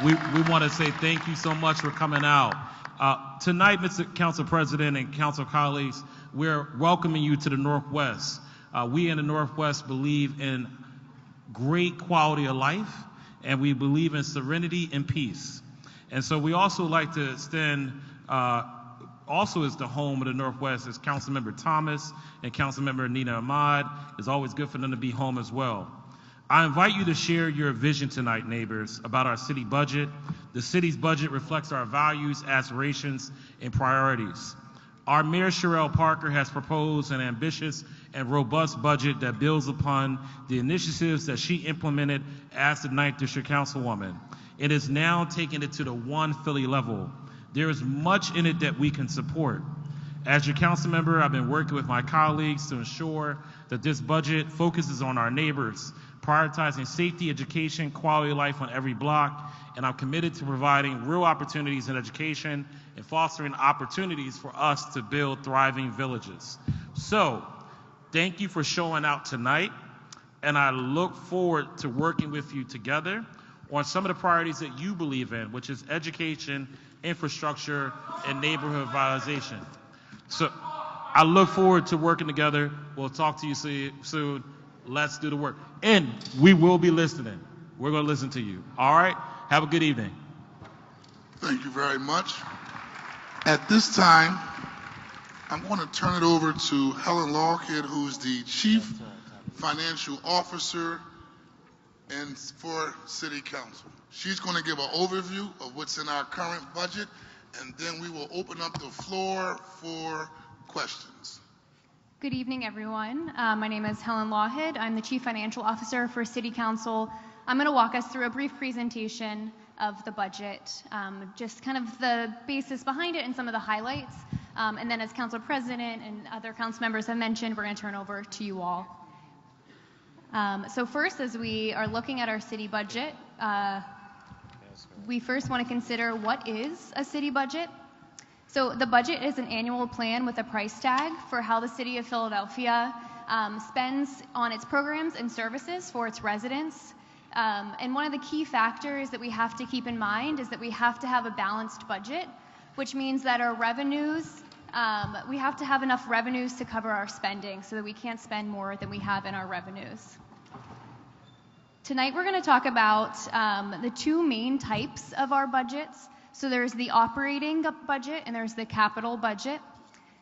We want to say thank you so much for coming out. Tonight, Mr. Council President and Council colleagues, we're welcoming you to the Northwest. We in the Northwest believe in great quality of life, and we believe in serenity and peace. And so we also like to extend, also as the home of the Northwest, is Councilmember Thomas and Councilmember Nina Ahmad. It's always good for them to be home as well. I invite you to share your vision tonight, neighbors, about our city budget. The city's budget reflects our values, aspirations, and priorities. Our Mayor Sherelle Parker has proposed an ambitious and robust budget that builds upon the initiatives that she implemented as the 9th District Councilwoman. It is now taking it to the one Philly level. There is much in it that we can support. As your council member, I've been working with my colleagues to ensure that this budget focuses on our neighbors, prioritizing safety, education, quality of life on every block, and I'm committed to providing real opportunities in education and fostering opportunities for us to build thriving villages. So, thank you for showing out tonight, and I look forward to working with you together on some of the priorities that you believe in, which is education, infrastructure, and neighborhood revitalization. So, I look forward to working together. We'll talk to you soon. Let's do the work. And we will be listening. We're going to listen to you. All right? Have a good evening. Thank you very much. At this time, I'm going to turn it over to Helen Lockhead, who's the Chief Financial Officer and for City Council. She's going to give an overview of what's in our current budget, and then we will open up the floor for questions. Good evening, everyone. My name is Helen Lockhead. I'm the Chief Financial Officer for City Council. I'm going to walk us through a brief presentation of the budget, just kind of the basis behind it and some of the highlights. And then as Council President and other council members have mentioned, we're going to turn over to you all. So first, as we are looking at our city budget, we first want to consider what is a city budget. So the budget is an annual plan with a price tag for how the city of Philadelphia spends on its programs and services for its residents. And one of the key factors that we have to keep in mind is that we have to have a balanced budget, which means that our revenues, we have to have enough revenues to cover our spending so that we can't spend more than we have in our revenues. Tonight we're going to talk about the two main types of our budgets. So there's the operating budget and there's the capital budget.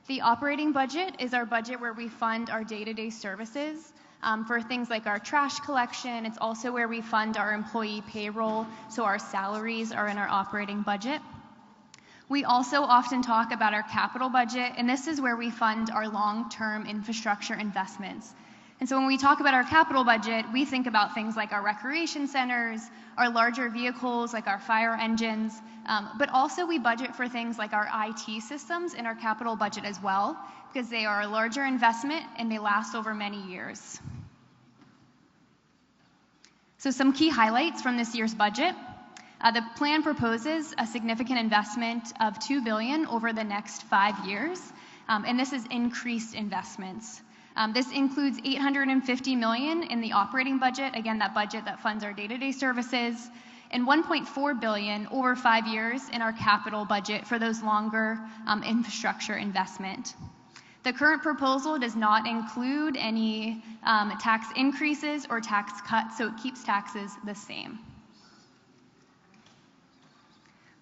The operating budget is our budget where we fund our day-to-day services for things like our trash collection. It's also where we fund our employee payroll, so our salaries are in our operating budget. We also often talk about our capital budget, and this is where we fund our long-term infrastructure investments. And so when we talk about our capital budget, we think about things like our recreation centers, our larger vehicles like our fire engines, but also we budget for things like our IT systems in our capital budget as well, because they are a larger investment and they last over many years. So some key highlights from this year's budget. The plan proposes a significant investment of $2 billion over the next 5 years, and this is increased investments. This includes $850 million in the operating budget, again, that budget that funds our day-to-day services, and $1.4 billion over 5 years in our capital budget for those longer infrastructure investment. The current proposal does not include any tax increases or tax cuts, so it keeps taxes the same.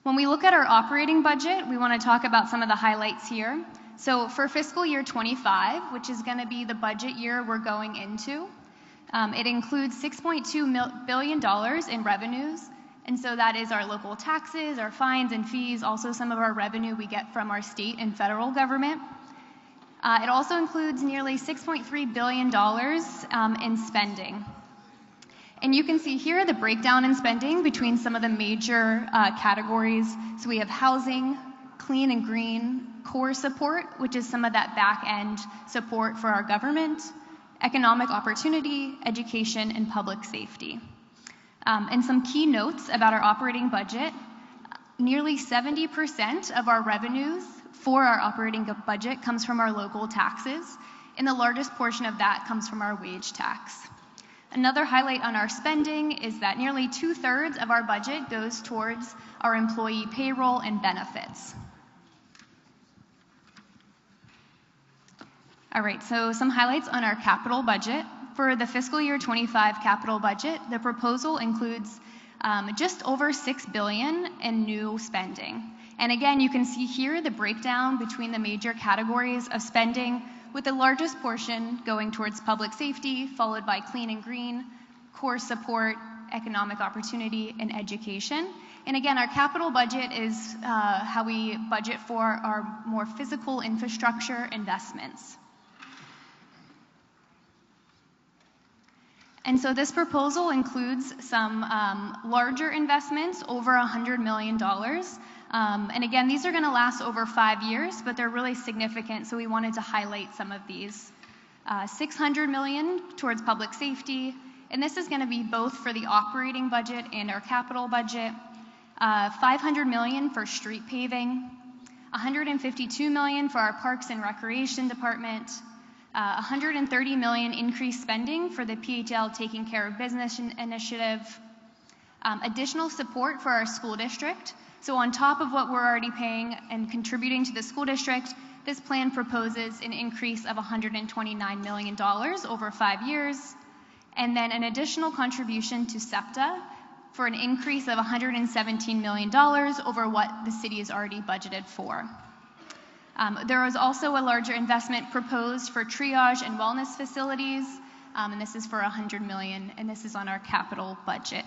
When we look at our operating budget, we want to talk about some of the highlights here. So for fiscal year 25, which is going to be the budget year we're going into, it includes $6.2 billion in revenues. And so that is our local taxes, our fines and fees, also some of our revenue we get from our state and federal government. It also includes nearly $6.3 billion in spending. And you can see here the breakdown in spending between some of the major categories. So we have housing, clean and green, core support, which is some of that back-end support for our government, economic opportunity, education, and public safety. And some key notes about our operating budget. Nearly 70% of our revenues for our operating budget comes from our local taxes, and the largest portion of that comes from our wage tax. Another highlight on our spending is that nearly 2/3 of our budget goes towards our employee payroll and benefits. All right, so some highlights on our capital budget. For the fiscal year 25 capital budget, the proposal includes just over $6 billion in new spending. And again, you can see here the breakdown between the major categories of spending, with the largest portion going towards public safety, followed by clean and green, core support, economic opportunity, and education. And again, our capital budget is how we budget for our more physical infrastructure investments. And so this proposal includes some larger investments, over $100 million. And again, these are going to last over 5 years, but they're really significant, so we wanted to highlight some of these. $600 million towards public safety, and this is going to be both for the operating budget and our capital budget. $500 million for street paving, $152 million for our Parks and Recreation Department, $130 million increased spending for the PHL Taking Care of Business initiative, additional support for our school district. So on top of what we're already paying and contributing to the school district, this plan proposes an increase of $129 million over 5 years, and then an additional contribution to SEPTA for an increase of $117 million over what the city is already budgeted for. There is also a larger investment proposed for triage and wellness facilities, and this is for $100 million, and this is on our capital budget.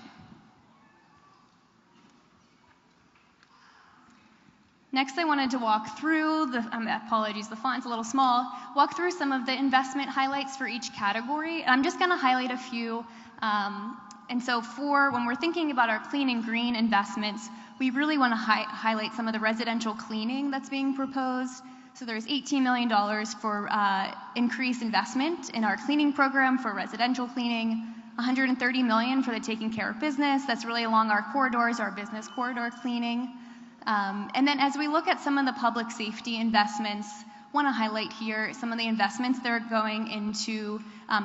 Next, I wanted to walk through, apologies, the font's a little small, walk through some of the investment highlights for each category. I'm just going to highlight a few. And so when we're thinking about our clean and green investments, we really want to highlight some of the residential cleaning that's being proposed. So there's $18 million for increased investment in our cleaning program for residential cleaning, $130 million for the taking care of business. That's really along our corridors, our business corridor cleaning. And then as we look at some of the public safety investments, want to highlight here some of the investments that are going into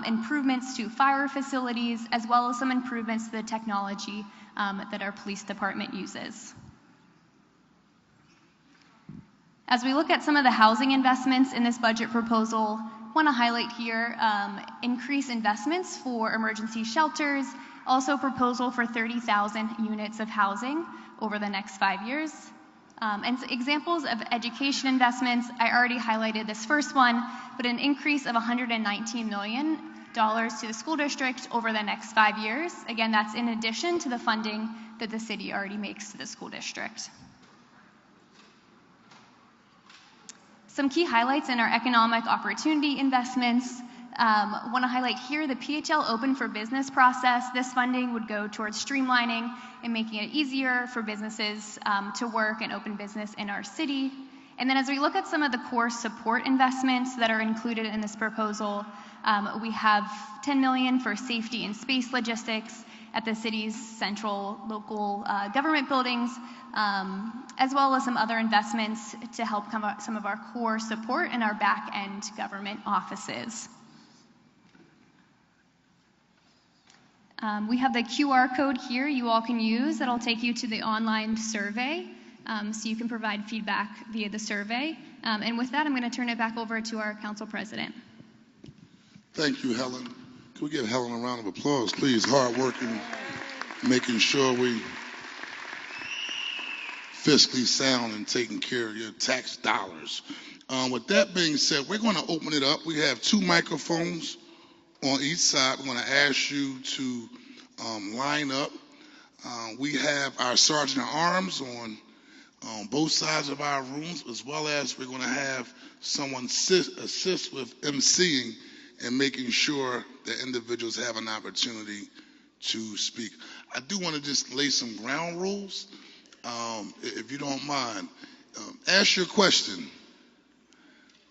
improvements to fire facilities, as well as some improvements to the technology that our police department uses. As we look at some of the housing investments in this budget proposal, want to highlight here increased investments for emergency shelters, also proposal for 30,000 units of housing over the next 5 years. And so examples of education investments, I already highlighted this first one, but an increase of $119 million to the school district over the next 5 years. Again, that's in addition to the funding that the city already makes to the school district. Some key highlights in our economic opportunity investments. Want to highlight here the PHL Open for Business process. This funding would go towards streamlining and making it easier for businesses to work and open business in our city. And then as we look at some of the core support investments that are included in this proposal, we have $10 million for safety and space logistics at the city's central local government buildings, as well as some other investments to help come up some of our core support in our back-end government offices. We have the QR code here you all can use that'll take you to the online survey, so you can provide feedback via the survey. And with that, I'm going to turn it back over to our council president. Thank you, Helen. Can we give Helen a round of applause, please? Hard working, making sure we fiscally sound and taking care of your tax dollars. With that being said, we're going to open it up. We have 2 microphones on each side. I'm going to ask you to line up. We have our sergeant at arms on both sides of our rooms, as well as we're going to have someone assist with emceeing and making sure that individuals have an opportunity to speak. I do want to just lay some ground rules, if you don't mind. Ask your question.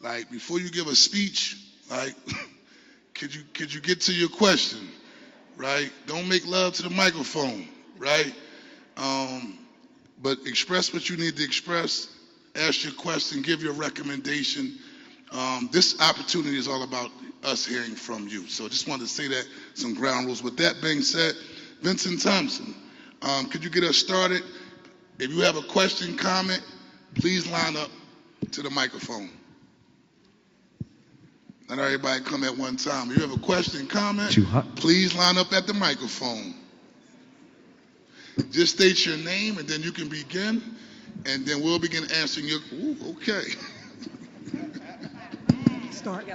Like, before you give a speech, like, could you get to your question, right? Don't make love to the microphone, right? But express what you need to express. Ask your question, give your recommendation. This opportunity is all about us hearing from you. So I just wanted to say that, some ground rules. With that being said, Vincent Thompson, could you get us started? If you have a question, comment, please line up to the microphone. Not everybody come at one time. If you have a question, comment, please line up at the microphone. Just state your name and then you can begin, and then we'll begin answering your, okay. Start.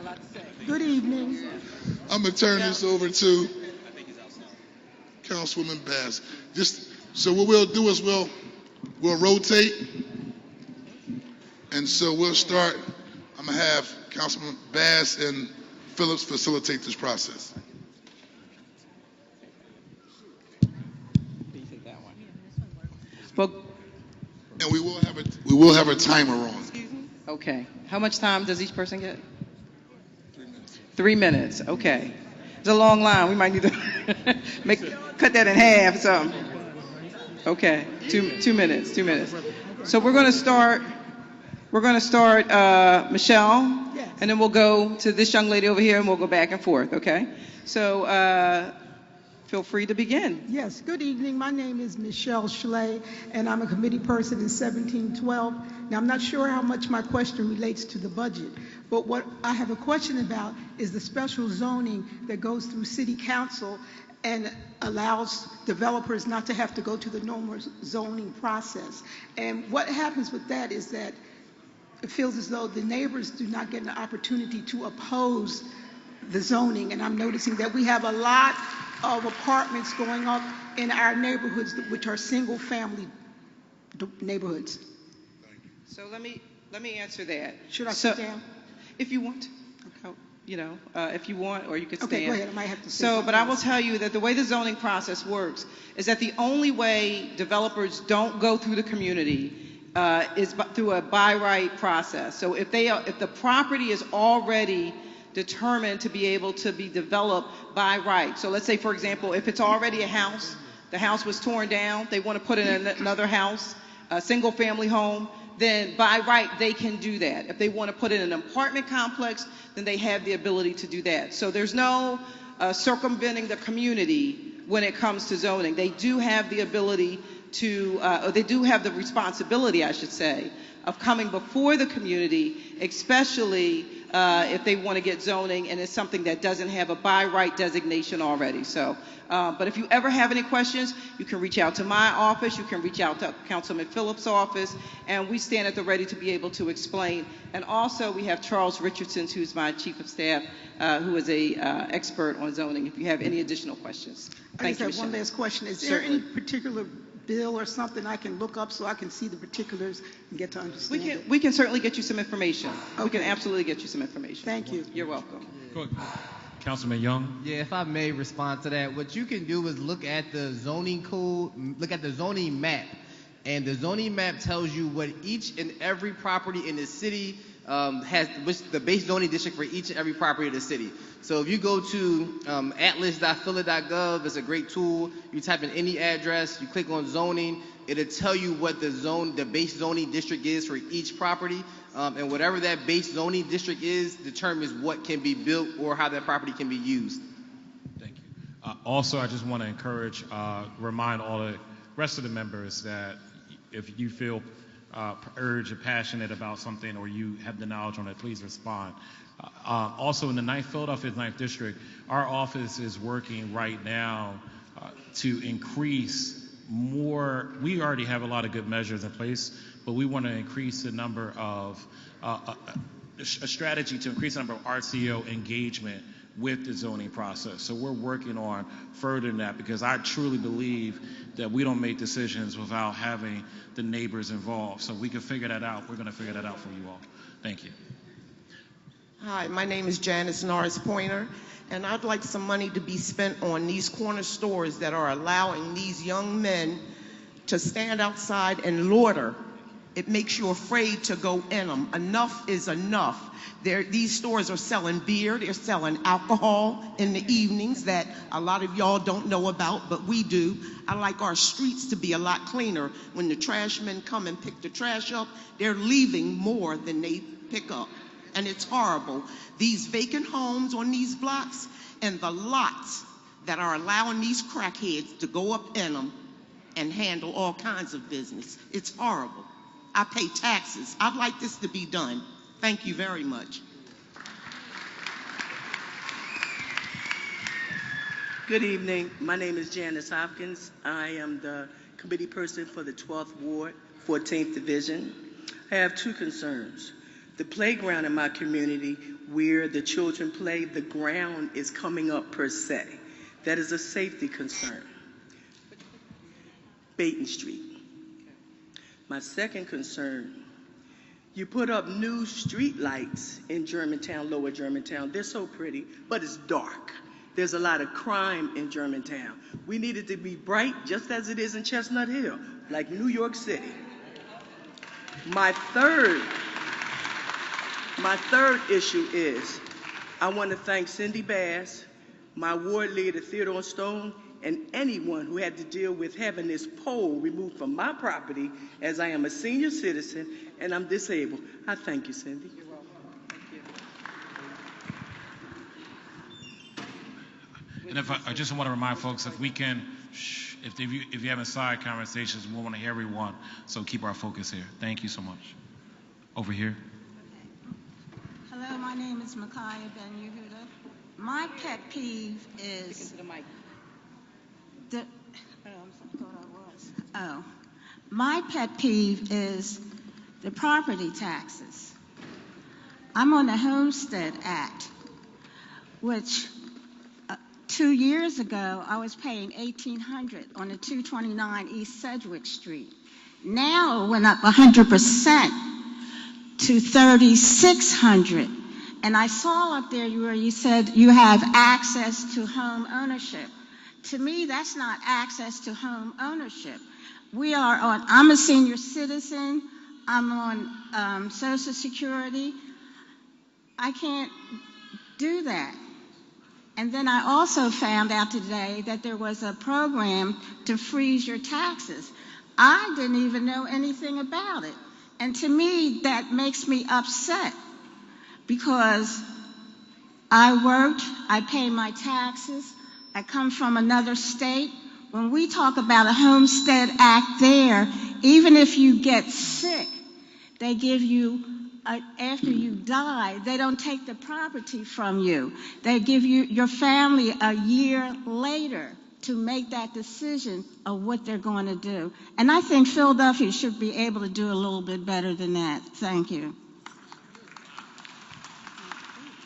Good evening. I'm gonna turn this over to Councilwoman Bass. Just, so what we'll do is we'll rotate, and so we'll start. I'm gonna have Councilman Bass and Phillips facilitate this process. Well, And we will have a timer on. okay. How much time does each person get? 3 minutes. Okay. It's a long line. We might need to cut that in half or something. Okay. 2 minutes. 2 minutes. So we're going to start. Michelle, Yes. and then we'll go to this young lady over here, and we'll go back and forth. Okay. So feel free to begin. Yes, good evening. My name is Michelle Schley, and I'm a committee person in 1712. Now, I'm not sure how much my question relates to the budget, but what I have a question about is the special zoning that goes through City Council and allows developers not to have to go to the normal zoning process. And what happens with that is that it feels as though the neighbors do not get an opportunity to oppose the zoning, and I'm noticing that we have a lot of apartments going up in our neighborhoods, which are single-family neighborhoods. So let me answer that. Should I sit down? If you want, if you want, or you could stand. Okay, go ahead. I might have to say So, but I will something tell you that the way the zoning process works is that the only way developers don't go through the community is through a by right process. So if the property is already determined to be able to be developed by right. So let's say, for example, if it's already a house, the house was torn down, they want to put in another house, a single family home, then by right they can do that. If they want to put in an apartment complex, then they have the ability to do that. So there's no circumventing the community when it comes to zoning. They do have the ability to, or they do have the responsibility, I should say, of coming before the community, especially if they want to get zoning and it's something that doesn't have a by right designation already. So, but if you ever have any questions, you can reach out to my office, you can reach out to Councilman Phillips' office, and we stand at the ready to be able to explain. And also we have Charles Richardson, who's my chief of staff, who is a expert on zoning, if you have any additional questions. I Thank just you, have one Michelle. last question. Is there Certainly. any particular bill or something I can look up so I can see the particulars and get to understand it? We can certainly get you some information. We can Okay. absolutely get you some information. Thank you. You're welcome. Go ahead. Councilman Young. Yeah, if I may respond to that, what you can do is look at the zoning code, look at the zoning map, and the zoning map tells you what each and every property in the city has, which the base zoning district for each and every property of the city. So if you go to atlas.phila.gov, it's a great tool. You type in any address, you click on zoning, it'll tell you what the base zoning district is for each property. And whatever that base zoning district is determines what can be built or how that property can be used. Thank you. Also, I just want to remind all the rest of the members that if you feel urged or passionate about something or you have the knowledge on it, please respond. Also, in the Philadelphia's 9th District, our office is working right now to increase more. We already have a lot of good measures in place, but we want to increase the number of a strategy to increase the number of RTO engagement with the zoning process. So we're working on furthering that because I truly believe that we don't make decisions without having the neighbors involved. So we can figure that out. We're going to figure that out for you all. Thank you. Hi, my name is Janice Norris Pointer, and I'd like some money to be spent on these corner stores that are allowing these young men to stand outside and loiter. It makes you afraid to go in them. Enough is enough. These stores are selling beer, they're selling alcohol in the evenings that a lot of y'all don't know about, but we do. I like our streets to be a lot cleaner. When the trash men come and pick the trash up, they're leaving more than they pick up. and it's horrible. These vacant homes on these blocks and the lots that are allowing these crackheads to go up in them and handle all kinds of business. It's horrible. I pay taxes. I'd like this to be done. Thank you very much. Good evening. My name is Janice Hopkins. I am the committee person for the 12th Ward, 14th Division. I have two concerns. The playground in my community where the children play, the ground is coming up per se. That is a safety concern. Baton Street. My second concern, you put up new street lights in Germantown, Lower Germantown. They're so pretty, but it's dark. There's a lot of crime in Germantown. We need it to be bright just as it is in Chestnut Hill, like New York City. My third issue is I want to thank Cindy Bass, my ward leader Theodore Stone, and anyone who had to deal with having this pole removed from my property as I am a senior citizen and I'm disabled. I thank you, Cindy. You're welcome. Thank you. And I just want to remind folks, if we can, if you're having side conversations, we want to hear everyone, so keep our focus here. Thank you so much. Over here. Hello, my name is Micaiah Ben Yehuda. My pet peeve is my pet peeve is the property taxes. I'm on the Homestead Act, which 2 years ago I was paying $1,800 on the 229 East Sedgwick Street. Now it went up 100% to $3,600. And I saw up there where you said you have access to home ownership. To me, that's not access to home ownership. I'm a senior citizen. I'm on Social Security. I can't do that. And then I also found out today that there was a program to freeze your taxes. I didn't even know anything about it. And to me, that makes me upset because I worked, I pay my taxes, I come from another state. When we talk about a Homestead Act there, even if you get sick, they give you, after you die, they don't take the property from you. They give you your family a year later to make that decision of what they're going to do. And I think Philadelphia should be able to do a little bit better than that. Thank you.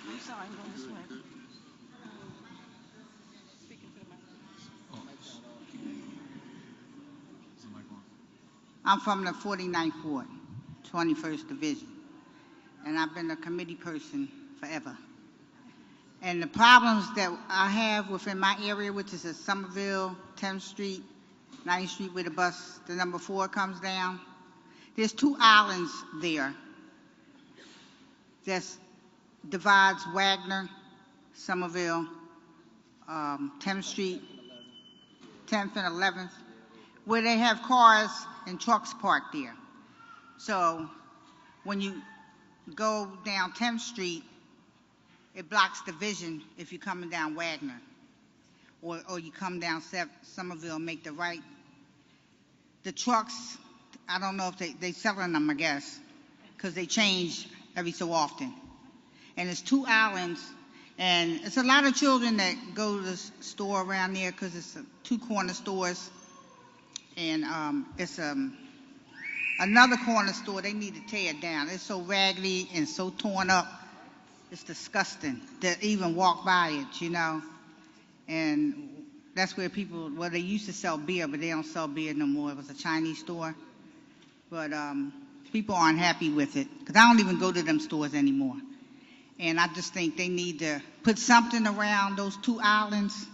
I'm sorry, I'm going this way. I'm from the 49th Ward, 21st Division, and I've been a committee person forever. And the problems that I have within my area, which is at Somerville, 10th Street, 9th Street, where the bus, the number 4 comes down, there's 2 islands there that divides Wagner, Somerville, 10th Street, 10th and 11th, where they have cars and trucks parked there. So when you go down 10th Street, it blocks the vision if you're coming down Wagner. Or you come down Somerville and make the right. The trucks, I don't know if they selling them, I guess, because they change every so often. And it's 2 islands, and it's a lot of children that go to the store around there because it's 2 corner stores. And it's another corner store, they need to tear it down. It's so raggedy and so torn up, it's disgusting to even walk by it, you know. And that's where people, well, they used to sell beer, but they don't sell beer no more. It was a Chinese store. But people aren't happy with it, because I don't even go to them stores anymore. And I just think they need to put something around those 2 islands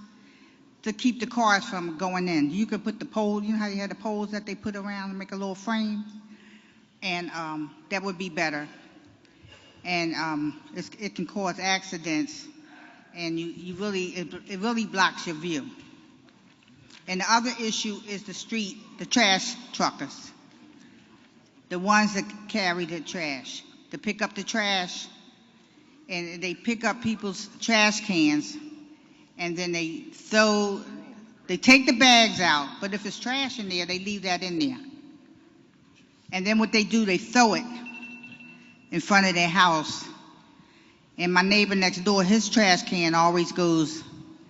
to keep the cars from going in. You could put the pole, you know how you had the poles that they put around and make a little frame? And that would be better. And it can cause accidents, and it really blocks your view. And the other issue is the trash truckers. The ones that carry the trash. To pick up the trash, and they pick up people's trash cans, and then they take the bags out, but if it's trash in there, they leave that in there. And then what they do, they throw it in front of their house. And my neighbor next door, his trash can always goes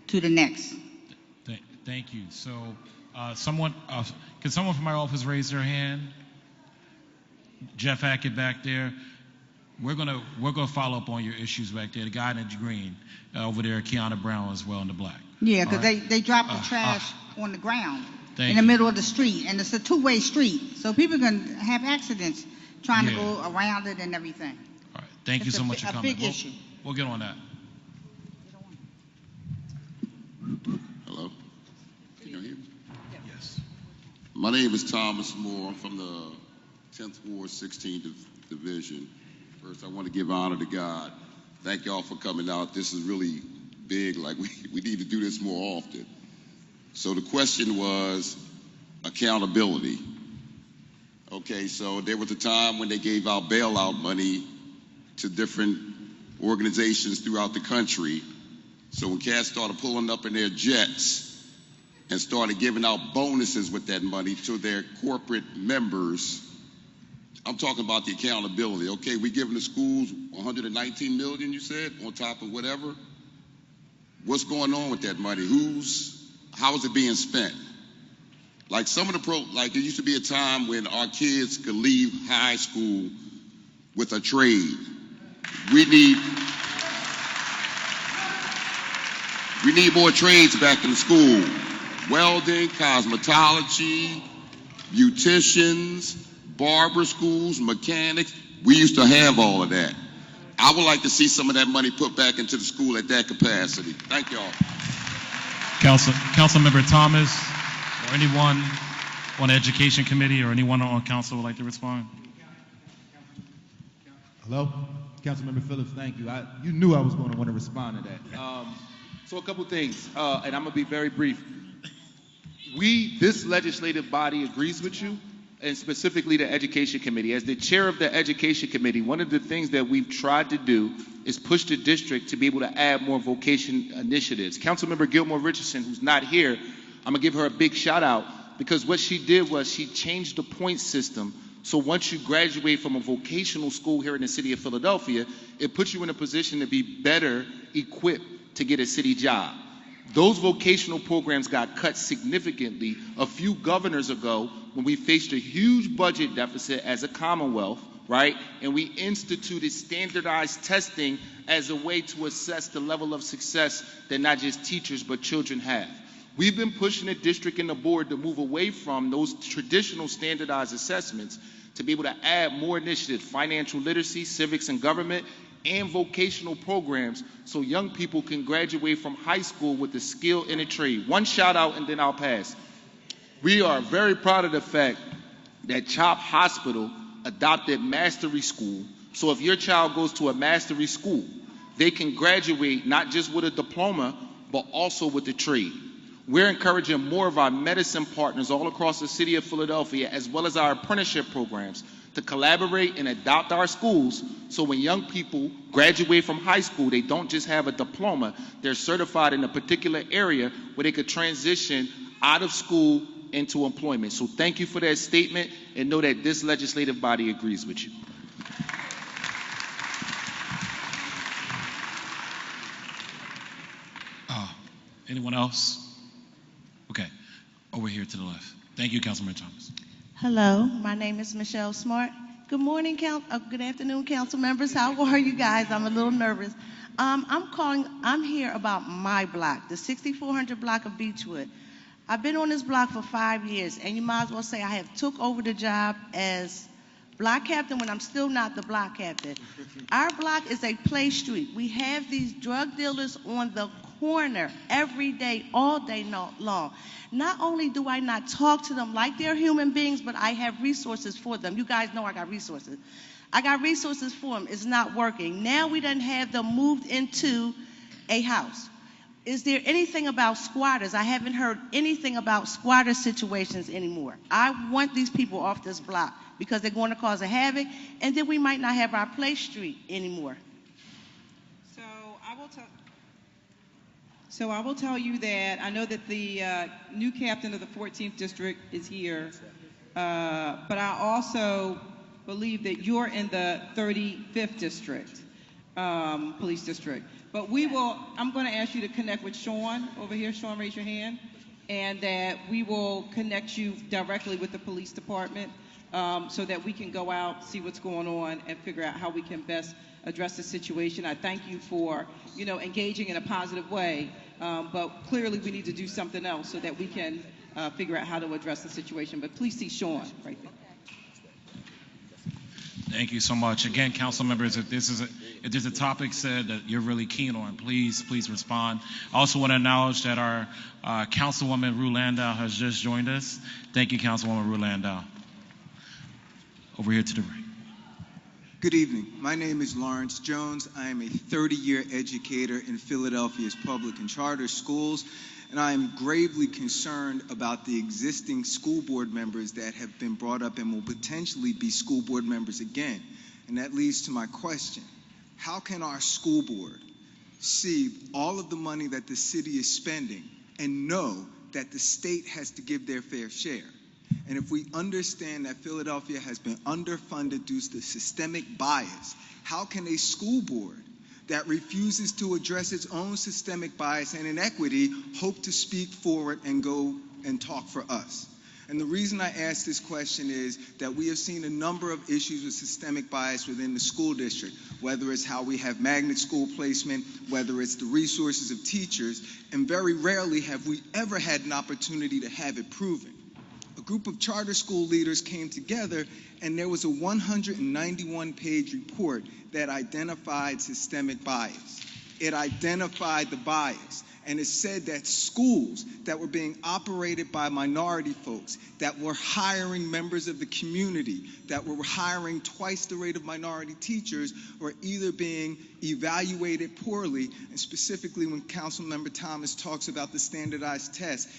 to the next. Thank you. So, can someone from my office raise their hand? Jeff Hackett back there. We're gonna follow up on your issues back there. The guy in the green over there, Kiana Brown as well in the black. Yeah, because All right? they drop the trash on the ground Thank in the you. middle of the street, and it's a two-way street, so people can have accidents trying to go around it and everything. All right. Thank you It's so much for a coming. big issue. We'll get on that. Hello? Can you hear me? Yes. My name is Thomas Moore. I'm from the 10th Ward, 16th Division. First, I want to give honor to God. Thank y'all for coming out. This is really big. Like, we need to do this more often. So the question was accountability. Okay, so there was a time when they gave out bailout money to different organizations throughout the country. So when cats started pulling up in their jets and started giving out bonuses with that money to their corporate members, I'm talking about the accountability. Okay, we giving the schools 119 million, you said, on top of whatever. What's going on with that money? How is it being spent? Like some of like there used to be a time when our kids could leave high school with a trade. We need more trades back in the school. Welding, cosmetology, beauticians, barber schools, mechanics. We used to have all of that. I would like to see some of that money put back into the school at that capacity. Thank y'all. Councilmember Thomas, or anyone on the Education Committee or anyone on council would like to respond? Hello? Councilmember Phillips, thank you. You knew I was going to want to respond to that. So a couple things, and I'm going to be very brief. This legislative body agrees with you, and specifically the Education Committee. As the chair of the Education Committee, one of the things that we've tried to do is push the district to be able to add more vocation initiatives. Councilmember Gilmore Richardson, who's not here, I'm gonna give her a big shout out, because what she did was she changed the point system. So once you graduate from a vocational school here in the city of Philadelphia, it puts you in a position to be better equipped to get a city job. Those vocational programs got cut significantly a few governors ago when we faced a huge budget deficit as a Commonwealth, right? And we instituted standardized testing as a way to assess the level of success that not just teachers but children have. We've been pushing the district and the board to move away from those traditional standardized assessments to be able to add more initiatives, financial literacy, civics and government, and vocational programs so young people can graduate from high school with a skill and a trade. One shout out and then I'll pass. We are very proud of the fact that CHOP Hospital adopted Mastery School. So if your child goes to a Mastery School, they can graduate not just with a diploma, but also with a trade. We're encouraging more of our medicine partners all across the city of Philadelphia, as well as our apprenticeship programs, to collaborate and adopt our schools so when young people graduate from high school, they don't just have a diploma, they're certified in a particular area where they could transition out of school into employment. So thank you for that statement, and know that this legislative body agrees with you. Anyone else? Okay, over here to the left. Thank you, Councilman Thomas. Hello, my name is Michelle Smart. Good morning, good afternoon, council members. How are you guys? I'm a little nervous. I'm here about my block, the 6400 block of Beechwood. I've been on this block for 5 years, and you might as well say I have took over the job as block captain when I'm still not the block captain. Our block is a play street. We have these drug dealers on the corner every day, all day long. Not only do I not talk to them like they're human beings, but I have resources for them. You guys know I got resources. I got resources for them. It's not working. Now we done have them moved into a house. Is there anything about squatters? I haven't heard anything about squatter situations anymore. I want these people off this block because they're going to cause a havoc, and then we might not have our play street anymore. I will tell you that I know that the new captain of the 14th district is here, but I also believe that you're in the 35th district, police district. But I'm going to ask you to connect with Sean over here. Sean, raise your hand. And that we will connect you directly with the police department so that we can go out, see what's going on, and figure out how we can best address the situation. I thank you for, engaging in a positive way, but clearly we need to do something else so that we can figure out how to address the situation. But please see Sean right there. Thank you so much. Again, council members, if there's a topic said that you're really keen on, please respond. I also want to acknowledge that our Councilwoman Rue Landau has just joined us. Thank you, Councilwoman Rue Landau. Over here to the right. Good evening. My name is Lawrence Jones. I am a 30-year educator in Philadelphia's public and charter schools, and I am gravely concerned about the existing school board members that have been brought up and will potentially be school board members again. And that leads to my question. How can our school board see all of the money that the city is spending and know that the state has to give their fair share? And if we understand that Philadelphia has been underfunded due to systemic bias, how can a school board that refuses to address its own systemic bias and inequity hope to speak forward and go and talk for us? And the reason I ask this question is that we have seen a number of issues with systemic bias within the school district, whether it's how we have magnet school placement, whether it's the resources of teachers, and very rarely have we ever had an opportunity to have it proven. A group of charter school leaders came together, and there was a 191-page report that identified systemic bias. It identified the bias, and it said that schools that were being operated by minority folks, that were hiring members of the community, that were hiring twice the rate of minority teachers, were either being evaluated poorly, and specifically when Councilmember Thomas talks about the standardized test,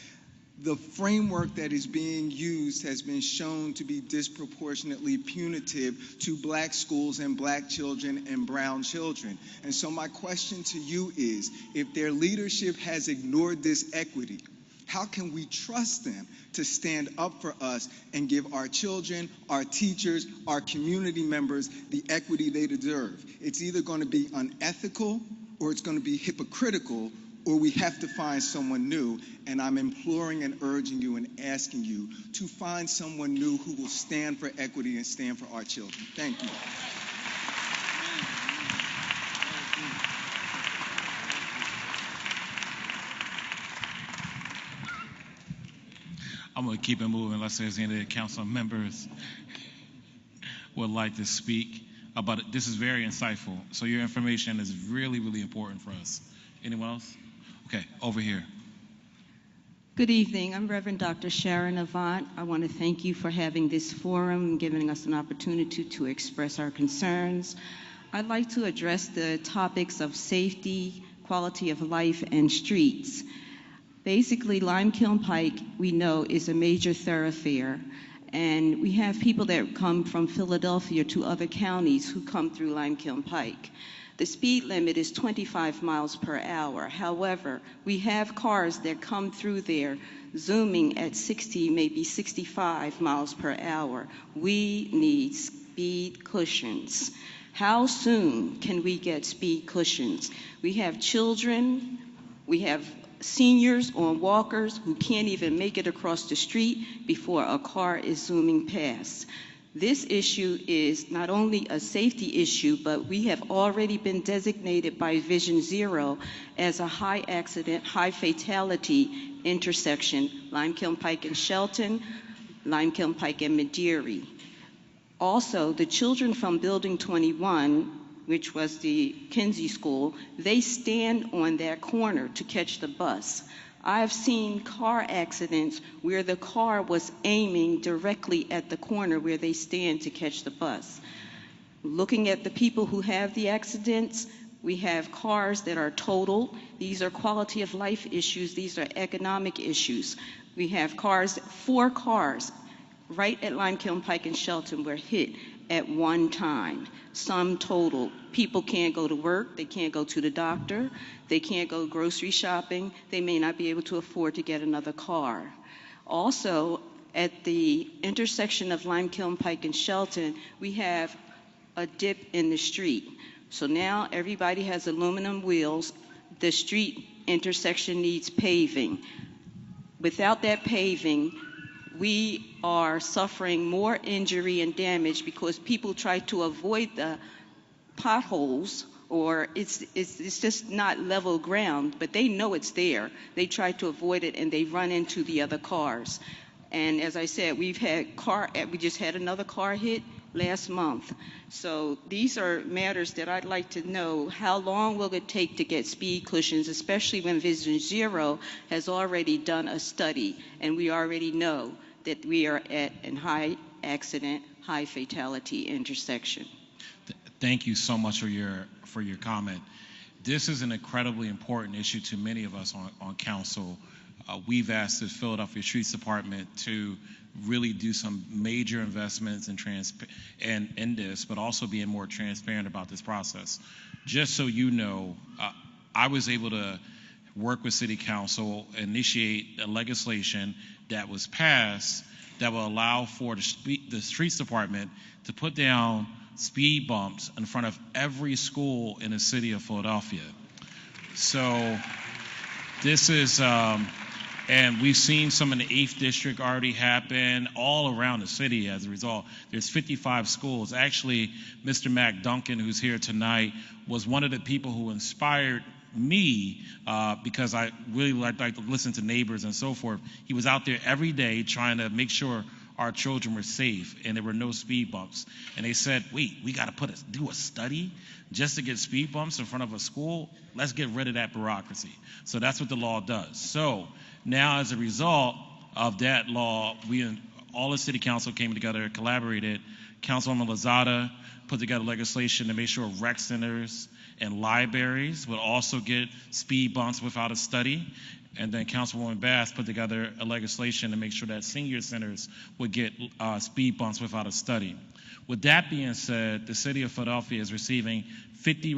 the framework that is being used has been shown to be disproportionately punitive to black schools and black children and brown children. And so my question to you is, if their leadership has ignored this equity, how can we trust them to stand up for us and give our children, our teachers, our community members the equity they deserve? It's either going to be unethical or it's going to be hypocritical, or we have to find someone new, and I'm imploring and urging you and asking you to find someone new who will stand for equity and stand for our children. Thank you. I'm going to keep it moving unless there's any council members would like to speak about it. This is very insightful. So your information is really, really important for us. Anyone else? Okay, over here. Good evening. I'm Reverend Dr. Sharon Avant. I want to thank you for having this forum and giving us an opportunity to express our concerns. I'd like to address the topics of safety, quality of life, and streets. Basically, Limekiln Pike, we know, is a major thoroughfare, and we have people that come from Philadelphia to other counties who come through Limekiln Pike. The speed limit is 25 miles per hour. However, we have cars that come through there zooming at 60, maybe 65 miles per hour. We need speed cushions. How soon can we get speed cushions? We have children, we have seniors on walkers who can't even make it across the street before a car is zooming past. This issue is not only a safety issue, but we have already been designated by Vision Zero as a high accident, high fatality intersection, Limekiln Pike and Shelton, Limekiln Pike and Madeira. Also, the children from Building 21, which was the Kinsey School, they stand on that corner to catch the bus. I've seen car accidents where the car was aiming directly at the corner where they stand to catch the bus. Looking at the people who have the accidents, we have cars that are totaled. These are quality of life issues. These are economic issues. We have cars, 4 cars right at Limekiln Pike and Shelton were hit, at one time, sum total. People can't go to work, they can't go to the doctor, they can't go grocery shopping, they may not be able to afford to get another car. Also, at the intersection of Limekiln Pike and Shelton, we have a dip in the street. So now everybody has aluminum wheels. The street intersection needs paving. Without that paving, we are suffering more injury and damage because people try to avoid the potholes, or it's just not level ground, but they know it's there. They try to avoid it and they run into the other cars. And as I said, we just had another car hit last month. So these are matters that I'd like to know. How long will it take to get speed cushions, especially when Vision Zero has already done a study and we already know that we are at a high accident, high fatality intersection? Thank you so much for your comment. This is an incredibly important issue to many of us on council. We've asked the Philadelphia Streets Department to really do some major investments in this, but also being more transparent about this process. Just so you know, I was able to work with City Council, initiate a legislation that was passed that will allow for the Streets Department to put down speed bumps in front of every school in the city of Philadelphia. So this is, and we've seen some in the 8th district already happen all around the city as a result. There's 55 schools. Actually, Mr. Mac Duncan, who's here tonight, was one of the people who inspired me because I really like to listen to neighbors and so forth. He was out there every day trying to make sure our children were safe and there were no speed bumps. And they said, wait, we got to do a study just to get speed bumps in front of a school? Let's get rid of that bureaucracy. So that's what the law does. So now as a result of that law, all the city council came together, collaborated. Councilwoman Lozada put together legislation to make sure rec centers and libraries would also get speed bumps without a study. And then Councilwoman Bass put together a legislation to make sure that senior centers would get speed bumps without a study. With that being said, the city of Philadelphia is receiving 30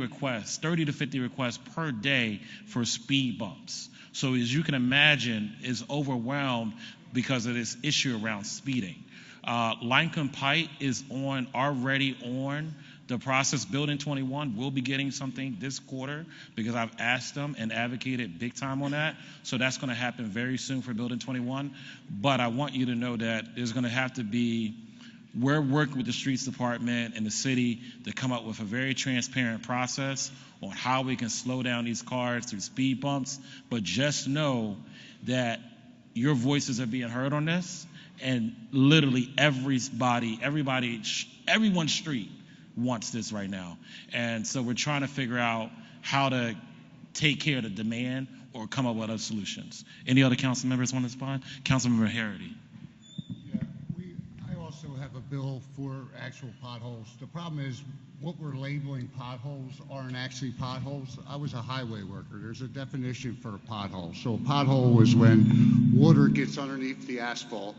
to 50 requests per day for speed bumps. So as you can imagine, is overwhelmed because of this issue around speeding. Limekiln Pike is already on the process. Building 21 will be getting something this quarter because I've asked them and advocated big time on that. So that's going to happen very soon for Building 21. But I want you to know that there's going to have to be, we're working with the Streets Department and the city to come up with a very transparent process on how we can slow down these cars through speed bumps. But just know that your voices are being heard on this, and literally everyone's street wants this right now. And so we're trying to figure out how to take care of the demand or come up with other solutions. Any other council members want to respond? Councilmember Harity. Yeah, I also have a bill for actual potholes. The problem is what we're labeling potholes aren't actually potholes. I was a highway worker. There's a definition for a pothole. So a pothole is when water gets underneath the asphalt.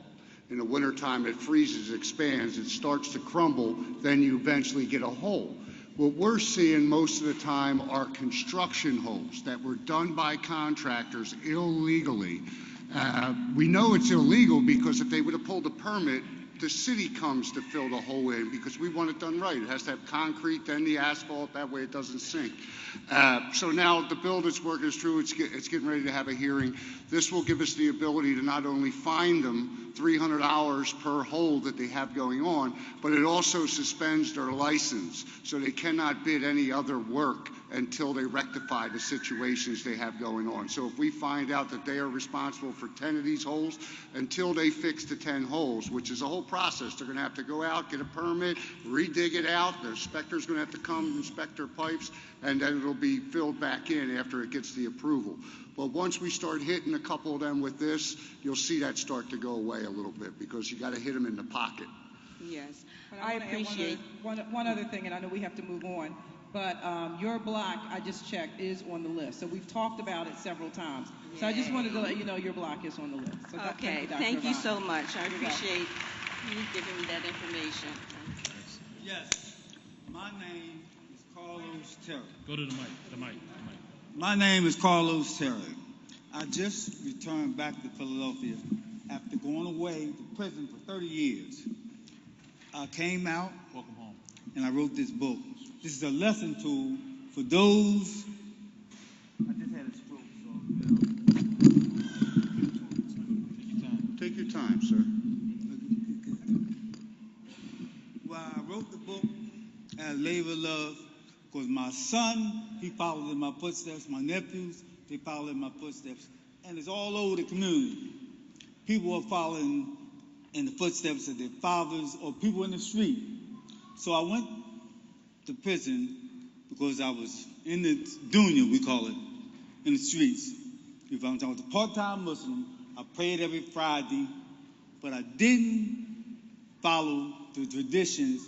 In the wintertime, it freezes, expands, it starts to crumble, then you eventually get a hole. What we're seeing most of the time are construction holes that were done by contractors illegally. We know it's illegal because if they would have pulled a permit, the city comes to fill the hole in because we want it done right. It has to have concrete, then the asphalt, that way it doesn't sink. So now the bill that's working is through, it's getting ready to have a hearing. This will give us the ability to not only fine them $300 per hole that they have going on, but it also suspends their license so they cannot bid any other work until they rectify the situations they have going on. So if we find out that they are responsible for 10 of these holes, until they fix the 10 holes, which is a whole process, they're gonna have to go out, get a permit, re-dig it out, the inspector's gonna have to come inspect their pipes, and then it'll be filled back in after it gets the approval. But once we start hitting a couple of them with this, you'll see that start to go away a little bit because you gotta hit them in the pocket. Yes, I appreciate. One other thing, and I know we have to move on, but your block, I just checked, is on the list. So we've talked about it several times. Yay. So I just wanted to let you know your block is on the list. So okay, thank you so much. I appreciate you giving me that information. Yes. My name is Carlos Terry. Go to the mic. My name is Carlos Terry. I just returned back to Philadelphia after going away to prison for 30 years. I came out. Welcome home. And I wrote this book. This is a lesson tool for those. I just had a stroke, so. Take your time, sir. Well, I wrote the book as labor of love because my son, he followed in my footsteps. My nephews, they followed in my footsteps. And it's all over the community. People are following in the footsteps of their fathers or people in the street. So I went to prison because I was in the dunya, we call it, in the streets. If I was a part-time Muslim, I prayed every Friday, but I didn't follow the traditions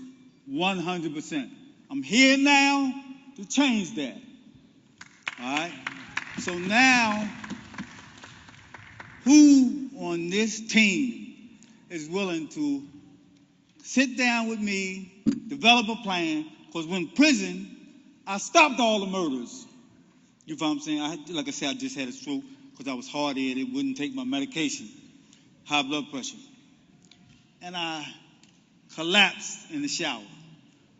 100%. I'm here now to change that. All right? So now, who on this team is willing to sit down with me, develop a plan? Because when prison, I stopped all the murders. You know what I'm saying? Like I said, I just had a stroke because I was hard-headed, wouldn't take my medication, high blood pressure. And I collapsed in the shower.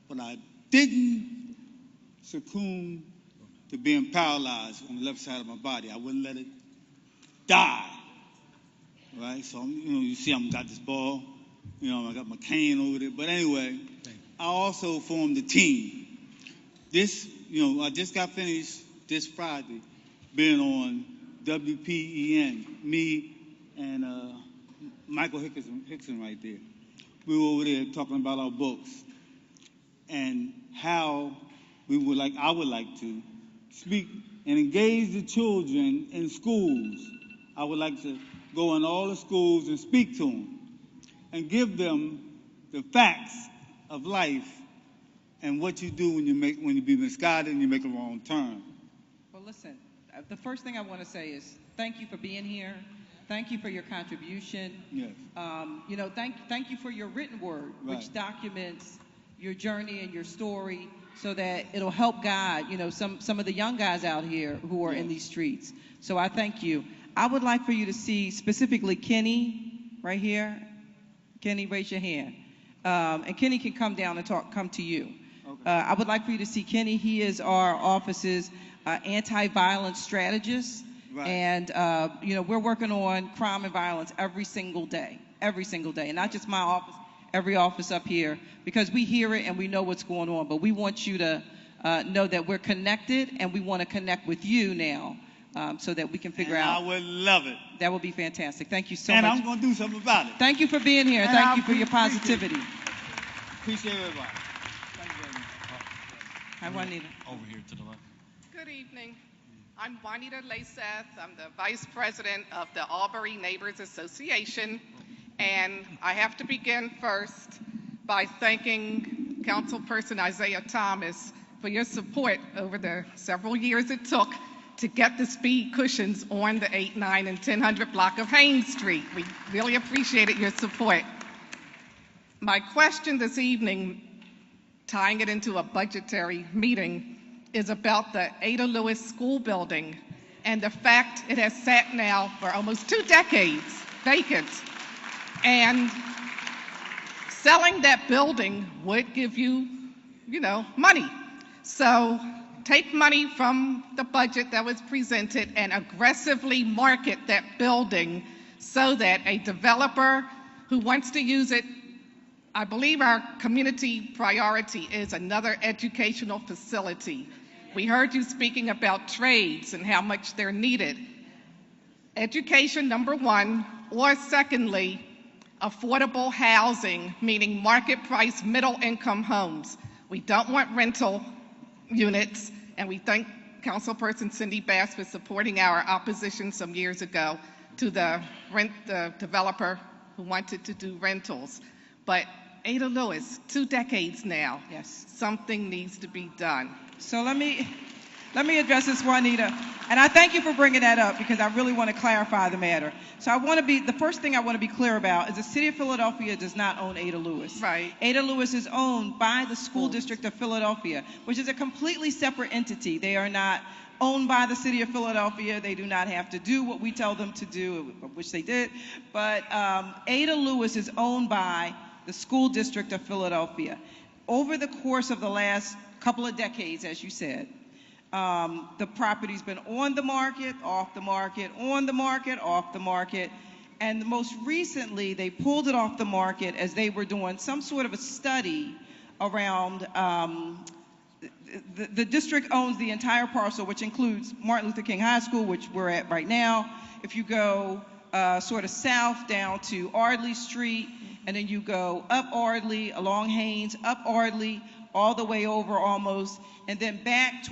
But I didn't succumb to being paralyzed on the left side of my body. I wouldn't let it die. Right? So, you see I got this ball. I got my cane over there. But anyway, I also formed a team. This, I just got finished this Friday being on WPEN, me and Michael Hickson right there. We were over there talking about our books and how I would like to speak and engage the children in schools. I would like to go in all the schools and speak to them and give them the facts of life and what you do when you be misguided and you make a wrong turn. Well, listen, the first thing I want to say is thank you for being here. Thank you for your contribution. Yes. Thank you for your written word, Right. which documents your journey and your story so that it'll help guide, some of the young guys out here who are in these streets. So I thank you. I would like for you to see specifically Kenny right here. Kenny, raise your hand. And Kenny can come down and come to you. Okay. I would like for you to see Kenny. He is our office's anti-violence strategist. Right. And, we're working on crime and violence every single day. And not just my office, every office up here, because we hear it and we know what's going on. But we want you to know that we're connected, and we want to connect with you now so that we can figure out. I would love it. That would be fantastic. Thank you so And much. I'm going to do something about it. Thank you for being here. And Thank I you for your positivity. Appreciate everybody. Hi, Juanita. Over here to the left. Good evening. I'm Juanita Laseth. I'm the Vice President of the Albury Neighbors Association. And I have to begin first by thanking Councilperson Isaiah Thomas for your support over the several years it took to get the speed cushions on the 8, 9, and 1000 block of Haynes Street. We really appreciated your support. My question this evening, tying it into a budgetary meeting, is about the Ada Lewis School building and the fact it has sat now for almost 2 decades vacant. And selling that building would give you, money. So take money from the budget that was presented and aggressively market that building so that a developer who wants to use it, I believe our community priority is another educational facility. We heard you speaking about trades and how much they're needed. Education, number one, or secondly, affordable housing, meaning market price middle income homes. We don't want rental units, and we thank Councilperson Cindy Bass for supporting our opposition some years ago to the developer who wanted to do rentals. But Ada Lewis, 2 decades now. Yes. Something needs to be done. So let me Let me address this, Juanita. And I thank you for bringing that up because I really want to clarify the matter. So the first thing I want to be clear about is the city of Philadelphia does not own Ada Lewis. Right. Ada Lewis is owned by the School District of Philadelphia, which is a completely separate entity. They are not owned by the city of Philadelphia. They do not have to do what we tell them to do, which they did. But Ada Lewis is owned by the School District of Philadelphia. Over the course of the last couple of decades, as you said, the property's been on the market, off the market, on the market, off the market. And most recently, they pulled it off the market as they were doing some sort of a study around the district owns the entire parcel, which includes Martin Luther King High School, which we're at right now. If you go sort of south down to Ardley Street, and then you go up Ardley, along Haynes, up Ardley, all the way over almost, and then back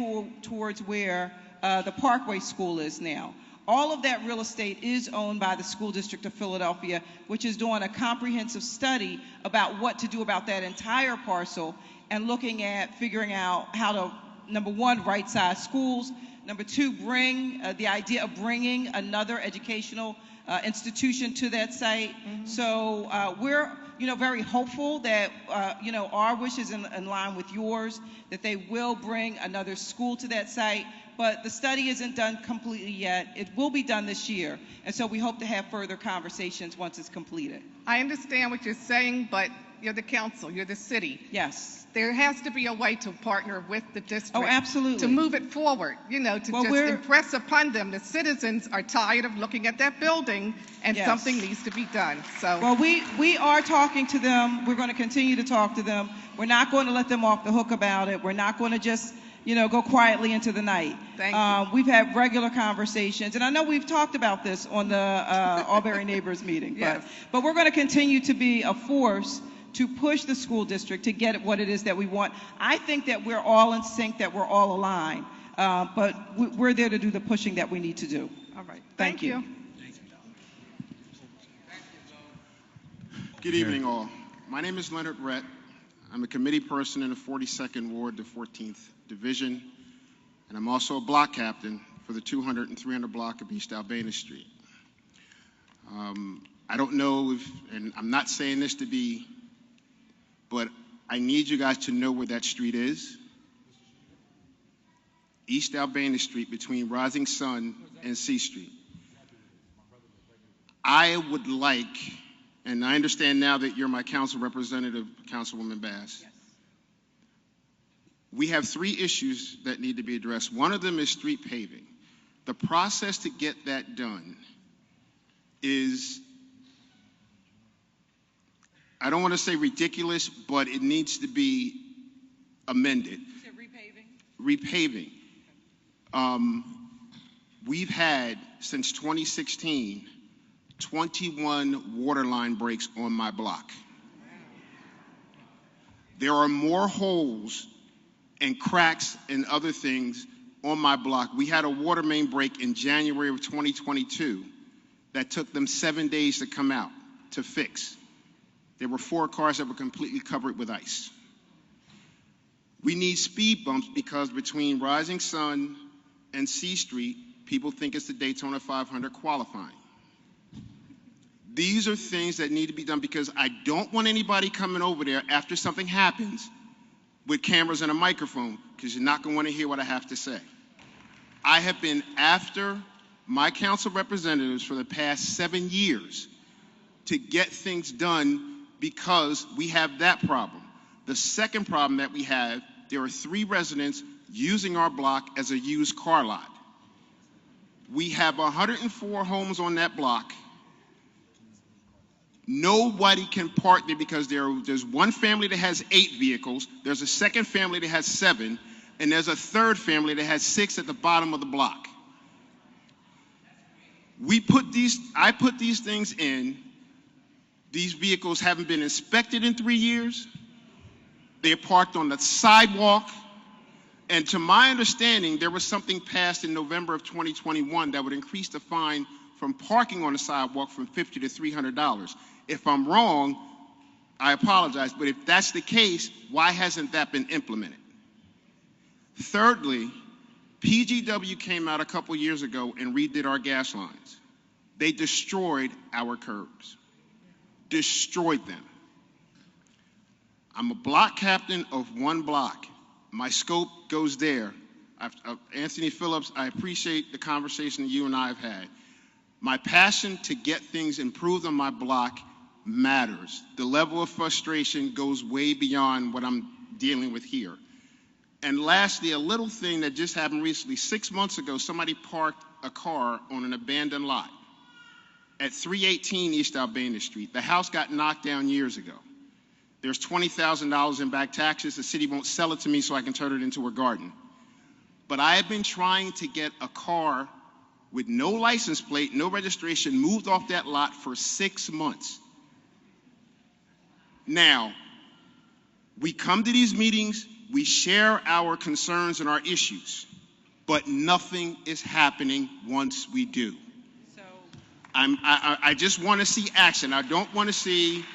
towards where the Parkway School is now. All of that real estate is owned by the School District of Philadelphia, which is doing a comprehensive study about what to do about that entire parcel and looking at figuring out how to, number one, right-size schools, number two, bring the idea of bringing another educational institution to that site. Mm-hmm. So we're very hopeful that our wish is in line with yours, that they will bring another school to that site. But the study isn't done completely yet. It will be done this year. And so we hope to have further conversations once it's completed. I understand what you're saying, but you're the council, you're the city. Yes. There has to be a way to partner with the district. Oh, absolutely. To move it forward, to impress upon them. The citizens are tired of looking at that building, and yes, something needs to be done. So. Well, we are talking to them. We're going to continue to talk to them. We're not going to let them off the hook about it. We're not going to just go quietly into the night. Thank you. We've had regular conversations, and I know we've talked about this on the Albury Neighbors meeting, yes, but we're going to continue to be a force to push the school district to get what it is that we want. I think that we're all in sync, that we're all aligned, but we're there to do the pushing that we need to do. All right. Thank you. Good evening, all. My name is Leonard Rett. I'm a committee person in the 42nd Ward, the 14th Division, and I'm also a block captain for the 200 and 300 block of East Albana Street. I don't know and I'm not saying this to be, but I need you guys to know where that street is. East Albana Street between Rising Sun and C Street. I would like, and I understand now that you're my council representative, Councilwoman Bass. Yes. We have 3 issues that need to be addressed. One of them is street paving. The process to get that done is, I don't want to say ridiculous, but it needs to be amended. You said repaving? Repaving. We've had, since 2016, 21 water line breaks on my block. There are more holes and cracks and other things on my block. We had a water main break in January of 2022 that took them 7 days to come out to fix. There were 4 cars that were completely covered with ice. We need speed bumps because between Rising Sun and C Street, people think it's the Daytona 500 qualifying. These are things that need to be done because I don't want anybody coming over there after something happens with cameras and a microphone, because you're not going to want to hear what I have to say. I have been after my council representatives for the past 7 years to get things done because we have that problem. The second problem that we have, there are 3 residents using our block as a used car lot. We have 104 homes on that block. Nobody can park there because there's one family that has 8 vehicles, there's a second family that has 7, and there's a third family that has 6 at the bottom of the block. I put these things in. These vehicles haven't been inspected in 3 years. They're parked on the sidewalk. And to my understanding, there was something passed in November of 2021 that would increase the fine from parking on the sidewalk from $50 to $300. If I'm wrong, I apologize, but if that's the case, why hasn't that been implemented? Thirdly, PGW came out a couple years ago and redid our gas lines. They destroyed our curbs. Destroyed them. I'm a block captain of one block. My scope goes there. Anthony Phillips, I appreciate the conversation that you and I have had. My passion to get things improved on my block matters. The level of frustration goes way beyond what I'm dealing with here. And lastly, a little thing that just happened recently. 6 months ago, somebody parked a car on an abandoned lot at 318 East Albania Street. The house got knocked down years ago. There's $20,000 in back taxes. The city won't sell it to me so I can turn it into a garden. But I have been trying to get a car with no license plate, no registration, moved off that lot for 6 months. Now, we come to these meetings, we share our concerns and our issues, but nothing is happening once we do. I just want to see action. I don't want to see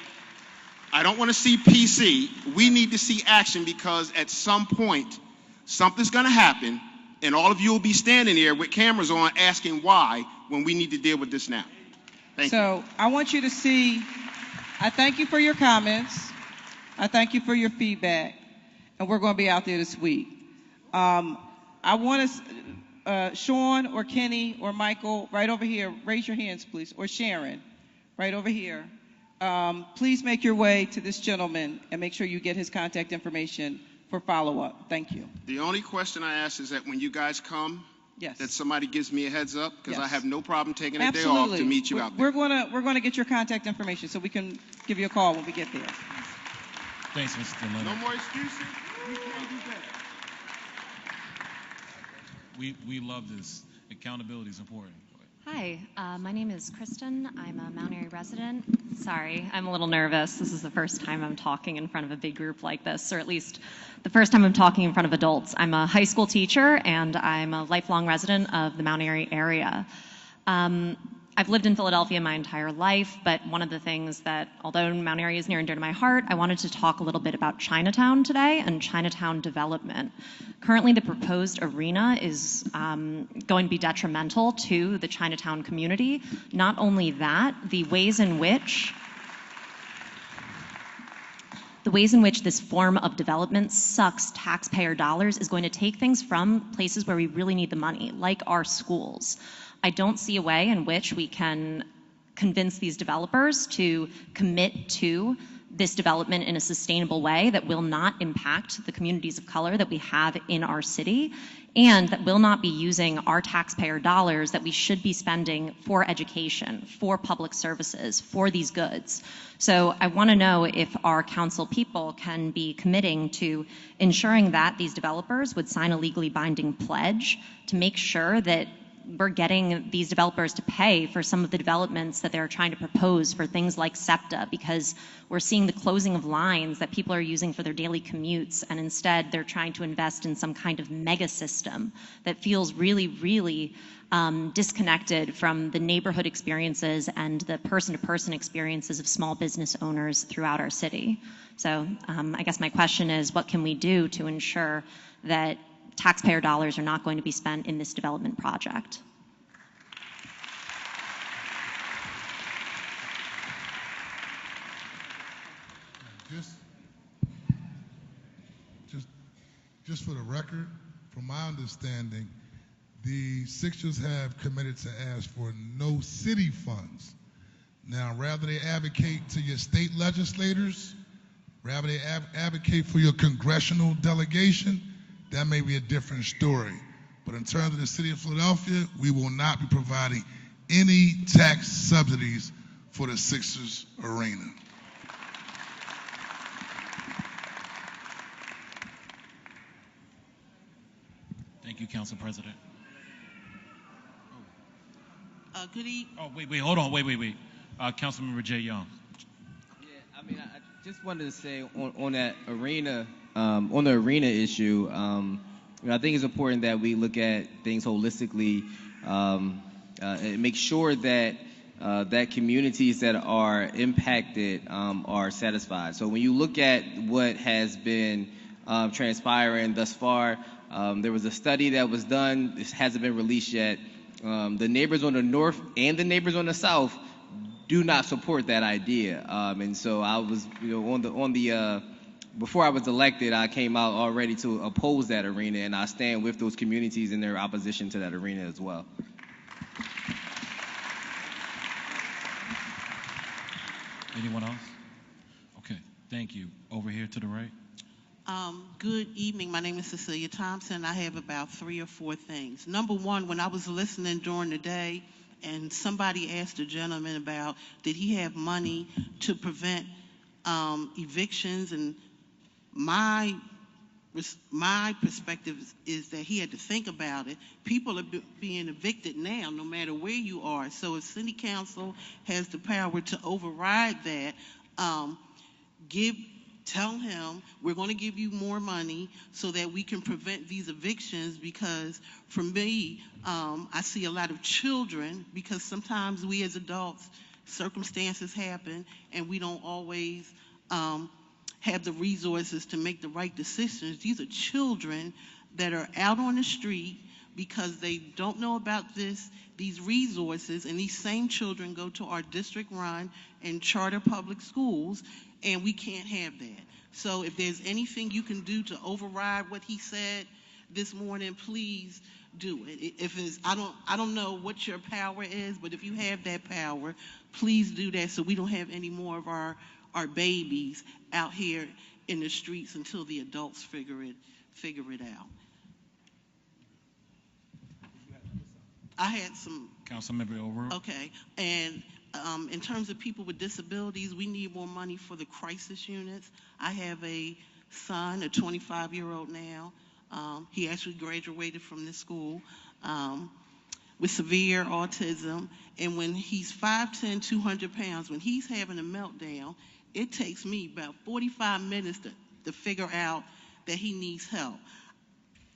PC. We need to see action, because at some point, something's going to happen, and all of you will be standing there with cameras on asking why, when we need to deal with this now. Thank you. So I want you to see, I thank you for your comments. I thank you for your feedback. And we're going to be out there this week. I want to, Sean or Kenny or Michael, right over here, raise your hands, please, or Sharon, right over here. Please make your way to this gentleman and make sure you get his contact information for follow-up. Thank you. The only question I ask is that when you guys come, yes, that somebody gives me a heads up, because yes, I have no problem taking a absolutely day off to meet you out there. We're going to get your contact information so we can give you a call when we get there. Thanks, Mr. Leonard. No more excuses. We can't do that. We love this. Accountability is important. Hi, my name is Kristen. I'm a Mount Airy resident. Sorry, I'm a little nervous. This is the first time I'm talking in front of a big group like this, or at least the first time I'm talking in front of adults. I'm a high school teacher, and I'm a lifelong resident of the Mount Airy area. I've lived in Philadelphia my entire life, but one of the things that, although Mount Airy is near and dear to my heart, I wanted to talk a little bit about Chinatown today and Chinatown development. Currently, the proposed arena is going to be detrimental to the Chinatown community. Not only that, the ways in which this form of development sucks taxpayer dollars is going to take things from places where we really need the money, like our schools. I don't see a way in which we can convince these developers to commit to this development in a sustainable way that will not impact the communities of color that we have in our city, and that will not be using our taxpayer dollars that we should be spending for education, for public services, for these goods. So I want to know if our council people can be committing to ensuring that these developers would sign a legally binding pledge to make sure that we're getting these developers to pay for some of the developments that they're trying to propose for things like SEPTA, because we're seeing the closing of lines that people are using for their daily commutes, and instead they're trying to invest in some kind of mega system that feels really, really disconnected from the neighborhood experiences and the person-to-person experiences of small business owners throughout our city. So I guess my question is, what can we do to ensure that taxpayer dollars are not going to be spent in this development project? Just for the record, from my understanding, the Sixers have committed to ask for no city funds. Now, rather they advocate to your state legislators, rather they advocate for your congressional delegation, that may be a different story. But in terms of the city of Philadelphia, we will not be providing any tax subsidies for the Sixers arena. Thank you, Council President. Good evening. Oh, wait, hold on, wait. Councilmember Jay Young. Yeah, I mean, I just wanted to say on that arena, on the arena issue, I think it's important that we look at things holistically and make sure that that communities that are impacted are satisfied. So when you look at what has been transpiring thus far, There was a study that was done. This hasn't been released yet. The neighbors on the north and the neighbors on the south do not support that idea. And so I was, before I was elected, I came out already to oppose that arena, and I stand with those communities in their opposition to that arena as well. Anyone else? Okay, thank you. Over here to the right. Good evening. My name is Cecilia Thompson. I have about 3 or 4 things. Number one, when I was listening during the day and somebody asked a gentleman about did he have money to prevent evictions, and my perspective is that he had to think about it. People are being evicted now, no matter where you are. So if City Council has the power to override that, tell him we're going to give you more money so that we can prevent these evictions, because for me, I see a lot of children, because sometimes we as adults, circumstances happen and we don't always have the resources to make the right decisions. These are children that are out on the street because they don't know about these resources, and these same children go to our district-run and charter public schools, and we can't have that. So if there's anything you can do to override what he said this morning, please do it. I don't know what your power is, but if you have that power, please do that so we don't have any more of our babies out here in the streets until the adults figure it out. I had some. Councilmember O'Rourke. Okay, and in terms of people with disabilities, we need more money for the crisis units. I have a son, a 25-year-old now. He actually graduated from this school with severe autism. And when he's 5'10", 200 pounds, when he's having a meltdown, it takes me about 45 minutes to figure out that he needs help.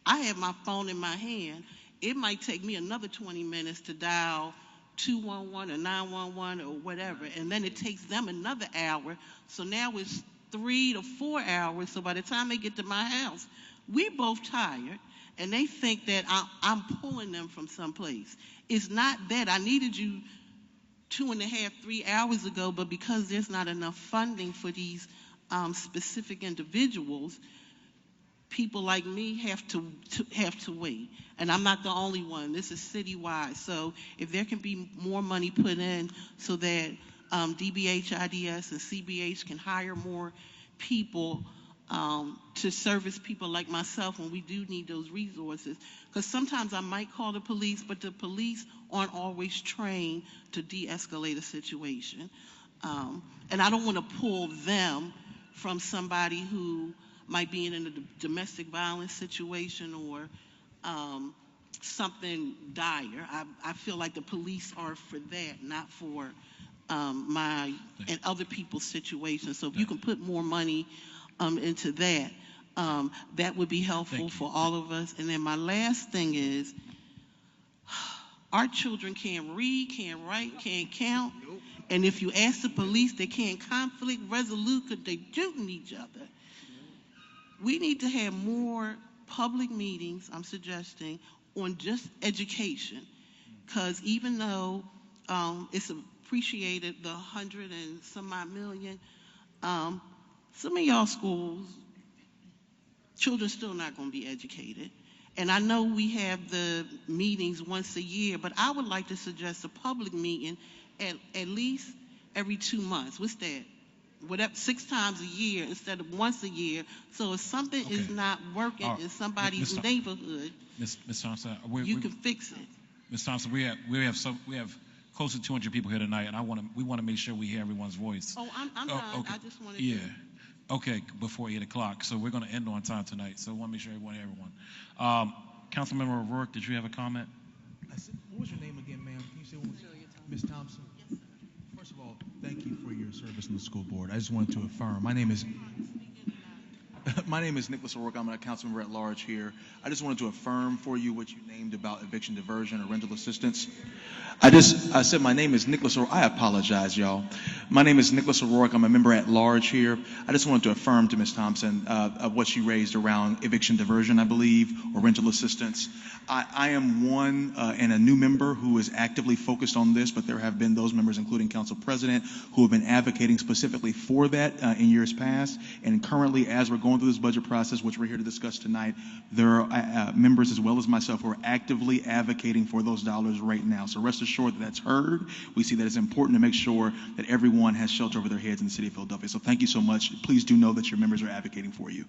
I have my phone in my hand. It might take me another 20 minutes to dial 211 or 911 or whatever, and then it takes them another hour. So now it's 3 to 4 hours. So by the time they get to my house, we both tired, and they think that I'm pulling them from someplace. It's not that. I needed you 2.5, 3 hours ago, but because there's not enough funding for these specific individuals, people like me have to wait. And I'm not the only one. This is citywide. So if there can be more money put in so that DBH, IDS, and CBH can hire more people to service people like myself when we do need those resources. Because sometimes I might call the police, but the police aren't always trained to de-escalate a situation. And I don't want to pull them from somebody who might be in a domestic violence situation or something dire. I feel like the police are for that, not for my and other people's situations. So if you can put more money into that, that would be helpful for all of us. And then my last thing is, our children can't read, can't write, can't count. And if you ask the police, they can't conflict resolute because they're shooting each other. We need to have more public meetings, I'm suggesting, on just education. Because even though it's appreciated, the 100 and some odd million, some of y'all schools, children still not going to be educated. And I know we have the meetings once a year, but I would like to suggest a public meeting at least every 2 months. What's that? Whatever, 6 times a year instead of once a year. So if something is not working in somebody's neighborhood, Ms. Thompson, you can fix it. Ms. Thompson, we have close to 200 people here tonight, and we want to make sure we hear everyone's voice. Oh, I'm done. Okay. I just wanted to. Yeah. Okay, before 8 o'clock. So we're going to end on time tonight. So I want to make sure everyone hear everyone. Councilmember O'Rourke, did you have a comment? What was your name again, ma'am? Can you say what was Ms. Thompson? Yes, sir. First of all, thank you for your service on the school board. I just wanted to affirm. My name is My name is Nicholas O'Rourke. I'm a council member at large here. I just wanted to affirm for you what you named about eviction diversion or rental assistance. I said my name is Nicholas O'Rourke. I apologize, y'all. My name is Nicholas O'Rourke. I'm a member at large here. I just wanted to affirm to Ms. Thompson of what she raised around eviction diversion, I believe, or rental assistance. I am one and a new member who is actively focused on this, but there have been those members, including Council President, who have been advocating specifically for that in years past. And currently, as we're going through this budget process, which we're here to discuss tonight, there are members as well as myself who are actively advocating for those dollars right now. So rest assured that that's heard. We see that it's important to make sure that everyone has shelter over their heads in the city of Philadelphia. So thank you so much. Please do know that your members are advocating for you.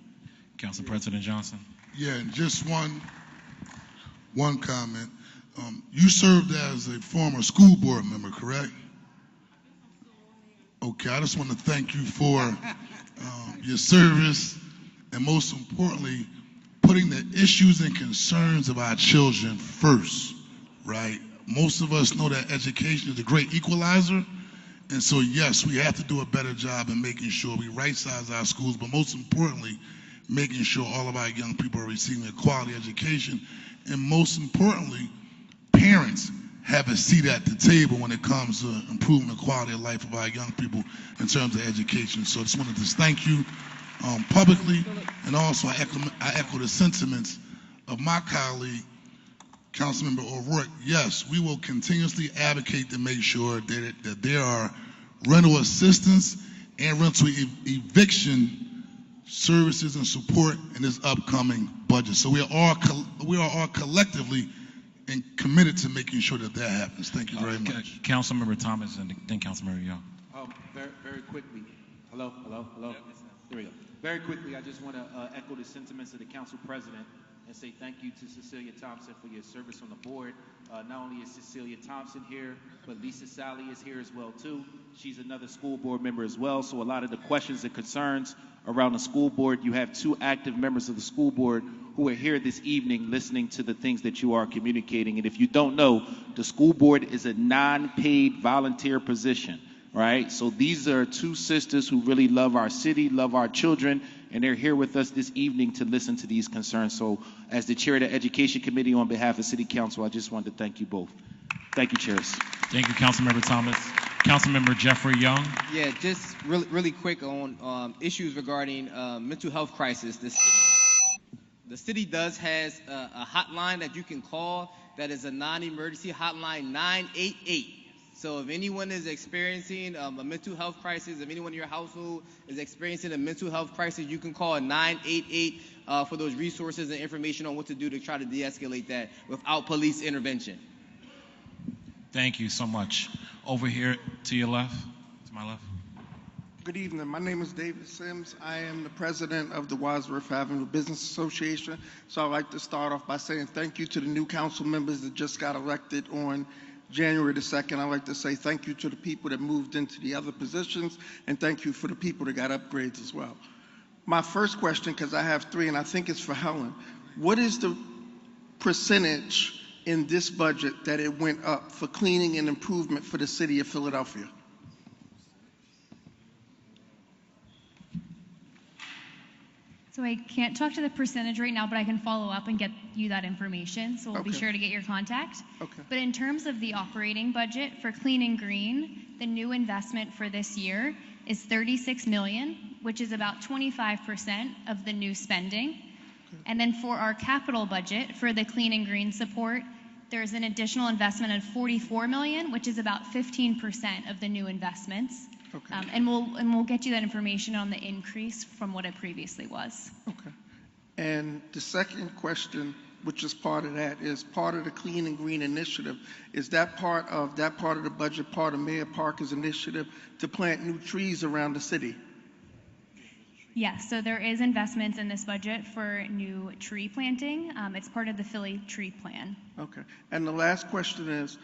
Council President Johnson. Yeah, and just one comment. You served as a former school board member, correct? Okay, I just want to thank you for your service and most importantly, putting the issues and concerns of our children first, right? Most of us know that education is a great equalizer. And so, yes, we have to do a better job in making sure we right-size our schools, but most importantly, making sure all of our young people are receiving a quality education. And most importantly, parents have a seat at the table when it comes to improving the quality of life of our young people in terms of education. So I just wanted to thank you publicly, and also I echo the sentiments of my colleague, Councilmember O'Rourke. Yes, we will continuously advocate to make sure that there are rental assistance and rental eviction services and support in this upcoming budget. So we are all collectively and committed to making sure that that happens. Thank you very much. Councilmember Thomas and then Councilmember Young. Very quickly. Hello. There we go. Very quickly, I just want to echo the sentiments of the council president and say thank you to Cecilia Thompson for your service on the board. Not only is Cecilia Thompson here, but Lisa Sally is here as well too. She's another school board member as well. So a lot of the questions and concerns around the school board, you have two active members of the school board who are here this evening listening to the things that you are communicating. And if you don't know, the school board is a non-paid volunteer position, right? So these are two sisters who really love our city, love our children, and they're here with us this evening to listen to these concerns. So as the chair of the Education Committee on behalf of City Council, I just wanted to thank you both. Thank you, chairs. Thank you, Councilmember Thomas. Councilmember Jeffrey Young. Yeah, just really quick on issues regarding mental health crisis. The city does has a hotline that you can call that is a non-emergency hotline, 988. So if anyone is experiencing a mental health crisis, if anyone in your household is experiencing a mental health crisis, you can call 988 for those resources and information on what to do to try to de-escalate that without police intervention. Thank you so much. Over here to your left, to my left. Good evening. My name is David Sims. I am the president of the Wadsworth Avenue Business Association. So I'd like to start off by saying thank you to the new council members that just got elected on January the 2nd. I'd like to say thank you to the people that moved into the other positions, and thank you for the people that got upgrades as well. My first question, because I have three, and I think it's for Helen. What is the percentage in this budget that it went up for cleaning and improvement for the city of Philadelphia? So I can't talk to the percentage right now, but I can follow up and get you that information. So we'll be sure to get your contact. Okay. But in terms of the operating budget for Clean and Green, the new investment for this year is $36 million, which is about 25% of the new spending. And then for our capital budget for the Clean and Green support, there's an additional investment of $44 million, which is about 15% of the new investments. Okay. And we'll get you that information on the increase from what it previously was. Okay. And the second question, which is part of that, is part of the Clean and Green initiative. Is that part of the budget part of Mayor Parker's initiative to plant new trees around the city? Yes, so there is investments in this budget for new tree planting. It's part of the Philly Tree Plan. Okay. And the last question is,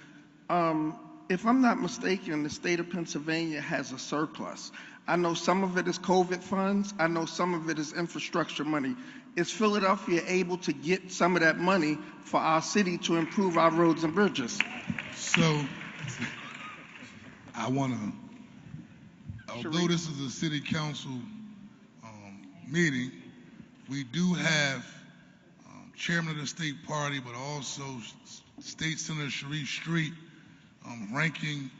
if I'm not mistaken, the state of Pennsylvania has a surplus. I know some of it is COVID funds. I know some of it is infrastructure money. Is Philadelphia able to get some of that money for our city to improve our roads and bridges? So, I want to, although this is a city council meeting, We do have Chairman of the State Party, but also State Senator Sharif Street, ranking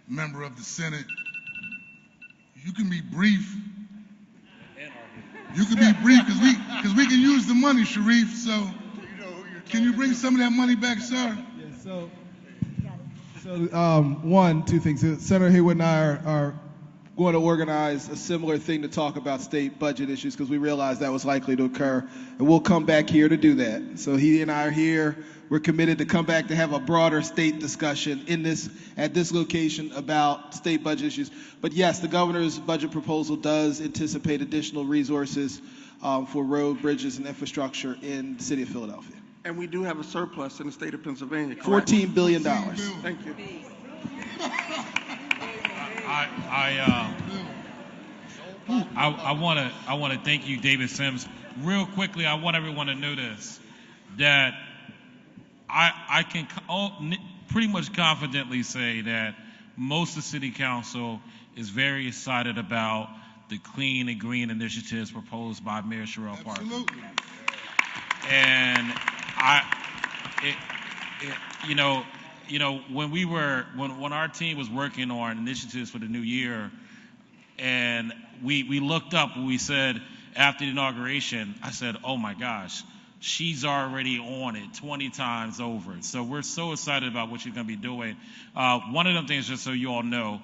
member of the Senate. You can be brief. You can be brief because we can use the money, Sharif. So can you bring some of that money back, sir? Yeah, two things. Senator Haywood and I are going to organize a similar thing to talk about state budget issues because we realized that was likely to occur, and we'll come back here to do that. So he and I are here. We're committed to come back to have a broader state discussion at this location about state budget issues. But yes, the governor's budget proposal does anticipate additional resources for road, bridges, and infrastructure in the city of Philadelphia. And we do have a surplus in the state of Pennsylvania, correct? $14 billion. Thank you. I want to thank you, David Sims. Real quickly, I want everyone to know this, that I can pretty much confidently say that most of the city council is very excited about the clean and green initiatives proposed by Mayor Sherrell Parker. Absolutely. And when our team was working on initiatives for the new year, and we looked up and we said, after the inauguration, I said, oh my gosh, she's already on it 20 times over. So we're so excited about what she's going to be doing. One of them things, just so you all know,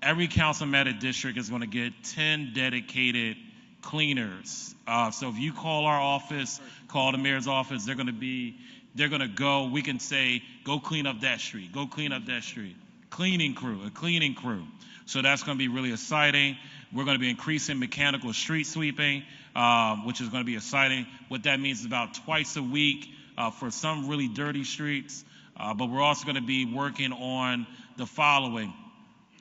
every councilman district is going to get 10 dedicated cleaners. So if you call our office, call the mayor's office, they're going to go, we can say, go clean up that street, go clean up that street. A cleaning crew. So that's going to be really exciting. We're going to be increasing mechanical street sweeping, which is going to be exciting. What that means is about twice a week for some really dirty streets. But we're also going to be working on the following.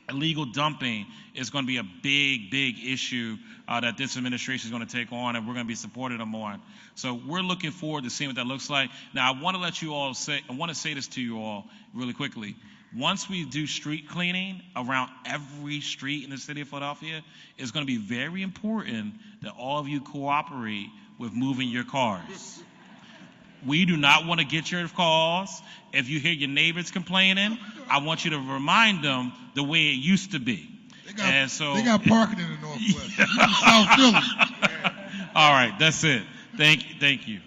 Illegal dumping is going to be a big issue that this administration is going to take on, and we're going to be supporting them on. So we're looking forward to seeing what that looks like. Now, I want to say this to you all really quickly. Once we do street cleaning around every street in the city of Philadelphia, it's going to be very important that all of you cooperate with moving your cars. We do not want to get your calls. If you hear your neighbors complaining, I want you to remind them the way it used to be. They got parking in the Northwest. South Philly. All right, that's it. Thank you.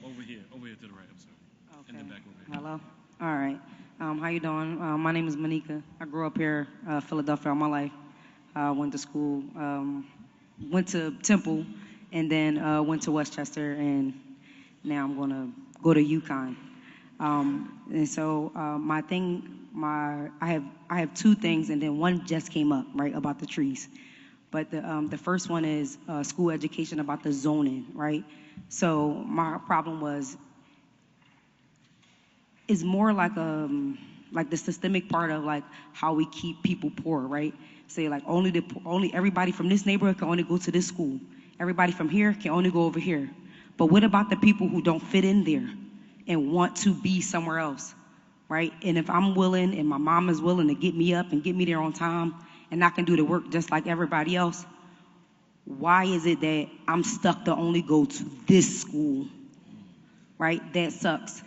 Over here to the right. I'm sorry. Okay. In the back over here. Hello. All right. How you doing? My name is Monica. I grew up here, Philadelphia, all my life. Went to school, went to Temple, and then went to Westchester, and now I'm gonna go to UConn. And so I have two things, and then one just came up, right, about the trees. But the first one is school education about the zoning, right? So my problem is more like the systemic part of like how we keep people poor, right? Say like only everybody from this neighborhood can only go to this school. Everybody from here can only go over here. But what about the people who don't fit in there and want to be somewhere else, right? And if I'm willing and my mom is willing to get me up and get me there on time and I can do the work just like everybody else, why is it that I'm stuck to only go to this school, right? That sucks.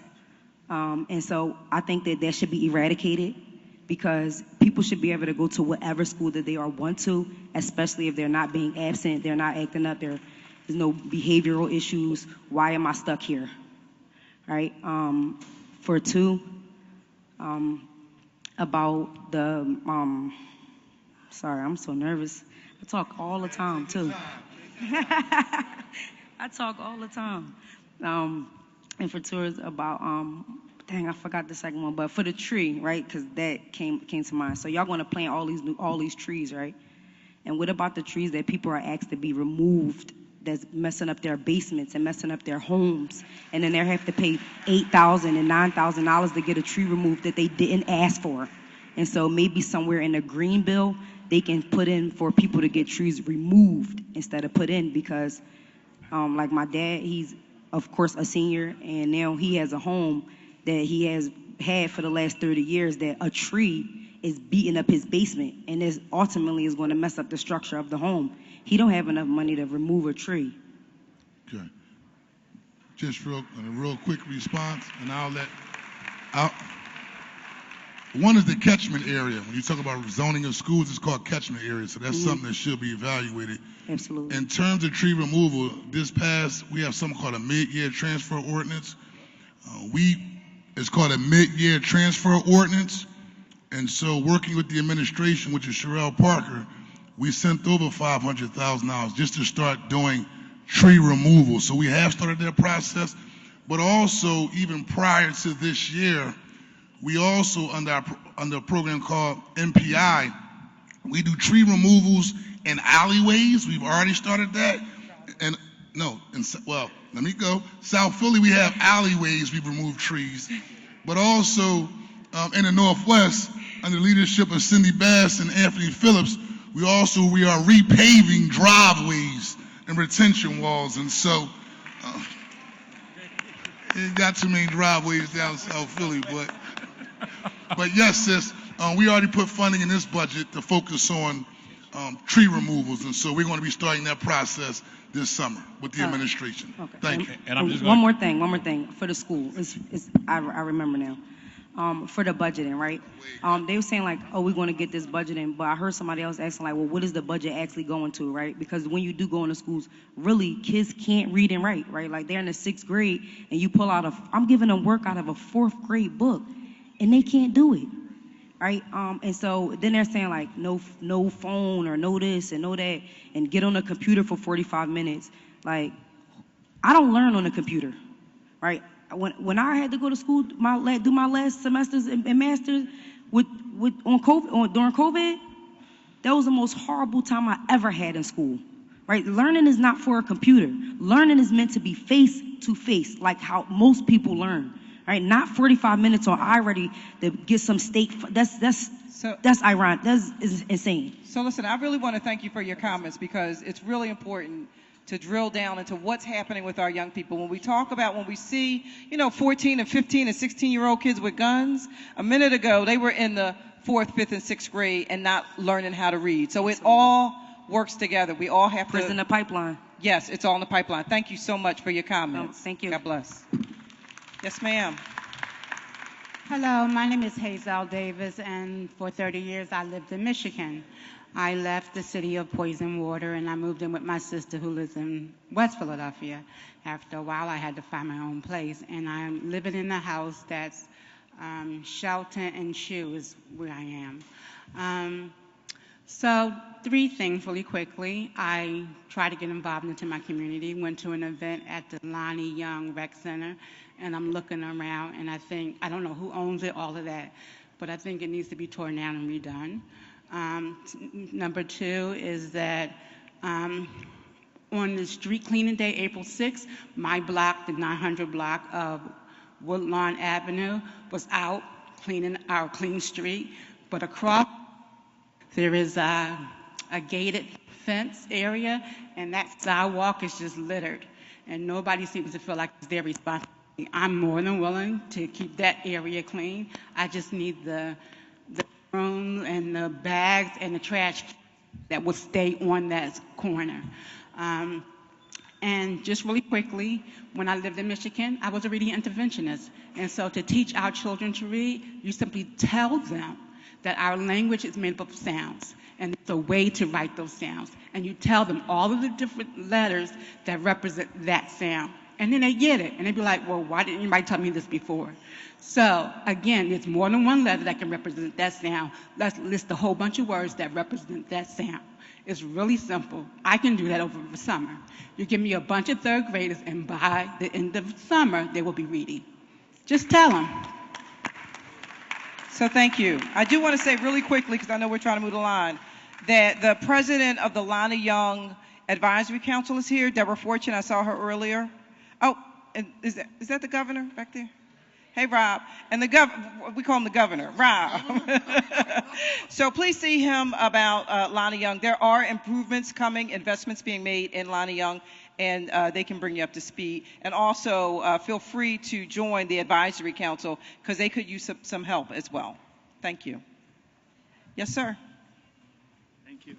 And so I think that should be eradicated because people should be able to go to whatever school that they want to, especially if they're not being absent, they're not acting up, there's no behavioral issues. Why am I stuck here, right? For two, about the, sorry, I'm so nervous. I talk all the time, too. I talk all the time. And for two is about, dang, I forgot the second one, but for the tree, right? Because that came to mind. So y'all going to plant all these trees, right? And what about the trees that people are asked to be removed that's messing up their basements and messing up their homes? And then they have to pay $8,000 and $9,000 to get a tree removed that they didn't ask for. And so maybe somewhere in the green bill, they can put in for people to get trees removed instead of put in because like my dad, he's of course a senior and now he has a home that he has had for the last 30 years that a tree is beating up his basement, and this ultimately is going to mess up the structure of the home. He don't have enough money to remove a tree. Okay. Just a real quick response, and one is the catchment area. When you talk about zoning of schools, it's called catchment area, so that's something that should be evaluated. Absolutely. In terms of tree removal, we have something called a mid-year transfer ordinance. It's called a mid-year transfer ordinance, and so working with the administration, which is Sherelle Parker, we sent over $500,000 just to start doing tree removal. So we have started that process, but also even prior to this year, we also under a program called MPI, we do tree removals in alleyways. We've already started that. And let me go. South Philly, we have alleyways. We've removed trees, but also in the Northwest, under the leadership of Cindy Bass and Anthony Phillips, we are repaving driveways and retention walls. And so, ain't got too many driveways down South Philly, but yes, sis, we already put funding in this budget to focus on tree removals, and so we're going to be starting that process this summer with the administration. Okay. Thank you. And I'm just one more thing for the school. I remember now. For the budgeting, right? They were saying like, oh, we're going to get this budgeting, but I heard somebody else asking like, well, what is the budget actually going to, right? Because when you do go into schools, really, kids can't read and write, right? Like they're in the 6th grade, and you pull out I'm giving them work out of a 4th grade book, and they can't do it, right? And so then they're saying like, no phone or no this and no that, and get on the computer for 45 minutes. Like, I don't learn on the computer, right? When I had to go to school, do my last semesters and masters during COVID, that was the most horrible time I ever had in school, right? Learning is not for a computer. Learning is meant to be face to face, like how most people learn, right? Not 45 minutes on iReady to get some state. That's ironic. That's insane. So listen, I really want to thank you for your comments, because it's really important to drill down into what's happening with our young people. When we see, 14 and 15 and 16-year-old kids with guns, a minute ago, they were in the 4th, 5th, and 6th grade and not learning how to read. So it all works together. We all have to. It's in the pipeline. Yes, it's all in the pipeline. Thank you so much for your comments. Thank you. God bless. Yes, ma'am. Hello, my name is Hazel Davis, and for 30 years I lived in Michigan. I left the city of Poison Water, and I moved in with my sister who lives in West Philadelphia. After a while, I had to find my own place, and I'm living in a house that's Shelton and Shoe is where I am. So 3 things really quickly. I try to get involved into my community, went to an event at the Lonnie Young Rec Center, and I'm looking around, and I don't know who owns it, all of that, but I think it needs to be torn down and redone. Number 2 is that on the street cleaning day, April 6th, my block, the 900 block of Woodlawn Avenue, was out cleaning our clean street. But across, there is a gated fence area, and that sidewalk is just littered. And nobody seems to feel like it's their responsibility. I'm more than willing to keep that area clean. I just need the room and the bags and the trash that will stay on that corner. And just really quickly, when I lived in Michigan, I was a reading interventionist. And so to teach our children to read, you simply tell them that our language is made up of sounds, and it's a way to write those sounds. And you tell them all of the different letters that represent that sound. And then they get it, and they be like, well, why didn't anybody tell me this before? So again, it's more than one letter that can represent that sound. Let's list a whole bunch of words that represent that sound. It's really simple. I can do that over the summer. You give me a bunch of 3rd graders, and by the end of summer, they will be reading. Just tell them. So thank you. I do want to say really quickly, because I know we're trying to move the line, that the president of the Lonnie Young Advisory Council is here, Deborah Fortune. I saw her earlier. Oh, and is that the governor back there? Hey, Rob. And we call him the governor, Rob. So please see him about Lonnie Young. There are improvements coming, investments being made in Lonnie Young, and they can bring you up to speed. And also feel free to join the advisory council, because they could use some help as well. Thank you. Yes, sir. Thank you.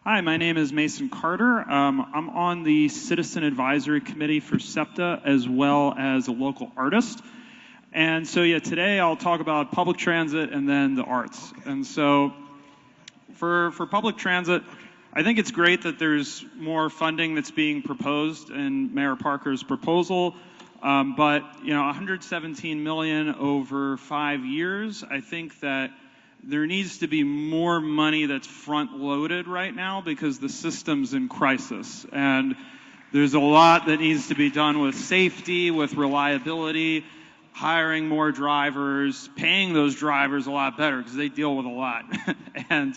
Hi, my name is Mason Carter. I'm on the Citizen Advisory Committee for SEPTA as well as a local artist. And so, yeah, today I'll talk about public transit and then the arts. And so for public transit, I think it's great that there's more funding that's being proposed in Mayor Parker's proposal. But, you know, $117 million over 5 years, I think that there needs to be more money that's front-loaded right now because the system's in crisis. And there's a lot that needs to be done with safety, with reliability, hiring more drivers, paying those drivers a lot better because they deal with a lot. And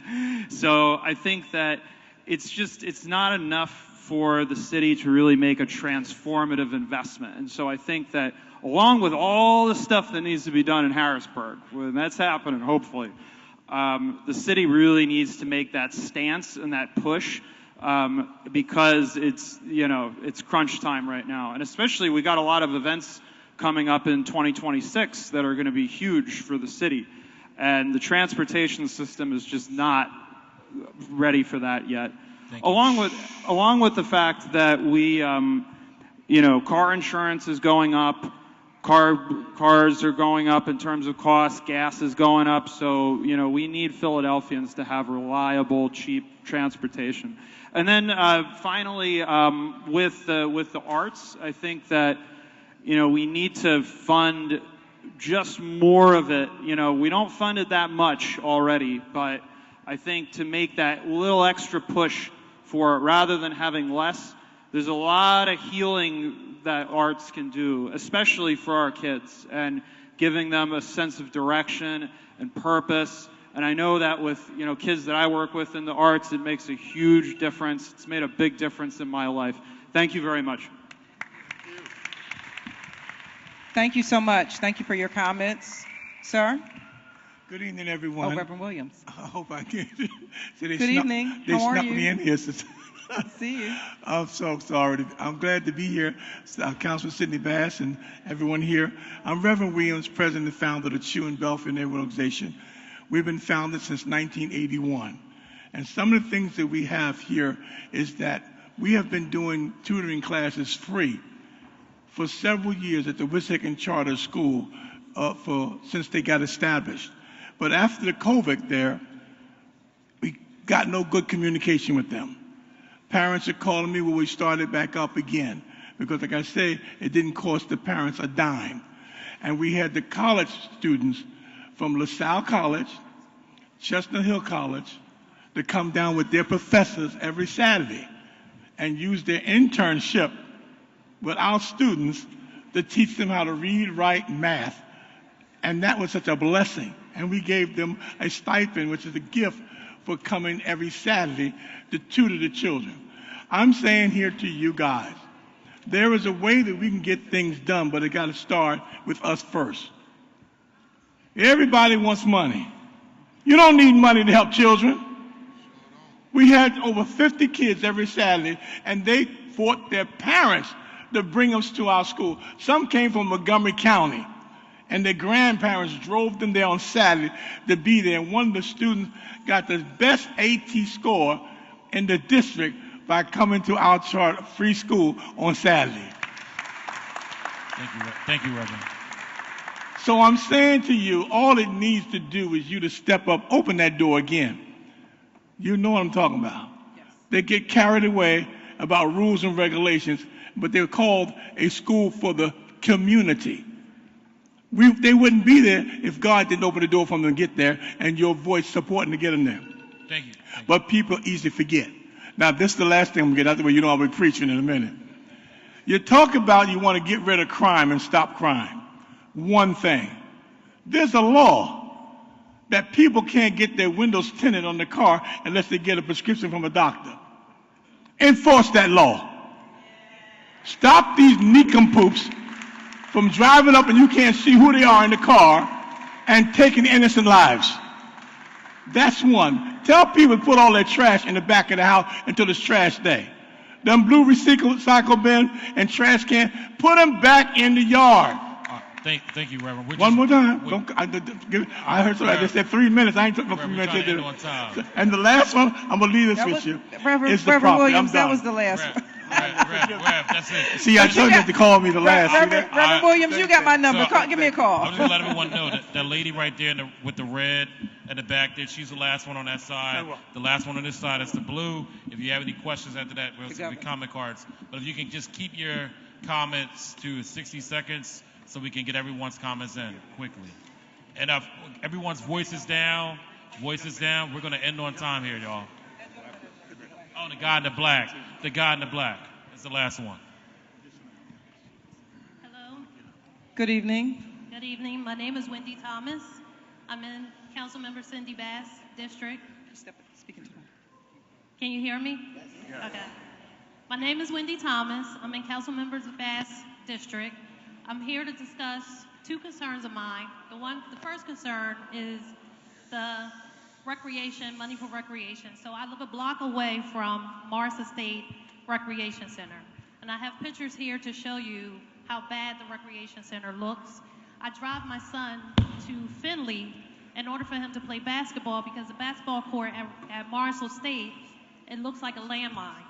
so I think that it's not enough for the city to really make a transformative investment. And so I think that along with all the stuff that needs to be done in Harrisburg, when that's happening, hopefully, the city really needs to make that stance and that push because it's crunch time right now. And especially we got a lot of events coming up in 2026 that are going to be huge for the city. And the transportation system is just not ready for that yet. Along with the fact that we, car insurance is going up, cars are going up in terms of cost, gas is going up, so, we need Philadelphians to have reliable, cheap transportation. And then finally, with the arts, I think that, we need to fund just more of it. We don't fund it that much already, but I think to make that little extra push for it rather than having less, there's a lot of healing that arts can do, especially for our kids, and giving them a sense of direction and purpose. And I know that with kids that I work with in the arts, it makes a huge difference. It's made a big difference in my life. Thank you very much. Thank you so much. Thank you for your comments. Sir? Good evening, everyone. Oh, Reverend Williams. I hope I can. Good evening. They How are snuck you? me in here. See you. I'm so sorry. I'm glad to be here. Councilman Sidney Bass and everyone here. I'm Reverend Williams, president and founder of the Chew and Belford Neighborhood Organization. We've been founded since 1981. And some of the things that we have here is that we have been doing tutoring classes free for several years at the Wissahickon Charter School since they got established. But after the COVID there, we got no good communication with them. Parents are calling me when we started back up again because, like I say, it didn't cost the parents a dime. And we had the college students from LaSalle College, Chestnut Hill College, to come down with their professors every Saturday and use their internship with our students to teach them how to read, write, and math. And that was such a blessing. And we gave them a stipend, which is a gift for coming every Saturday to tutor the children. I'm saying here to you guys, there is a way that we can get things done, but it got to start with us first. Everybody wants money. You don't need money to help children. We had over 50 kids every Saturday, and they fought their parents to bring us to our school. Some came from Montgomery County, and their grandparents drove them there on Saturday to be there. And one of the students got the best AT score in the district by coming to our charter free school on Saturday. Thank you, Reverend. So I'm saying to you, all it needs to do is you to step up, open that door again. You know what I'm talking about. Yes. They get carried away about rules and regulations, but they're called a school for the community. They wouldn't be there if God didn't open the door for them to get there and your voice supporting to get them there. Thank you. But people easily forget. Now, this is the last thing I'm going to get out the way. You know I'll be preaching in a minute. You talk about you want to get rid of crime and stop crime. One thing. There's a law that people can't get their windows tinted on the car unless they get a prescription from a doctor. Enforce that law. Stop these nincompoops from driving up and you can't see who they are in the car and taking innocent lives. That's one. Tell people to put all their trash in the back of the house until it's trash day. Them blue recycle bin and trash can, put them back in the yard. Thank you, Reverend. One more time. I heard somebody just said 3 minutes. I ain't took no 3 minutes. We're trying to end on time. And the last one, I'm going to leave this with you. Reverend It's the property. Williams, I'm that done. was the last one. Rev, that's it. See, I told you to call me the last. Reverend Williams, you got my number. Give me a call. I'm just gonna let everyone know that lady right there with the red at the back there, she's the last one on that side. The last one on this side is the blue. If you have any questions after that, we'll see the comment cards. But if you can just keep your comments to 60 seconds so we can get everyone's comments in quickly. And if everyone's voice is down, we're gonna end on time here, y'all. Oh, the guy in the black. The guy in the black is the last one. Hello. Good evening. Good evening. My name is Wendy Thomas. I'm in Councilmember Cindy Bass District. Can you hear me? Yes. Okay. My name is Wendy Thomas. I'm in Councilmember Bass District. I'm here to discuss two concerns of mine. The first concern is the money for recreation. So I live a block away from Morris Estate Recreation Center. And I have pictures here to show you how bad the recreation center looks. I drive my son to Findlay in order for him to play basketball because the basketball court at Morris Estate, it looks like a landmine.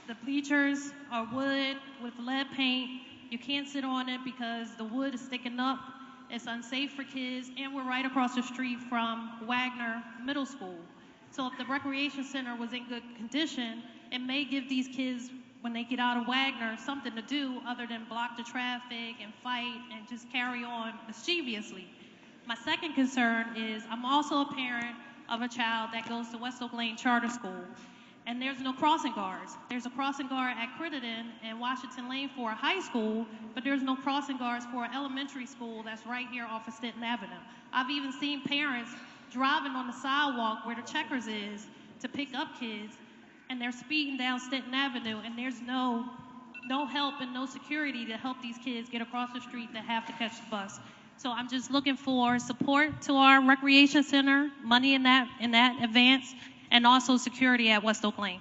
The bleachers are wood with lead paint. You can't sit on it because the wood is sticking up. It's unsafe for kids, and we're right across the street from Wagner Middle School. So if the recreation center was in good condition, it may give these kids, when they get out of Wagner, something to do other than block the traffic and fight and just carry on mischievously. My second concern is I'm also a parent of a child that goes to West Oak Lane Charter School, and there's no crossing guards. There's a crossing guard at Crittenden and Washington Lane for a high school, but there's no crossing guards for an elementary school that's right here off of Stanton Avenue. I've even seen parents driving on the sidewalk where the Checkers is to pick up kids, and they're speeding down Stanton Avenue, and there's no help and no security to help these kids get across the street that have to catch the bus. So I'm just looking for support to our recreation center, money in that advance, and also security at West Oak Lane.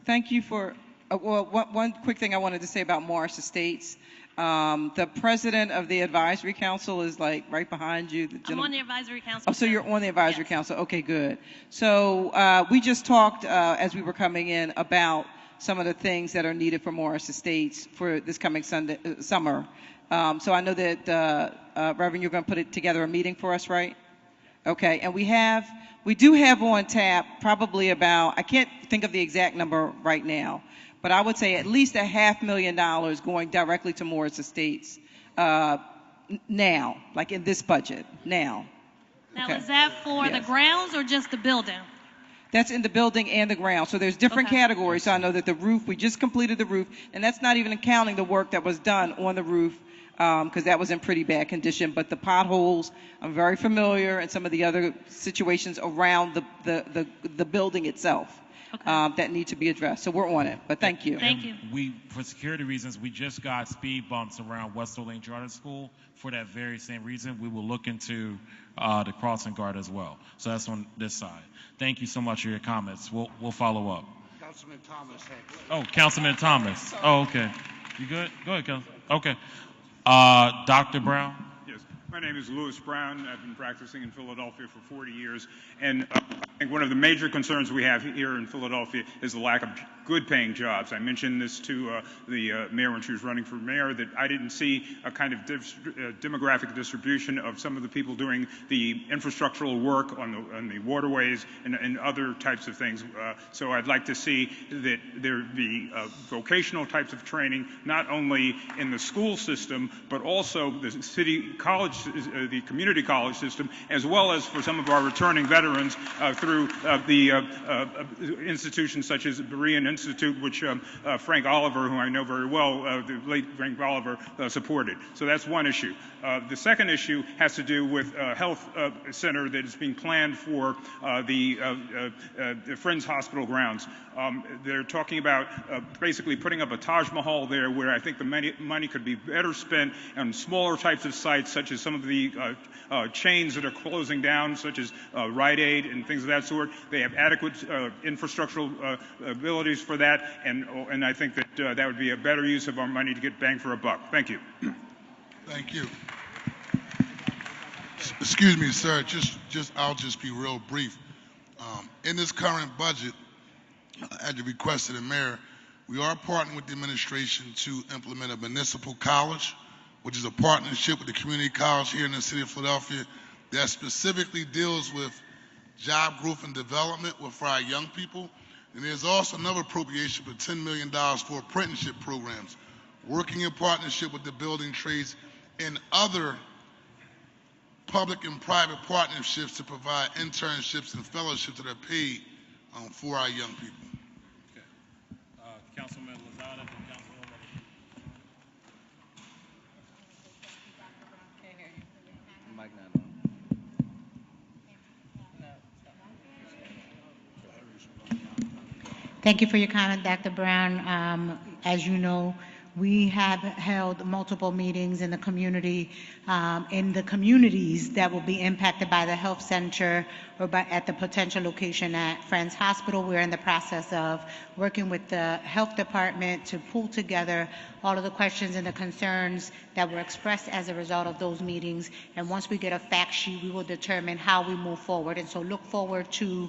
Thank you for, one quick thing I wanted to say about Morris Estates. The president of the advisory council is like right behind you. I'm on the advisory council. Oh, so you're on the advisory council. Okay, good. So we just talked as we were coming in about some of the things that are needed for Morris Estates for this coming summer. So I know that, Reverend, you're going to put together a meeting for us, right? Okay, and we do have on tap probably about, I can't think of the exact number right now, but I would say at least $500,000 going directly to Morris Estates now, like in this budget, now. Now, Okay. is that for the grounds or just the building? That's in the building and the ground. So there's different categories. So I know that the roof, we just completed the roof, and that's not even counting the work that was done on the roof, because that was in pretty bad condition. But the potholes, I'm very familiar, and some of the other situations around the building itself that need to be addressed. So we're on it. But thank you. Thank you. We, for security reasons, we just got speed bumps around West Oak Lane Charter School for that very same reason. We will look into the crossing guard as well. So that's on this side. Thank you so much for your comments. We'll follow up. Councilman Thomas. Oh, Councilman Thomas. Oh, okay. You good? Go ahead, Councilman. Okay. Dr. Brown. Yes, my name is Louis Brown. I've been practicing in Philadelphia for 40 years, and I think one of the major concerns we have here in Philadelphia is the lack of good-paying jobs. I mentioned this to the mayor when she was running for mayor, that I didn't see a kind of demographic distribution of some of the people doing the infrastructural work on the waterways and other types of things. So I'd like to see that there be vocational types of training, not only in the school system, but also the city college, the community college system, as well as for some of our returning veterans through the institutions such as Berean Institute, which Frank Oliver, who I know very well, the late Frank Oliver, supported. So that's one issue. The second issue has to do with a health center that is being planned for the Friends Hospital grounds. They're talking about basically putting up a Taj Mahal there, where I think the money could be better spent on smaller types of sites, such as some of the chains that are closing down, such as Rite Aid and things of that sort. They have adequate infrastructural abilities for that, and I think that that would be a better use of our money to get bang for a buck. Thank you. Thank you. Excuse me, sir. I'll just be real brief. In this current budget, at the request of the mayor, we are partnering with the administration to implement a municipal college, which is a partnership with the community college here in the city of Philadelphia that specifically deals with job growth and development for our young people. And there's also another appropriation for $10 million for apprenticeship programs, working in partnership with the building trades and other public and private partnerships to provide internships and fellowships that are paid for our young people. Councilman Lozada and Councilwoman. Thank you for your comment, Dr. Brown. As you know, we have held multiple meetings in the community, in the communities that will be impacted by the health center or at the potential location at Friends Hospital. We're in the process of working with the health department to pull together all of the questions and the concerns that were expressed as a result of those meetings. And once we get a fact sheet, we will determine how we move forward. And so look forward to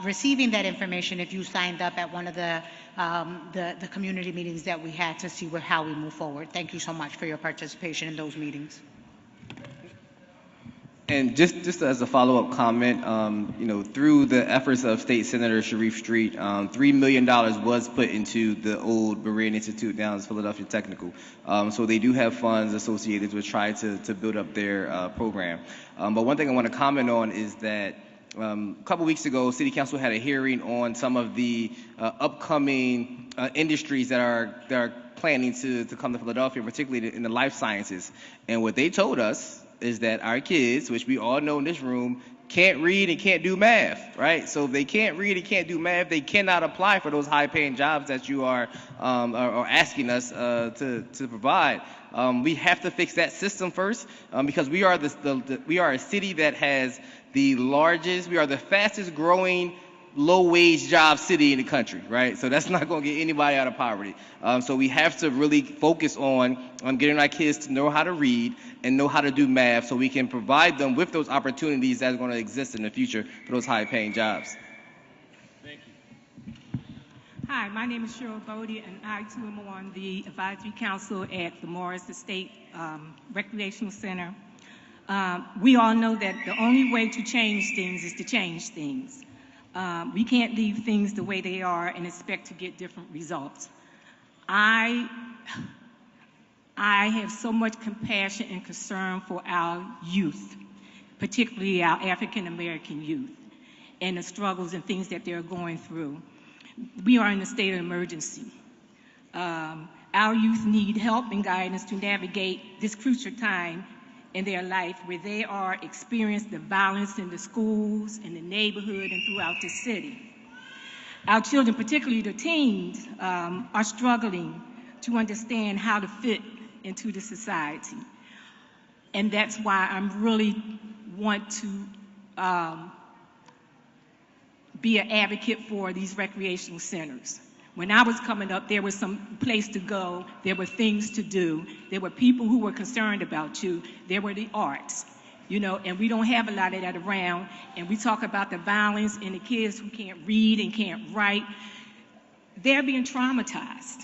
receiving that information if you signed up at one of the community meetings that we had to see how we move forward. Thank you so much for your participation in those meetings. And just as a follow-up comment, through the efforts of State Senator Sharif Street, $3 million was put into the old Berean Institute down in Philadelphia Technical. So they do have funds associated with trying to build up their program. But one thing I want to comment on is that a couple weeks ago, City Council had a hearing on some of the upcoming industries that are planning to come to Philadelphia, particularly in the life sciences. And what they told us is that our kids, which we all know in this room, can't read and can't do math, right? So if they can't read and can't do math, they cannot apply for those high-paying jobs that you are asking us to provide. We have to fix that system first because we are we are a city that has the largest, we are the fastest growing low-wage job city in the country, right? So that's not going to get anybody out of poverty. So we have to really focus on getting our kids to know how to read and know how to do math so we can provide them with those opportunities that are going to exist in the future for those high-paying jobs. Thank you. Hi, my name is Cheryl Bodie, and I too am on the advisory council at the Morris Estate Recreational Center. We all know that the only way to change things is to change things. We can't leave things the way they are and expect to get different results. I have so much compassion and concern for our youth, particularly our African American youth, and the struggles and things that they're going through. We are in a state of emergency. Our youth need help and guidance to navigate this crucial time in their life where they are experiencing the violence in the schools, in the neighborhood, and throughout the city. Our children, particularly the teens, are struggling to understand how to fit into the society. And that's why I'm really want to be an advocate for these recreational centers. When I was coming up, there was some place to go, there were things to do, there were people who were concerned about you, there were the arts, and we don't have a lot of that around. And we talk about the violence and the kids who can't read and can't write. They're being traumatized.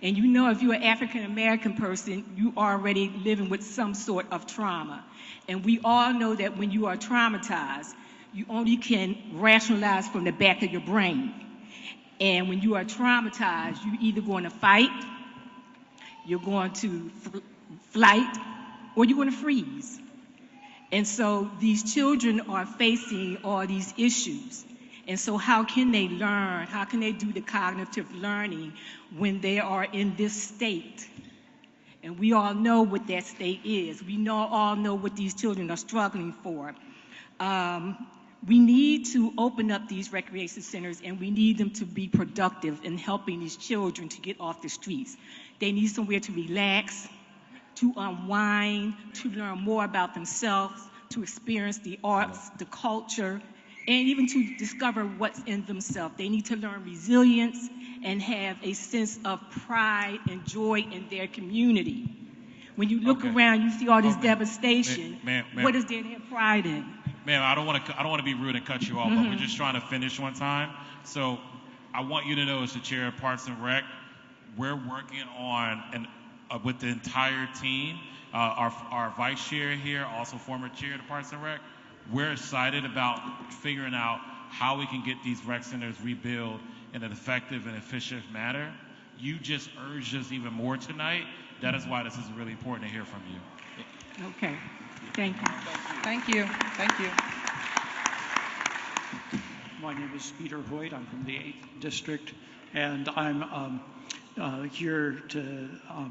And if you're an African American person, you are already living with some sort of trauma. And we all know that when you are traumatized, you only can rationalize from the back of your brain. And when you are traumatized, you're either going to fight, you're going to flight, or you're going to freeze. And so these children are facing all these issues. And so how can they learn? How can they do the cognitive learning when they are in this state? And we all know what that state is. We all know what these children are struggling for. We need to open up these recreation centers, and we need them to be productive in helping these children to get off the streets. They need somewhere to relax, to unwind, to learn more about themselves, to experience the arts, the culture, and even to discover what's in themselves. They need to learn resilience and have a sense of pride and joy in their community. When you look Okay. around, you see all this Okay. devastation. Ma'am, What is there to have pride in? Ma'am, I don't want to be rude and cut you off, but we're just trying to finish one time. So I want you to know, as the chair of Parks and Rec, we're working on with the entire team. Our vice chair here, also former chair of the Parks and Rec, we're excited about figuring out how we can get these rec centers rebuilt in an effective and efficient manner. You just urged us even more tonight. That is why this is really important to hear from you. Okay, thank you. Thank you. Thank you. My name is Peter Hoyt. I'm from the 8th District, and I'm here to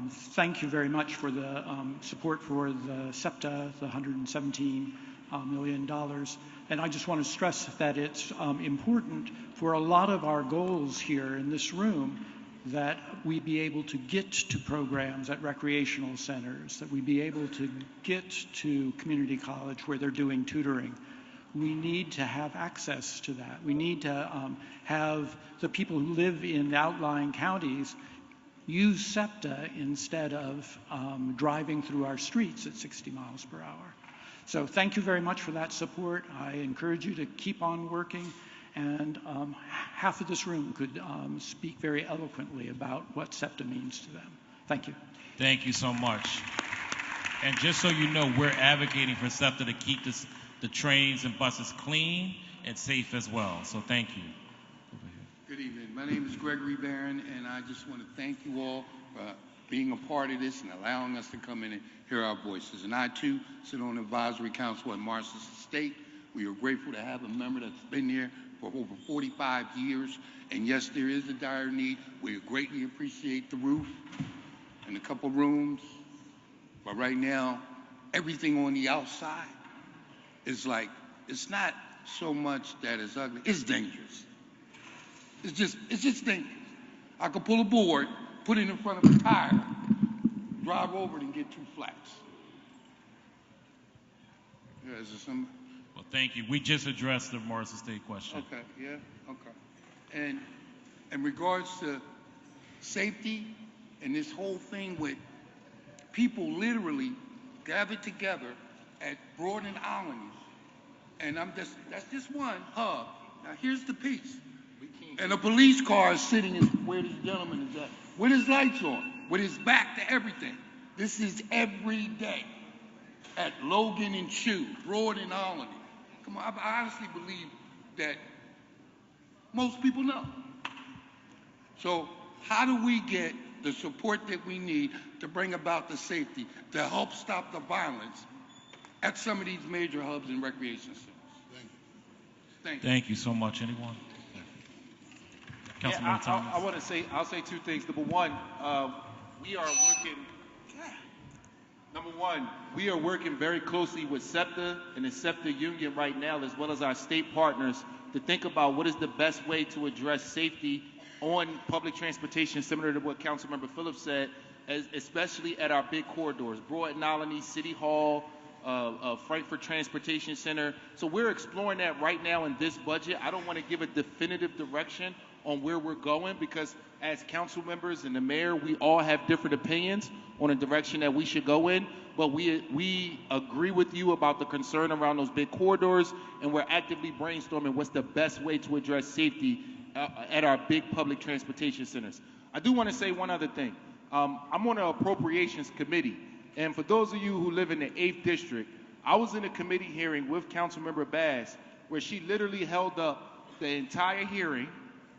thank you very much for the support for the SEPTA, the $117 million. And I just want to stress that it's important for a lot of our goals here in this room that we be able to get to programs at recreational centers, that we be able to get to community college where they're doing tutoring. We need to have access to that. We need to have the people who live in outlying counties use SEPTA instead of driving through our streets at 60 miles per hour. So thank you very much for that support. I encourage you to keep on working, and half of this room could speak very eloquently about what SEPTA means to them. Thank you. Thank you so much. And just so you know, we're advocating for SEPTA to keep the trains and buses clean and safe as well. So thank you. Good evening. My name is Gregory Barron, and I just want to thank you all for being a part of this and allowing us to come in and hear our voices. And I, too, sit on the advisory council at Marshall's Estate. We are grateful to have a member that's been there for over 45 years. And yes, there is a dire need. We greatly appreciate the roof and a couple rooms. But right now, everything on the outside is like, it's not so much that it's ugly, it's dangerous. It's just dangerous. I could pull a board, put it in front of a tire, drive over it and get 2 flats. Yeah, is there some? Well, thank you. We just addressed the Morris Estate question. Okay, yeah, okay. And in regards to safety and this whole thing with people literally gathered together at Broad and Allen's, and that's just one hub. Now here's the piece. And a police car is sitting in where this gentleman is at, with his lights on, with his back to everything. This is every day at Logan and Chew, Broad and Allen's. Come on, I honestly believe that most people know. So how do we get the support that we need to bring about the safety, to help stop the violence at some of these major hubs and recreation centers? Thank you. Thank you so much. Anyone? Councilman Thomas. I want to say, I'll say 2 things. Number one, we are working very closely with SEPTA and the SEPTA union right now, as well as our state partners, to think about what is the best way to address safety on public transportation, similar to what Councilmember Phillips said, especially at our big corridors, Broad and Allenby, City Hall, Frankfurt Transportation Center. So we're exploring that right now in this budget. I don't want to give a definitive direction on where we're going, because as council members and the mayor, we all have different opinions on the direction that we should go in. But we agree with you about the concern around those big corridors, and we're actively brainstorming what's the best way to address safety at our big public transportation centers. I do want to say one other thing. I'm on the appropriations committee, and for those of you who live in the 8th District, I was in a committee hearing with Councilmember Bass, where she literally held up the entire hearing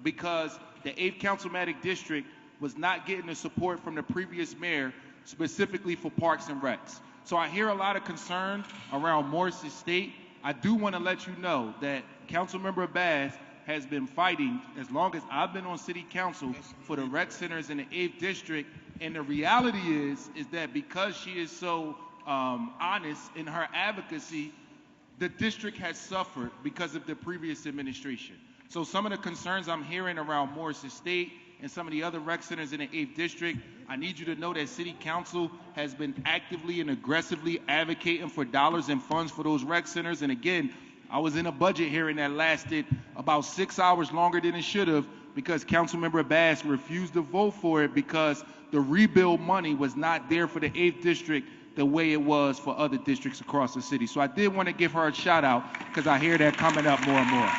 because the 8th Councilmatic District was not getting the support from the previous mayor, specifically for Parks and Recs. So I hear a lot of concern around Morris Estate. I do want to let you know that Councilmember Bass has been fighting as long as I've been on city council for the rec centers in the 8th District. And the reality is that because she is so honest in her advocacy, the district has suffered because of the previous administration. So some of the concerns I'm hearing around Morris Estate and some of the other rec centers in the 8th District, I need you to know that City Council has been actively and aggressively advocating for dollars and funds for those rec centers. And again, I was in a budget hearing that lasted about 6 hours longer than it should have, because Councilmember Bass refused to vote for it because the rebuild money was not there for the 8th district the way it was for other districts across the city. So I did want to give her a shout out because I hear that coming up more and more.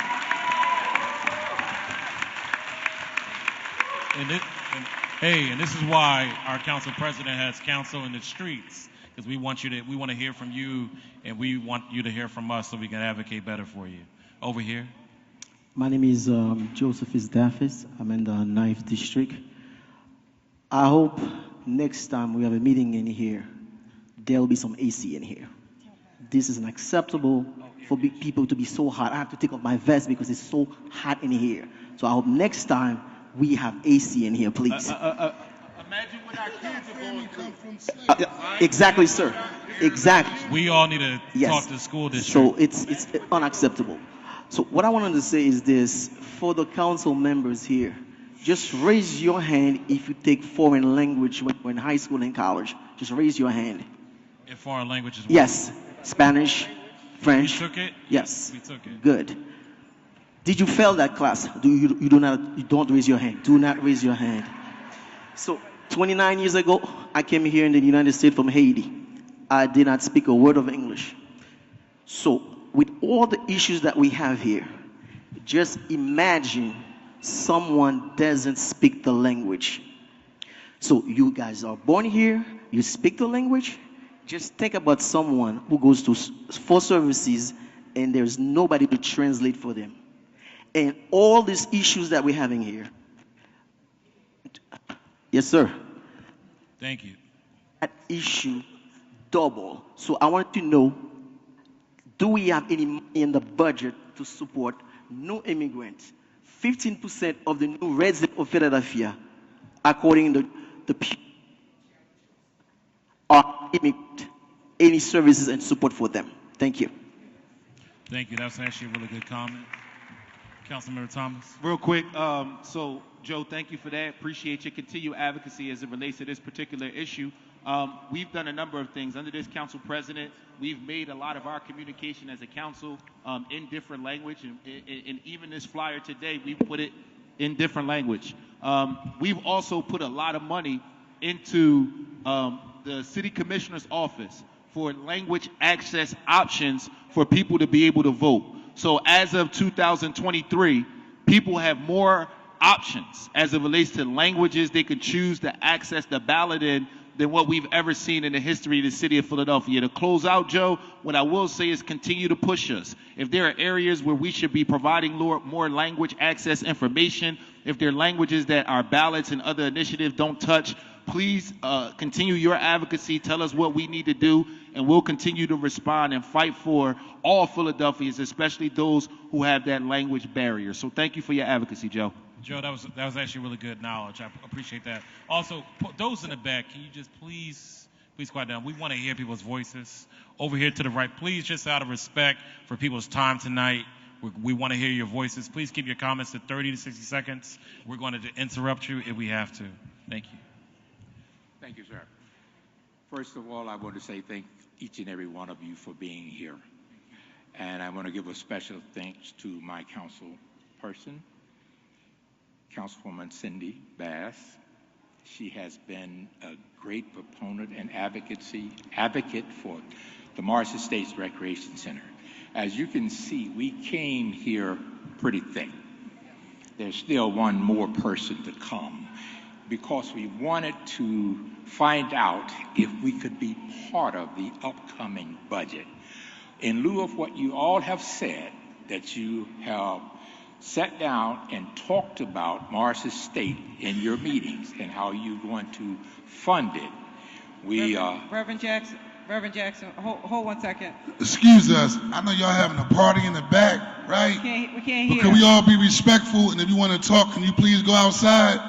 And this is why our council president has council in the streets, because we want to hear from you, and we want you to hear from us so we can advocate better for you. Over here. My name is Joseph Isdafis. I'm in the 9th district. I hope next time we have a meeting in here, there will be some AC in here. This is unacceptable for people to be so hot. I have to take off my vest because it's so hot in here. So I hope next time we have AC in here, please. Imagine what our kids are going through. Exactly, sir. Exactly. We all need to talk to the school district. So it's unacceptable. So what I wanted to say is this: for the council members here, just raise your hand if you take foreign language when you're in high school and college. Just raise your hand. In foreign languages? Yes. Spanish, French. You took it? Yes. We took it. Good. Did you fail that class? You don't raise your hand. Do not raise your hand. So 29 years ago, I came here in the United States from Haiti. I did not speak a word of English. So with all the issues that we have here, just imagine someone doesn't speak the language. So you guys are born here, you speak the language. Just think about someone who goes to for services and there's nobody to translate for them. And all these issues that we're having here. Yes, sir. Thank you. That issue double. So I want to know, do we have any money in the budget to support new immigrants? 15% of the new residents of Philadelphia, according to the are immigrant. Any services and support for them? Thank you. Thank you. That's actually a really good comment. Councilmember Thomas. Real quick, so Joe, thank you for that. Appreciate your continued advocacy as it relates to this particular issue. We've done a number of things. Under this council president, we've made a lot of our communication as a council in different language, and even this flyer today, we put it in different language. We've also put a lot of money into the city commissioner's office for language access options for people to be able to vote. So as of 2023, people have more options as it relates to languages they can choose to access the ballot in than what we've ever seen in the history of the city of Philadelphia. To close out, Joe, what I will say is continue to push us. If there are areas where we should be providing more language access information, if there are languages that our ballots and other initiatives don't touch, please continue your advocacy. Tell us what we need to do, and we'll continue to respond and fight for all Philadelphians, especially those who have that language barrier. So thank you for your advocacy, Joe. Joe, that was actually really good knowledge. I appreciate that. Also, those in the back, can you just please quiet down? We want to hear people's voices. Over here to the right, please, just out of respect for people's time tonight, we want to hear your voices. Please keep your comments to 30 to 60 seconds. We're going to interrupt you if we have to. Thank you. Thank you, sir. First of all, I want to say thank each and every one of you for being here. And I want to give a special thanks to my council person, Councilwoman Cindy Bass. She has been a great proponent and advocate for the Morris Estates Recreation Center. As you can see, we came here pretty thick. There's still one more person to come because we wanted to find out if we could be part of the upcoming budget. In lieu of what you all have said, that you have sat down and talked about Morris Estate in your meetings and how you're going to fund it. Reverend Jackson, hold 1 second. Excuse us. I know y'all having a party in the back, right? We can't hear. But can we all be respectful? And if you want to talk, can you please go outside?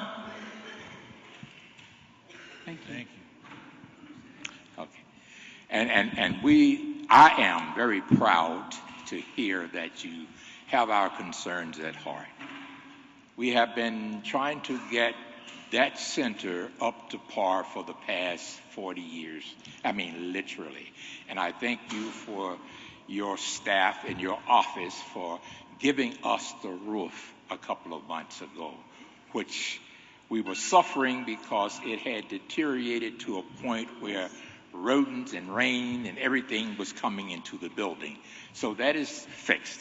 Thank you. Okay. And I am very proud to hear that you have our concerns at heart. We have been trying to get that center up to par for the past 40 years. I mean, literally. And I thank you for your staff and your office for giving us the roof a couple of months ago. which we were suffering because it had deteriorated to a point where rodents and rain and everything was coming into the building. So that is fixed.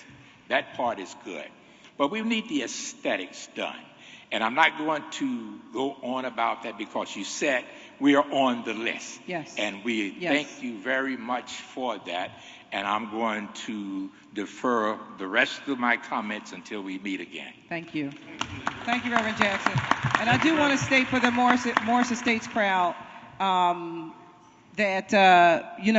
That part is good. But we need the aesthetics done. And I'm not going to go on about that because you said we are on the list. Yes. And we thank you very much for that. And I'm going to defer the rest of my comments until we meet again. Thank you. Thank you, Reverend Jackson. And I do want to state for the Morris Estates crowd that,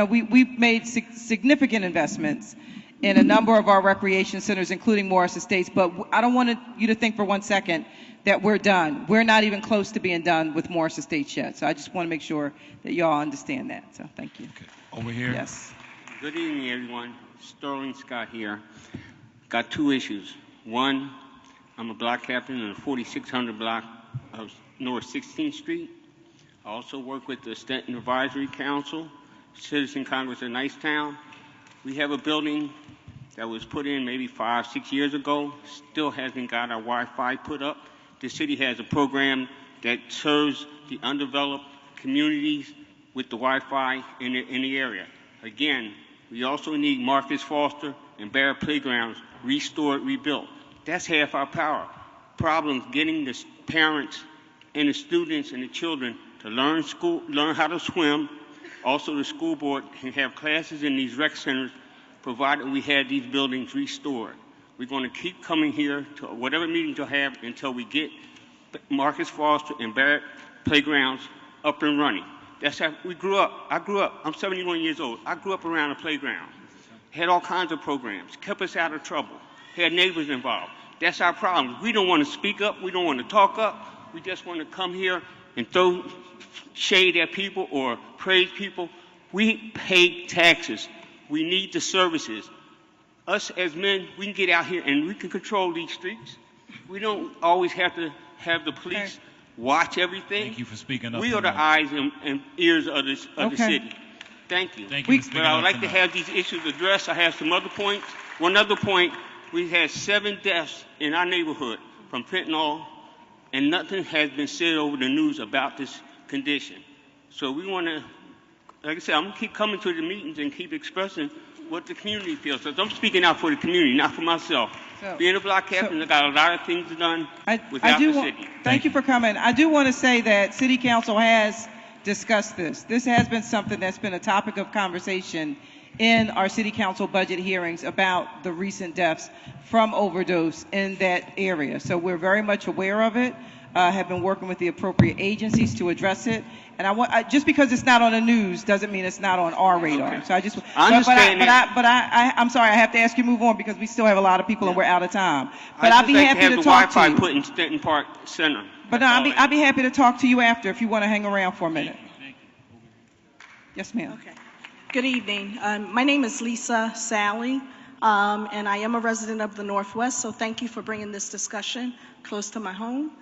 we've made significant investments in a number of our recreation centers, including Morris Estates, but I don't want you to think for 1 second that we're done. We're not even close to being done with Morris Estates yet. So I just want to make sure that y'all understand that. So thank you. Okay. Over here. Yes. Good evening, everyone. Sterling Scott here. Got two issues. One, I'm a block captain in the 4600 block of North 16th Street. I also work with the Stanton Advisory Council, Citizen Congress of Nicetown. We have a building that was put in maybe 5-6 years ago, still hasn't got our Wi-Fi put up. The city has a program that serves the undeveloped communities with the Wi-Fi in the area. Again, we also need Marcus Foster and Barrett Playgrounds restored, rebuilt. That's half our problems, getting the parents and the students and the children to learn how to swim. Also, the school board can have classes in these rec centers, provided we have these buildings restored. We're going to keep coming here to whatever meeting to have until we get Marcus Foster and Barrett Playgrounds up and running. That's how we grew up. I grew up. I'm 71 years old. I grew up around a playground. Had all kinds of programs. Kept us out of trouble. Had neighbors involved. That's our problem. We don't want to speak up. We don't want to talk up. We just want to come here and throw shade at people or praise people. We pay taxes. We need the services. Us as men, we can get out here and we can control these streets. We don't always have to have the police watch everything. Thank you for speaking up. We are the eyes and ears of the city. Thank you. Thank you for speaking But I up would like to tonight. have these issues addressed. I have some other points. One other point, we had 7 deaths in our neighborhood from fentanyl, and nothing has been said over the news about this condition. So we want to, like I said, I'm going to keep coming to the meetings and keep expressing what the community feels. So I'm speaking out for the community, not for myself. Being a block captain, I got a lot of things done without the city. Thank you for coming. I do want to say that City Council has discussed this. This has been something that's been a topic of conversation in our City Council budget hearings about the recent deaths from overdose in that area. So we're very much aware of it, have been working with the appropriate agencies to address it. And just because it's not on the news doesn't mean it's not on our radar. Okay. So I just, I'm sorry, I have to ask you to move on because we still have a lot of people and we're out of time. But I'll be happy to talk to you. Put in Stanton Park Center. But no, I'll be happy to talk to you after if you want to hang around for a minute. Yes, ma'am. Okay. Good evening. My name is Lisa Sally, and I am a resident of the Northwest, so thank you for bringing this discussion close to my home.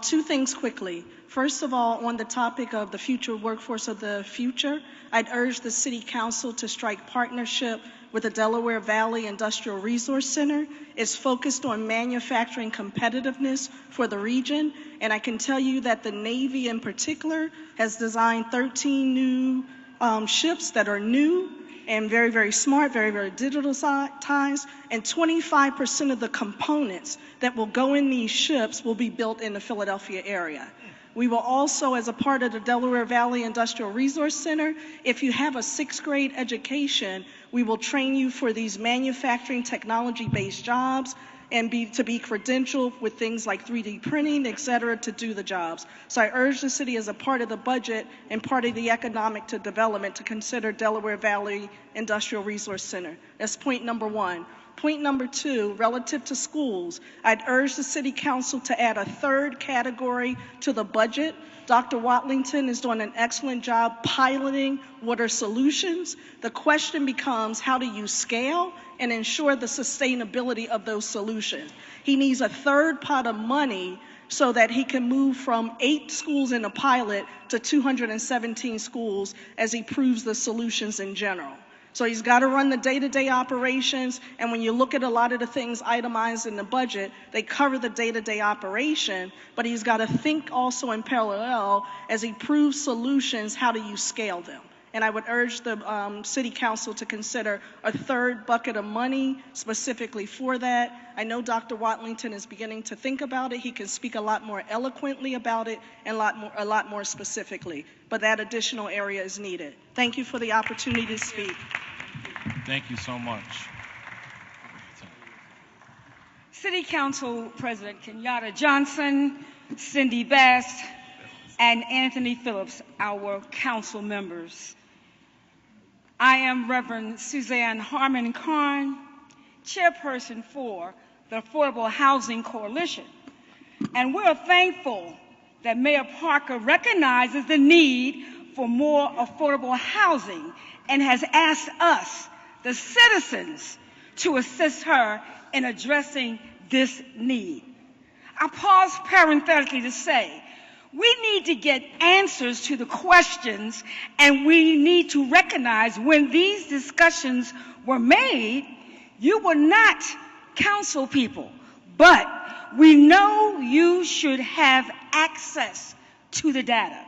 2 things quickly. First of all, on the topic of the future workforce of the future, I'd urge the City Council to strike partnership with the Delaware Valley Industrial Resource Center. It's focused on manufacturing competitiveness for the region, and I can tell you that the Navy in particular has designed 13 new ships that are new and very, very smart, very, very digitalized, and 25% of the components that will go in these ships will be built in the Philadelphia area. We will also, as a part of the Delaware Valley Industrial Resource Center, if you have a 6th grade education, we will train you for these manufacturing technology-based jobs and to be credentialed with things like 3D printing, et cetera, to do the jobs. So I urge the city as a part of the budget and part of the economic development to consider Delaware Valley Industrial Resource Center. That's point number 1. Point number 2, relative to schools, I'd urge the City Council to add a 3rd category to the budget. Dr. Watlington is doing an excellent job piloting water solutions. The question becomes, how do you scale and ensure the sustainability of those solutions? He needs a 3rd pot of money so that he can move from 8 schools in a pilot to 217 schools as he proves the solutions in general. So he's got to run the day-to-day operations, and when you look at a lot of the things itemized in the budget, they cover the day-to-day operation, but he's got to think also in parallel as he proves solutions, how do you scale them? And I would urge the City Council to consider a third bucket of money specifically for that. I know Dr. Watlington is beginning to think about it. He can speak a lot more eloquently about it and a lot more specifically. But that additional area is needed. Thank you for the opportunity to speak. Thank you so much. City Council President Kenyatta Johnson, Cindy Bass, and Anthony Phillips, our council members. I am Reverend Suzanne Harmon Karn, chairperson for the Affordable Housing Coalition. And we're thankful that Mayor Parker recognizes the need for more affordable housing and has asked us, the citizens, to assist her in addressing this need. I pause parenthetically to say, we need to get answers to the questions, and we need to recognize when these discussions were made, you were not council people, but we know you should have access to the data.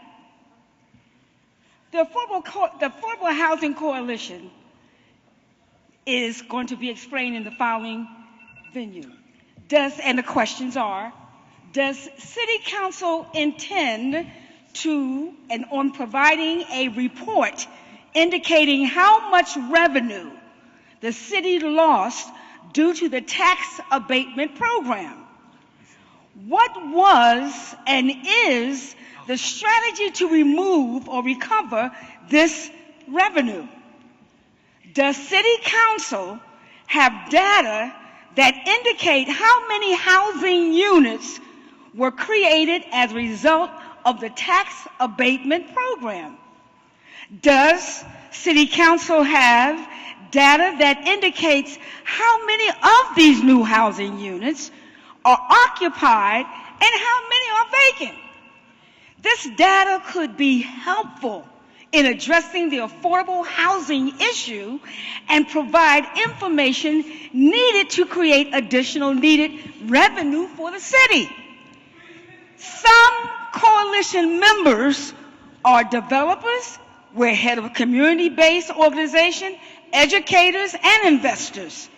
The Affordable Housing Coalition is going to be explained in the following venue. And the questions are, does City Council intend to, and on providing a report indicating how much revenue the city lost due to the tax abatement program? What was and is the strategy to remove or recover this revenue? Does City Council have data that indicate how many housing units were created as a result of the tax abatement program? Does City Council have data that indicates how many of these new housing units are occupied and how many are vacant? This data could be helpful in addressing the affordable housing issue and provide information needed to create additional needed revenue for the city. Some coalition members are developers, we're head of a community-based organization, educators, and investors.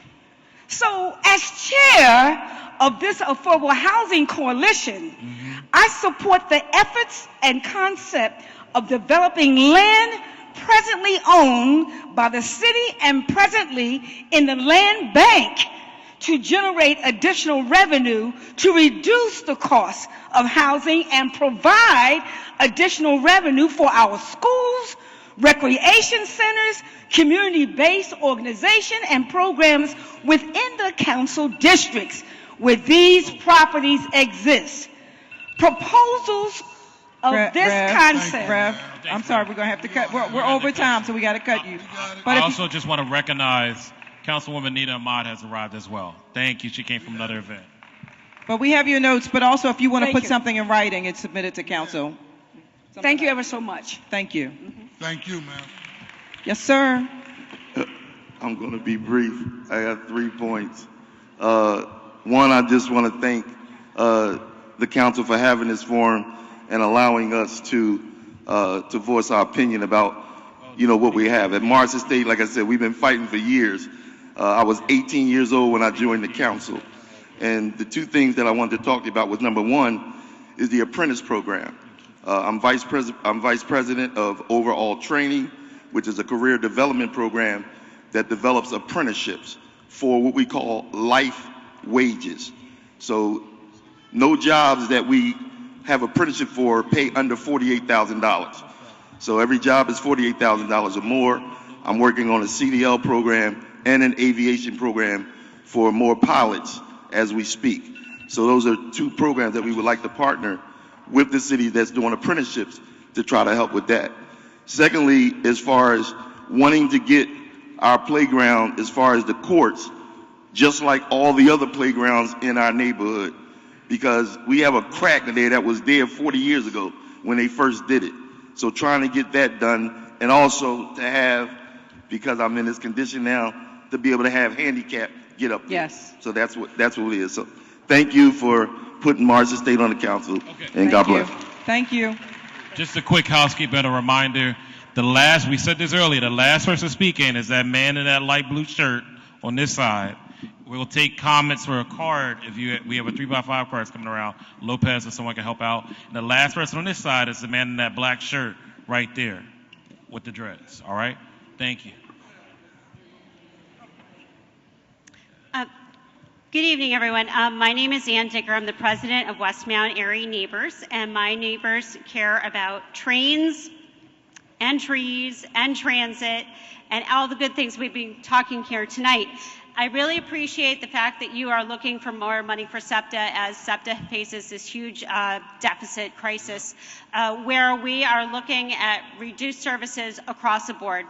So as chair of this Affordable Housing Coalition, I support the efforts and concept of developing land presently owned by the city and presently in the land bank to generate additional revenue to reduce the cost of housing and provide additional revenue for our schools, recreation centers, community-based organization, and programs within the council districts where these properties exist. Proposals of this concept. Rev, I'm sorry, we're going to have to cut. We're over time, so we got to cut you. I also just want to recognize Councilwoman Nina Ahmad has arrived as well. Thank you. She came from another event. But we have your notes, but also if you want to put something in writing, it's submitted to council. Thank you ever so much. Thank you. Thank you, ma'am. Yes, sir. I'm going to be brief. I got 3 points. One, I just want to thank the council for having this forum and allowing us to voice our opinion about, what we have. At Morris Estate, like I said, we've been fighting for years. I was 18 years old when I joined the council. And the 2 things that I wanted to talk to you about was, number 1 is the apprentice program. I'm vice president of overall training, which is a career development program that develops apprenticeships for what we call life wages. So no jobs that we have apprenticeship for pay under $48,000. So every job is $48,000 or more. I'm working on a CDL program and an aviation program for more pilots as we speak. So those are 2 programs that we would like to partner with the city that's doing apprenticeships to try to help with that. Secondly, as far as wanting to get our playground, as far as the courts, just like all the other playgrounds in our neighborhood, because we have a crack there that was there 40 years ago when they first did it. So trying to get that done, and also to have because I'm in this condition now to be able to have handicap get up there. Yes. So that's what it is. So thank you for putting Marshall State on the council, and God bless. Thank you. Just a quick housekeeping and a reminder. We said this earlier, the last person speaking is that man in that light blue shirt on this side. We'll take comments for a card we have a 3x5 cards coming around. Lopez or someone can help out. And the last person on this side is the man in that black shirt right there with the dreads. All right? Thank you. Good evening, everyone. My name is Ann Dicker. I'm the president of Westmount Area Neighbors, and my neighbors care about trains and trees and transit and all the good things we've been talking here tonight. I really appreciate the fact that you are looking for more money for SEPTA as SEPTA faces this huge deficit crisis where we are looking at reduced services across the board.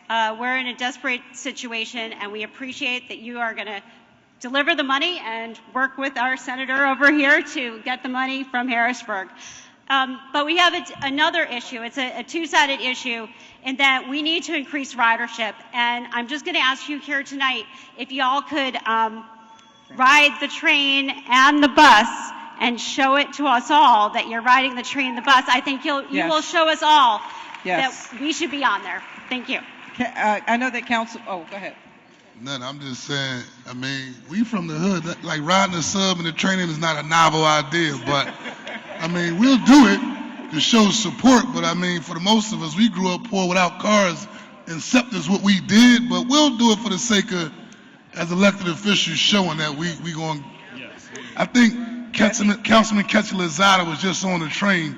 We're in a desperate situation, and we appreciate that you are going to deliver the money and work with our senator over here to get the money from Harrisburg. But we have another issue. It's a two-sided issue in that we need to increase ridership. And I'm just going to ask you here tonight if y'all could ride the train and the bus and show it to us all that you're riding the train and the bus. I think you will show us all that we should be on there. Thank you. I know that council, go ahead. Nothing, I'm just saying, I mean, we from the hood, like riding a sub and the training is not a novel idea, but I mean, we'll do it to show support, but I mean, for the most of us, we grew up poor without cars, and SEPTA is what we did, but we'll do it for the sake of, as elected officials, showing that we going. I think Councilman Ketchler-Lozada was just on the train,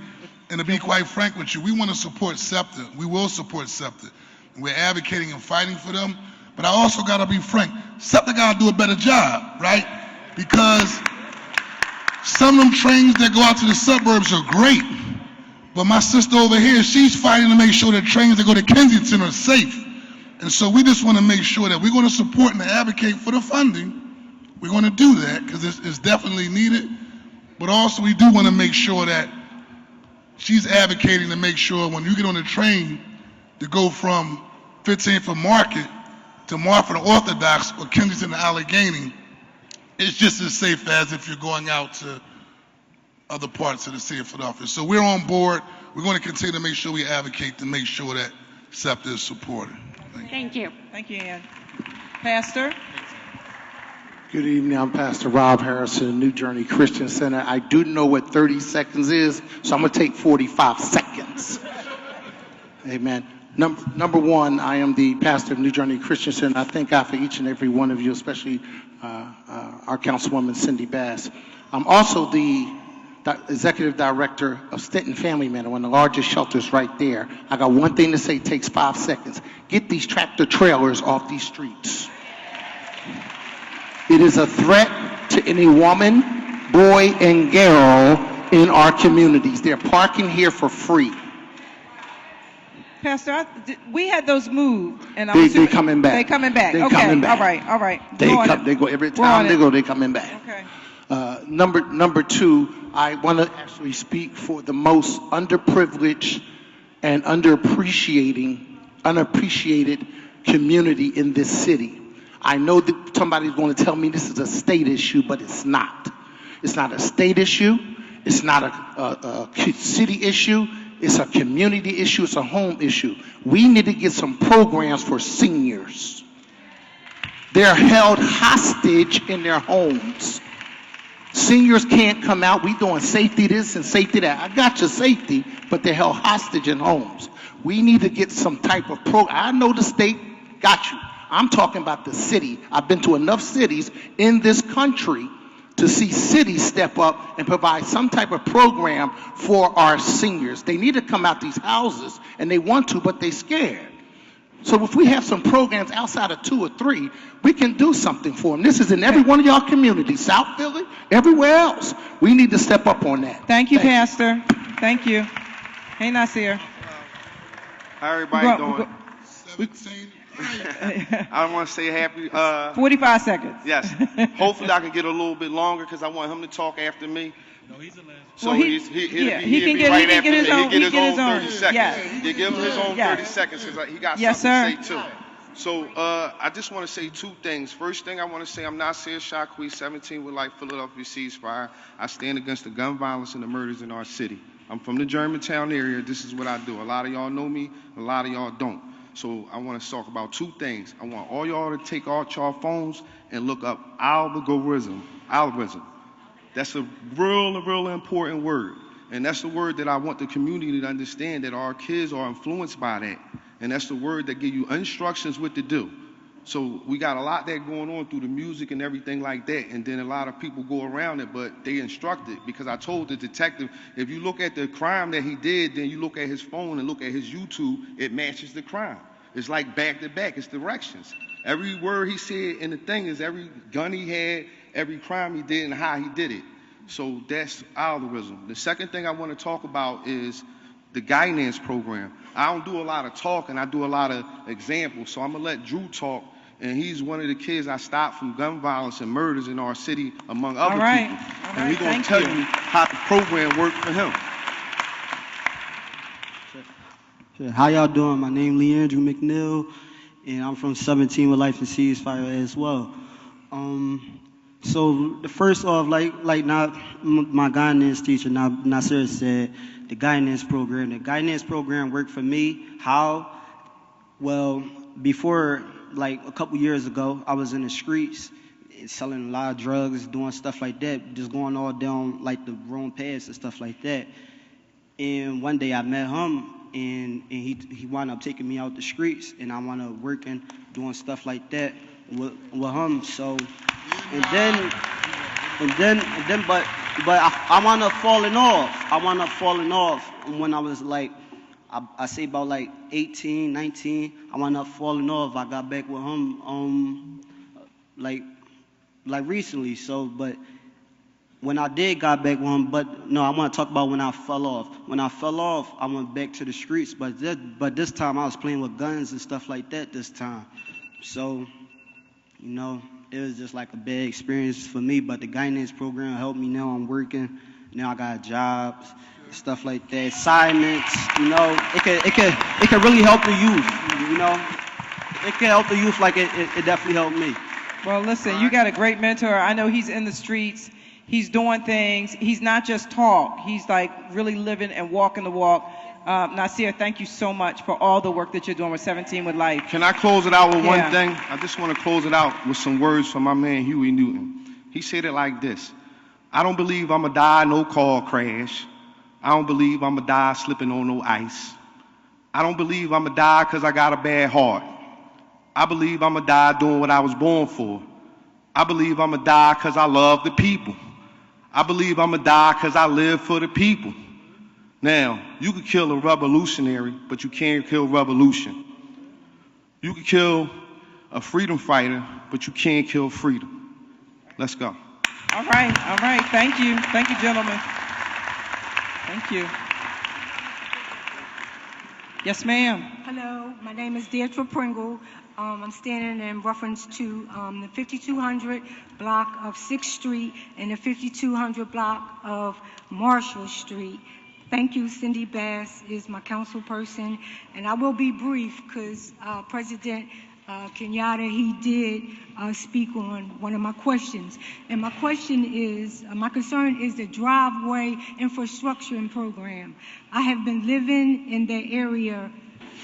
and to be quite frank with you, we want to support SEPTA. We will support SEPTA. We're advocating and fighting for them. But I also got to be frank, SEPTA got to do a better job, right? Because some of them trains that go out to the suburbs are great. But my sister over here, she's fighting to make sure that trains that go to Kensington are safe. And so we just want to make sure that we're going to support and advocate for the funding. We're going to do that because it's definitely needed. But also we do want to make sure that she's advocating to make sure when you get on the train to go from 15th for Market to Marfa the Orthodox or Kensington to Allegheny, it's just as safe as if you're going out to other parts of the city of Philadelphia. So we're on board. We're going to continue to make sure we advocate to make sure that SEPTA is supported. Thank you. Thank you, Ann. Pastor? Good evening. I'm Pastor Rob Harrison, New Journey Christian Center. I do know what 30 seconds is, so I'm going to take 45 seconds. Amen. Number one, I am the pastor of New Journey Christian Center. I thank God for each and every one of you, especially our Councilwoman Cindy Bass. I'm also the executive director of Stenton Family Manor, one of the largest shelters right there. I got one thing to say, it takes 5 seconds. Get these tractor trailers off these streets. It is a threat to any woman, boy, and girl in our communities. They're parking here for free. Pastor, we had those moved, and They coming back. They coming back. They okay. coming back. All right. They go every time they go. They coming back. Okay. Number two, I want to actually speak for the most underprivileged and unappreciated community in this city. I know that somebody's going to tell me this is a state issue, but it's not. It's not a state issue. It's not a city issue. It's a community issue. It's a home issue. We need to get some programs for seniors. They're held hostage in their homes. Seniors can't come out. We doing safety this and safety that. I got your safety, but they're held hostage in homes. We need to get some type of program. I know the state got you. I'm talking about the city. I've been to enough cities in this country to see cities step up and provide some type of program for our seniors. They need to come out these houses, and they want to, but they're scared. So if we have some programs outside of 2 or 3, we can do something for them. This is in every one of y'all communities, South Philly, everywhere else. We need to step up on that. Thank you, Pastor. Thank you. Hey, Nasir. How everybody doing? I want to say happy. 45 seconds. Yes. Hopefully I can get a little bit longer because I want him to talk after me. No, he's the last. So well, he can get his own 30 seconds. Yes. You give him his own 30 seconds because he got yes, something sir. to say too. So I just want to say two things. First thing I want to say, I'm Nasir Shaqui, 17 with Life Philadelphia Ceasefire. I stand against the gun violence and the murders in our city. I'm from the Germantown area. This is what I do. A lot of y'all know me, a lot of y'all don't. So I want to talk about two things. I want all y'all to take out your phones and look up algorithm. That's a real important word. And that's the word that I want the community to understand, that our kids are influenced by that. And that's the word that give you instructions what to do. So we got a lot that going on through the music and everything like that. And then a lot of people go around it, but they instructed, because I told the detective, if you look at the crime that he did, then you look at his phone and look at his YouTube, it matches the crime. It's like back to back, it's directions. Every word he said in the thing is every gun he had, every crime he did, and how he did it. So that's algorithm. The second thing I want to talk about is the guidance program. I don't do a lot of talking, I do a lot of examples. So I'm gonna let Drew talk, and he's one of the kids I stopped from gun violence and murders in our city, among other people. And he's gonna tell you how the program worked for him. Sure. How y'all doing? My name is Leandrew McNeil, and I'm from 17 with Life and Ceasefire as well. So the first off, like not my guidance teacher, Nasir said, the guidance program. The guidance program worked for me. How? Well, before, like a couple years ago, I was in the streets selling a lot of drugs, doing stuff like that, just going all down like the wrong paths and stuff like that. And one day I met him, and he wound up taking me out the streets, and I wound up working, doing stuff like that with him. So, but I wound up falling off. I wound up falling off when I was like, I say about like 18, 19. I wound up falling off. I got back with him like recently. So, but when I did got back with him, but no, I want to talk about when I fell off. When I fell off, I went back to the streets, but this time I was playing with guns and stuff like that this time. So, you know, it was just like a bad experience for me, but the guidance program helped me. Now I'm working. Now I got jobs, stuff like that, assignments. You know, it can really help the youth. You know, it can help the youth like it definitely helped me. Well, listen, you got a great mentor. I know he's in the streets. He's doing things. He's not just talk. He's like really living and walking the walk. Nasir, thank you so much for all the work that you're doing with 17 with Life. Can I close it out with one thing? I just want to close it out with some words from my man Huey Newton. He said it like this: I don't believe I'm going to die no car crash. I don't believe I'm going to die slipping on no ice. I don't believe I'm going to die because I got a bad heart. I believe I'm going to die doing what I was born for. I believe I'm going to die because I love the people. I believe I'm going to die because I live for the people. Now, you could kill a revolutionary, but you can't kill revolution. You could kill a freedom fighter, but you can't kill freedom. Let's go. All right. Thank you. Thank you, gentlemen. Thank you. Yes, ma'am. Hello, my name is Deirdre Pringle. I'm standing in reference to the 5200 block of 6th Street and the 5200 block of Marshall Street. Thank you. Cindy Bass is my council person, and I will be brief because President Kenyatta, he did speak on one of my questions. And my question is, my concern is the driveway infrastructure program. I have been living in that area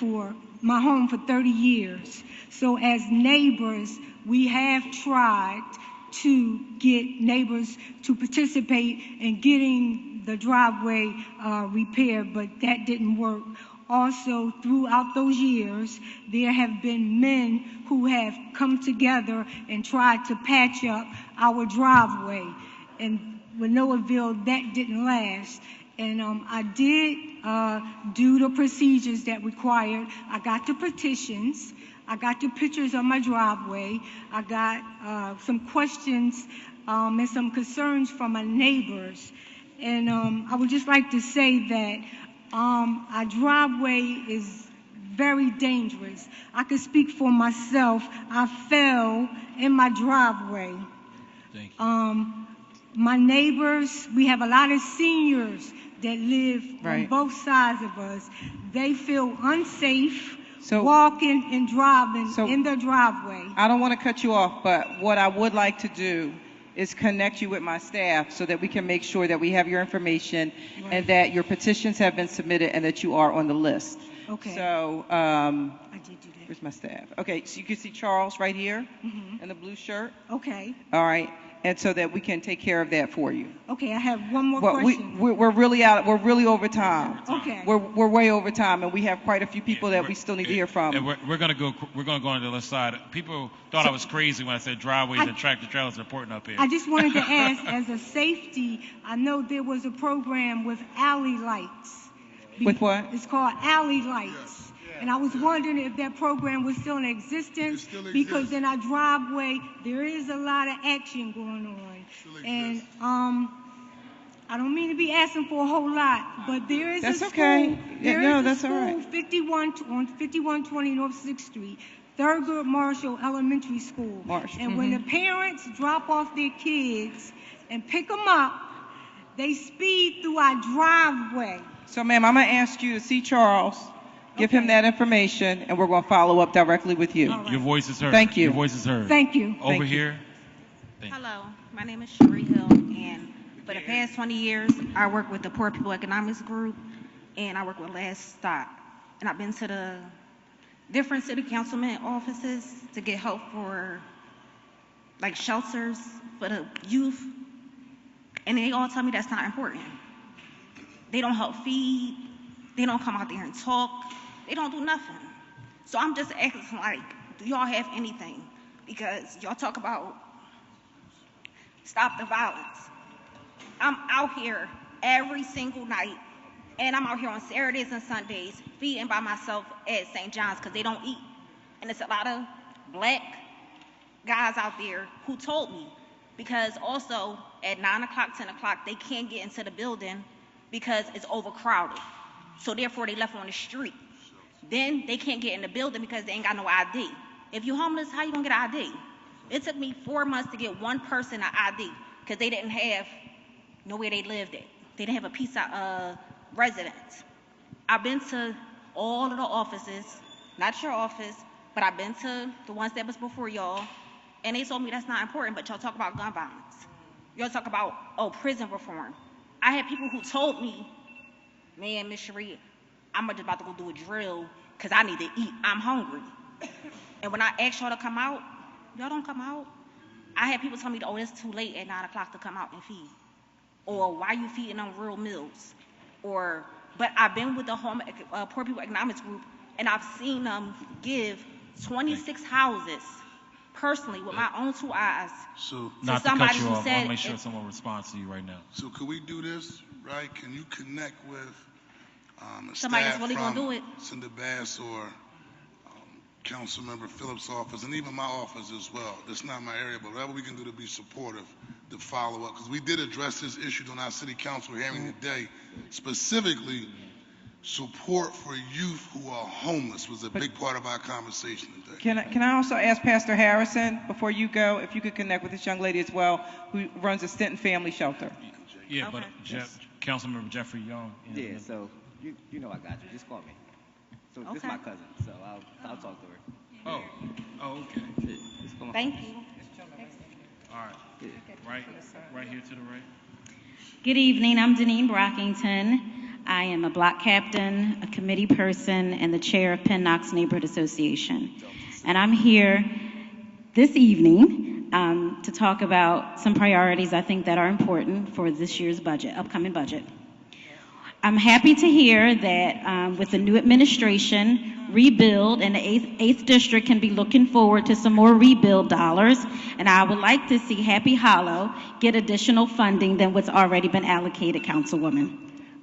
for my home for 30 years. So as neighbors, we have tried to get neighbors to participate in getting the driveway repaired, but that didn't work. Also, throughout those years, there have been men who have come together and tried to patch up our driveway. And with no avail, that didn't last. And I did do the procedures that required. I got the petitions. I got the pictures of my driveway. I got some questions and some concerns from my neighbors. And I would just like to say that our driveway is very dangerous. I can speak for myself. I fell in my driveway. Thank you. My neighbors, we have a lot of seniors that live on both sides of us. They feel unsafe walking and driving in the driveway. I don't want to cut you off, but what I would like to do is connect you with my staff so that we can make sure that we have your information and that your petitions have been submitted and that you are on the list. Okay. So, I did do that. where's my staff? Okay, so you can see Charles right here Mhm. in the blue shirt. Okay. All right, and so that we can take care of that for you. Okay, I have one more Well, question. we're really out. We're really over time. Okay. We're way over time, and we have quite a few people that we still need to hear from. And we're gonna go on the other side. People thought I was crazy when I said driveways and tractor trailers are important up here. I just wanted to ask, as a safety, I know there was a program with alley lights. With what? It's called alley lights. And I was wondering if that program was still in existence, because in our driveway, there is a lot of action going on. And I don't mean to be asking for a whole lot, but there is That's a okay. school. Yeah, There no, is a that's school, all right. 5120 North 6th Street, Thurgood Marshall Elementary School. And when the parents drop off their kids and pick them up, they speed through our driveway. So, ma'am, I'm going to ask you to see Charles, give him that information, and we're going to follow up directly with you. Your voice is heard. Thank you. Your voice is heard. Thank you. Over Thank you. here. Hello, my name is Cherie Hill, and for the past 20 years, I work with the Poor People Economics Group, and I work with Last Stop. And I've been to the different city councilman offices to get help for, like, shelters for the youth, and they all tell me that's not important. They don't help feed, they don't come out there and talk, they don't do nothing. So I'm just asking, like, do y'all have anything? Because y'all talk about stop the violence. I'm out here every single night, and I'm out here on Saturdays and Sundays feeding by myself at St. John's because they don't eat. And it's a lot of black guys out there who told me, because also at 9 o'clock, 10 o'clock, they can't get into the building because it's overcrowded. So therefore they left on the street. Then they can't get in the building because they ain't got no ID. If you're homeless, how you gonna get an ID? It took me 4 months to get one person an ID because they didn't have nowhere they lived at. They didn't have a piece of residence. I've been to all of the offices, not your office, but I've been to the ones that was before y'all, and they told me that's not important, but y'all talk about gun violence. Y'all talk about, prison reform. I had people who told me, man, Miss Cherie, I'm just about to go do a drill because I need to eat. I'm hungry. And when I asked y'all to come out, y'all don't come out. I had people tell me, it's too late at 9 o'clock to come out and feed. Or why you feeding on real meals? But I've been with the Poor People Economics Group, and I've seen them give 26 houses personally with my own 2 eyes. So, Not to cut you off, I want to make sure someone responds to you right now. So could we do this, right? Can you connect with the Somebody staff that's really gonna from do it. Cinder Bass or Councilmember Phillips' office, and even my office as well? That's not my area, but whatever we can do to be supportive, to follow up, because we did address this issue on our city council hearing today. Specifically, support for youth who are homeless was a big part of our conversation today. Can I also ask Pastor Harrison, before you go, if you could connect with this young lady as well, who runs a Stenton Family Shelter? Yeah, but Councilmember Jeffrey Young. Yeah, so you know I got you. Just call me. So this is my cousin, so I'll talk to her. Oh, okay. Yeah, just come on. Thank you. All right. Right here to the right. Good evening, I'm Deneen Brockington. I am a block captain, a committee person, and the chair of Penn Knox Neighborhood Association. And I'm here this evening to talk about some priorities I think that are important for this year's budget, upcoming budget. I'm happy to hear that with the new administration, rebuild and the 8th district can be looking forward to some more rebuild dollars. And I would like to see Happy Hollow get additional funding than what's already been allocated, Councilwoman.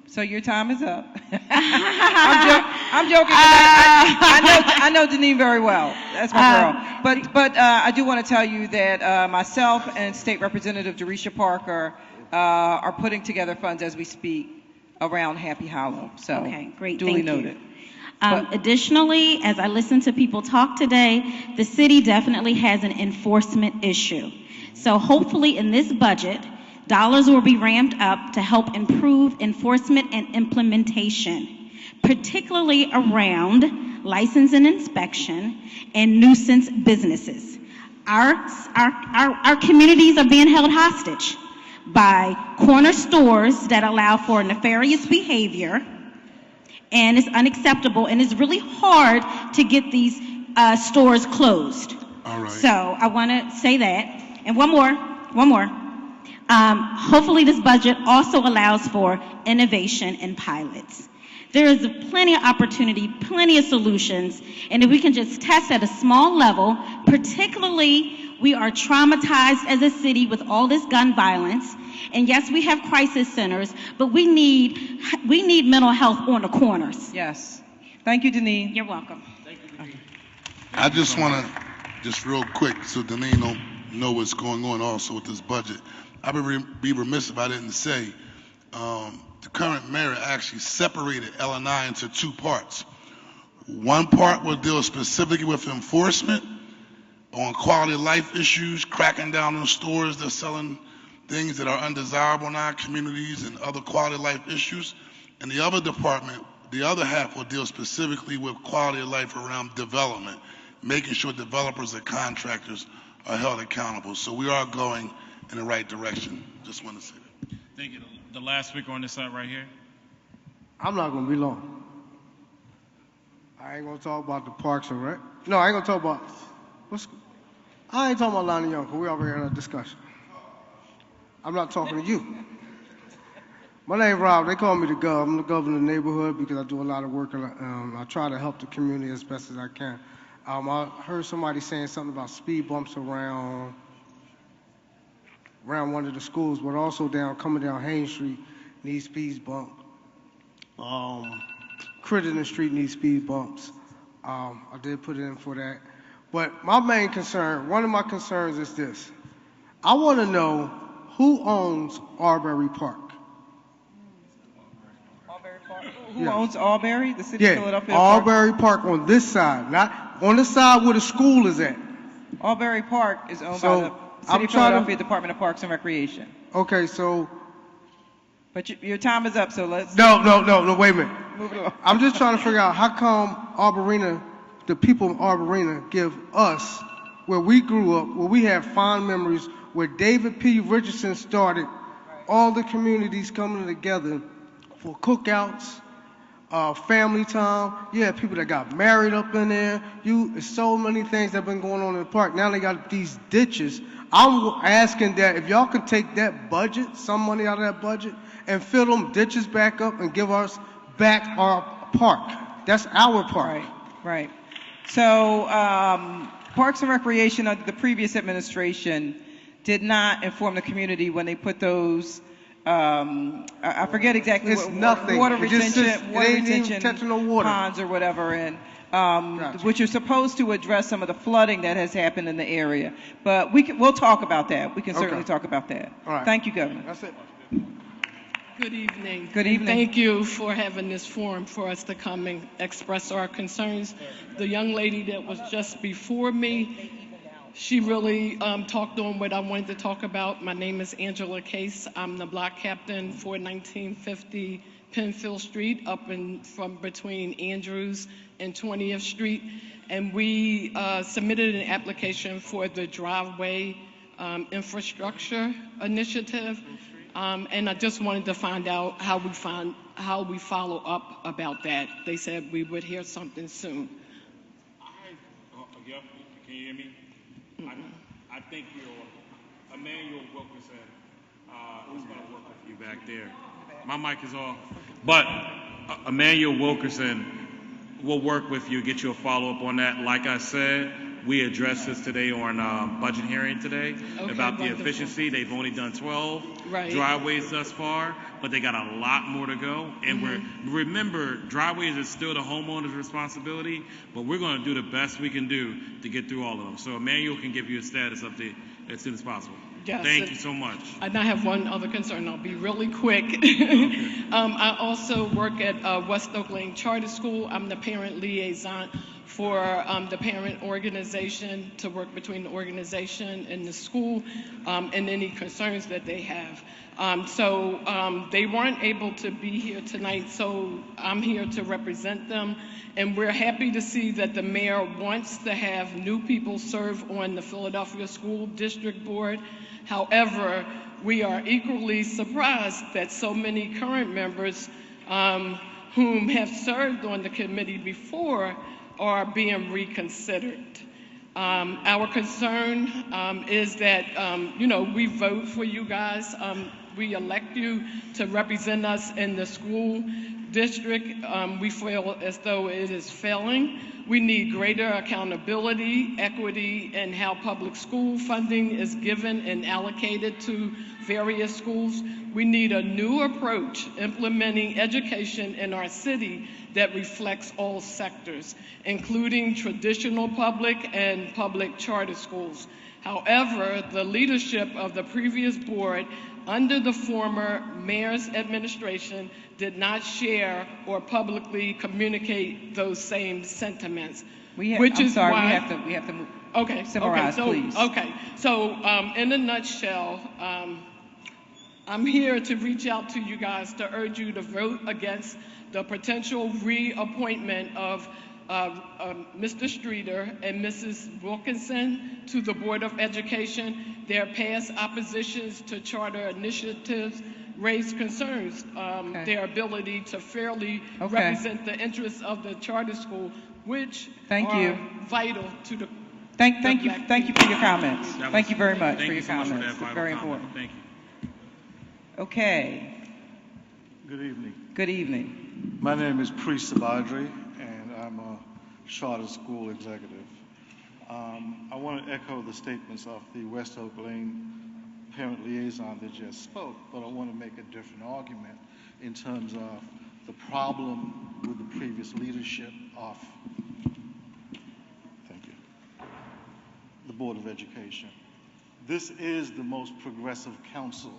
So your time is up. I'm joking. I know Deneen very well. That's my girl. But I do want to tell you that myself and State Representative Derisha Parker are putting together funds as we speak around Happy Hollow. So okay, great. Duly Thank noted. You. Additionally, as I listened to people talk today, the city definitely has an enforcement issue. So hopefully in this budget, dollars will be ramped up to help improve enforcement and implementation, particularly around license and inspection, and nuisance businesses. Our communities are being held hostage by corner stores that allow for nefarious behavior, and it's unacceptable, and it's really hard to get these stores closed. All right. So I want to say that. And one more. Hopefully this budget also allows for innovation and pilots. There is plenty of opportunity, plenty of solutions, and if we can just test at a small level, particularly we are traumatized as a city with all this gun violence, and yes, we have crisis centers, but we need mental health on the corners. Yes. Thank you, Deneen. You're welcome. I just want to, just real quick, so Deneen don't know what's going on also with this budget. I would be remiss if I didn't say, the current mayor actually separated L&I into two parts. One part will deal specifically with enforcement on quality of life issues, cracking down on stores that are selling things that are undesirable in our communities and other quality of life issues. And the other department, the other half will deal specifically with quality of life around development, making sure developers and contractors are held accountable. So we are going in the right direction. Just want to say that. Thank you. The last speaker on this side right here. I'm not gonna be long. I ain't gonna talk about the parks and rec. No, I ain't gonna talk about I ain't talking about Lonnie Young, because we already had a discussion. I'm not talking to you. My name Rob. They call me the Gov. I'm the governor of the neighborhood because I do a lot of work and I try to help the community as best as I can. I heard somebody saying something about speed bumps around one of the schools, but also coming down Haynes Street needs speed bump. Crittenden Street needs speed bumps. I did put it in for that. But my main concern, one of my concerns is this. I want to know who owns Arbery Park. Who owns Albury? The city of Philadelphia? Albury Park on this side, not on the side where the school is at. Albury Park is owned by the City of Philadelphia Department of Parks and Recreation. Okay, so. But your time is up, so let's. No, wait a minute. Move it along. I'm just trying to figure out how come Arborina, the people of Arborina, give us, where we grew up, where we have fond memories, where David P. Richardson started, all the communities coming together for cookouts, family time. You have people that got married up in there. There's so many things that have been going on in the park. Now they got these ditches. I'm asking that if y'all could take that budget, some money out of that budget, and fill them ditches back up and give us back our park. That's our park. Right. So Parks and Recreation under the previous administration did not inform the community when they put those I forget exactly it's what nothing. Water It just retention, it ain't even touching no water. ponds or whatever, and which are supposed to address some of the flooding that has happened in the area. But we'll talk about that. We can certainly talk about that. All right. Thank you, Governor. That's it. Good evening. Good evening. Thank you for having this forum for us to come and express our concerns. The young lady that was just before me, she really talked on what I wanted to talk about. My name is Angela Case. I'm the block captain for 1950 Penfield Street, from between Andrews and 20th Street. And we submitted an application for the driveway infrastructure initiative. And I just wanted to find out how we follow up about that. They said we would hear something soon. Yep. Can you hear me? I think Emmanuel Wilkerson is going to work with you back there. My mic is off. But Emmanuel Wilkerson will work with you, get you a follow-up on that. Like I said, we addressed this today on budget hearing today about the efficiency. They've only done 12 driveways thus far, but they got a lot more to go. And remember, driveways is still the homeowner's responsibility, but we're going to do the best we can do to get through all of them. So Emmanuel can give you a status update as soon as possible. Yes. Thank you so much. And I have one other concern. I'll be really quick. I also work at West Oak Lane Charter School. I'm the parent liaison for the parent organization to work between the organization and the school and any concerns that they have. So they weren't able to be here tonight, so I'm here to represent them. And we're happy to see that the mayor wants to have new people serve on the Philadelphia School District Board. However, we are equally surprised that so many current members whom have served on the committee before are being reconsidered. Our concern is that, we vote for you guys. We elect you to represent us in the school district. We feel as though it is failing. We need greater accountability, equity in how public school funding is given and allocated to various schools. We need a new approach implementing education in our city that reflects all sectors, including traditional public and public charter schools. However, the leadership of the previous board under the former mayor's administration did not share or publicly communicate those same sentiments. We have to move. Okay. Summarize, please. Okay. So, in a nutshell, I'm here to reach out to you guys to urge you to vote against the potential reappointment of Mr. Streeter and Mrs. Wilkinson to the Board of Education. Their past oppositions to charter initiatives raise concerns. Their ability to fairly represent the interests of the charter school, which are vital to the Thank you for your comments. Thank you very much for your comments. It's very important. Thank you. Okay. Good evening. Good evening. My name is Priest Sabadri, and I'm a charter school executive. I want to echo the statements of the West Oak Lane parent liaison that just spoke, but I want to make a different argument in terms of the problem with the previous leadership of the Board of Education. This is the most progressive council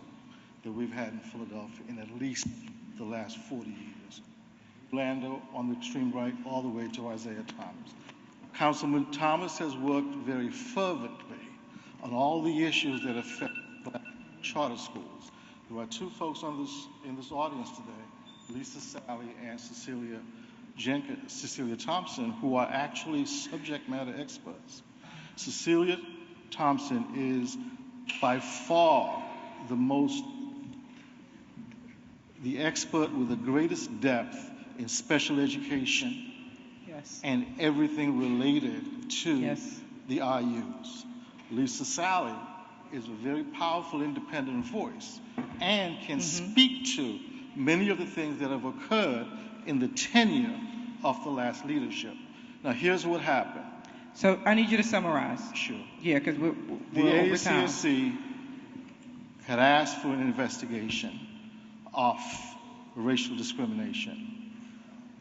that we've had in Philadelphia in at least the last 40 years. Orlando on the extreme right all the way to Isaiah Thomas. Councilman Thomas has worked very fervently on all the issues that affect charter schools. There are two folks in this audience today, Lisa Sally and Cecilia Thompson, who are actually subject matter experts. Cecilia Thompson is by far the expert with the greatest depth in special education and everything related to the IUs. Lisa Sally is a very powerful independent voice and can speak to many of the things that have occurred in the tenure of the last leadership. Now here's what happened. So I need you to summarize. Sure. Yeah, because we're the over time. AACSC had asked for an investigation of racial discrimination.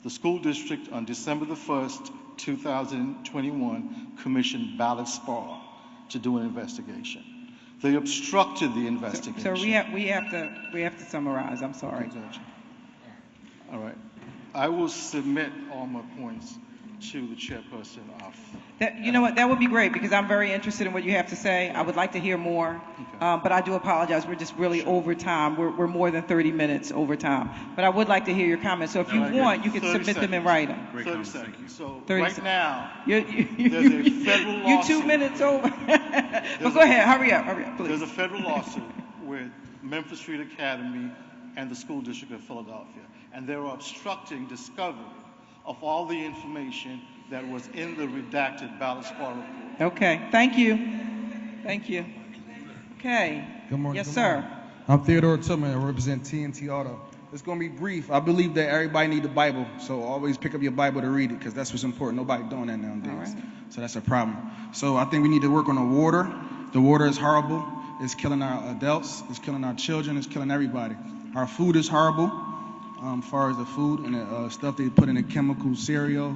The school district on December the 1st, 2021, commissioned Ballot Spa to do an investigation. They obstructed the investigation. So we have to summarize. I'm sorry. Gotcha. All right. I will submit all my points to the chairperson of. You know what? That would be great because I'm very interested in what you have to say. I would like to hear more, but I do apologize. We're just really over time. We're more than 30 minutes over time. But I would like to hear your comments. So if you want, you can submit them in writing. 30 seconds. So 30 right seconds. now, there's a federal lawsuit. You're 2 minutes over. But go ahead. Hurry up, please. There's a federal lawsuit with Memphis Street Academy and the School District of Philadelphia, and they're obstructing discovery of all the information that was in the redacted Ballot Spa report. Okay, thank you. Thank you. Okay. Good morning. Yes, good sir. morning. I'm Theodore Tillman. I represent TNT Auto. It's going to be brief. I believe that everybody needs the Bible, so always pick up your Bible to read it because that's what's important. Nobody doing that nowadays. So that's a problem. So I think we need to work on the water. The water is horrible. It's killing our adults. It's killing our children. It's killing everybody. Our food is horrible. As far as the food and the stuff they put in the chemical cereal,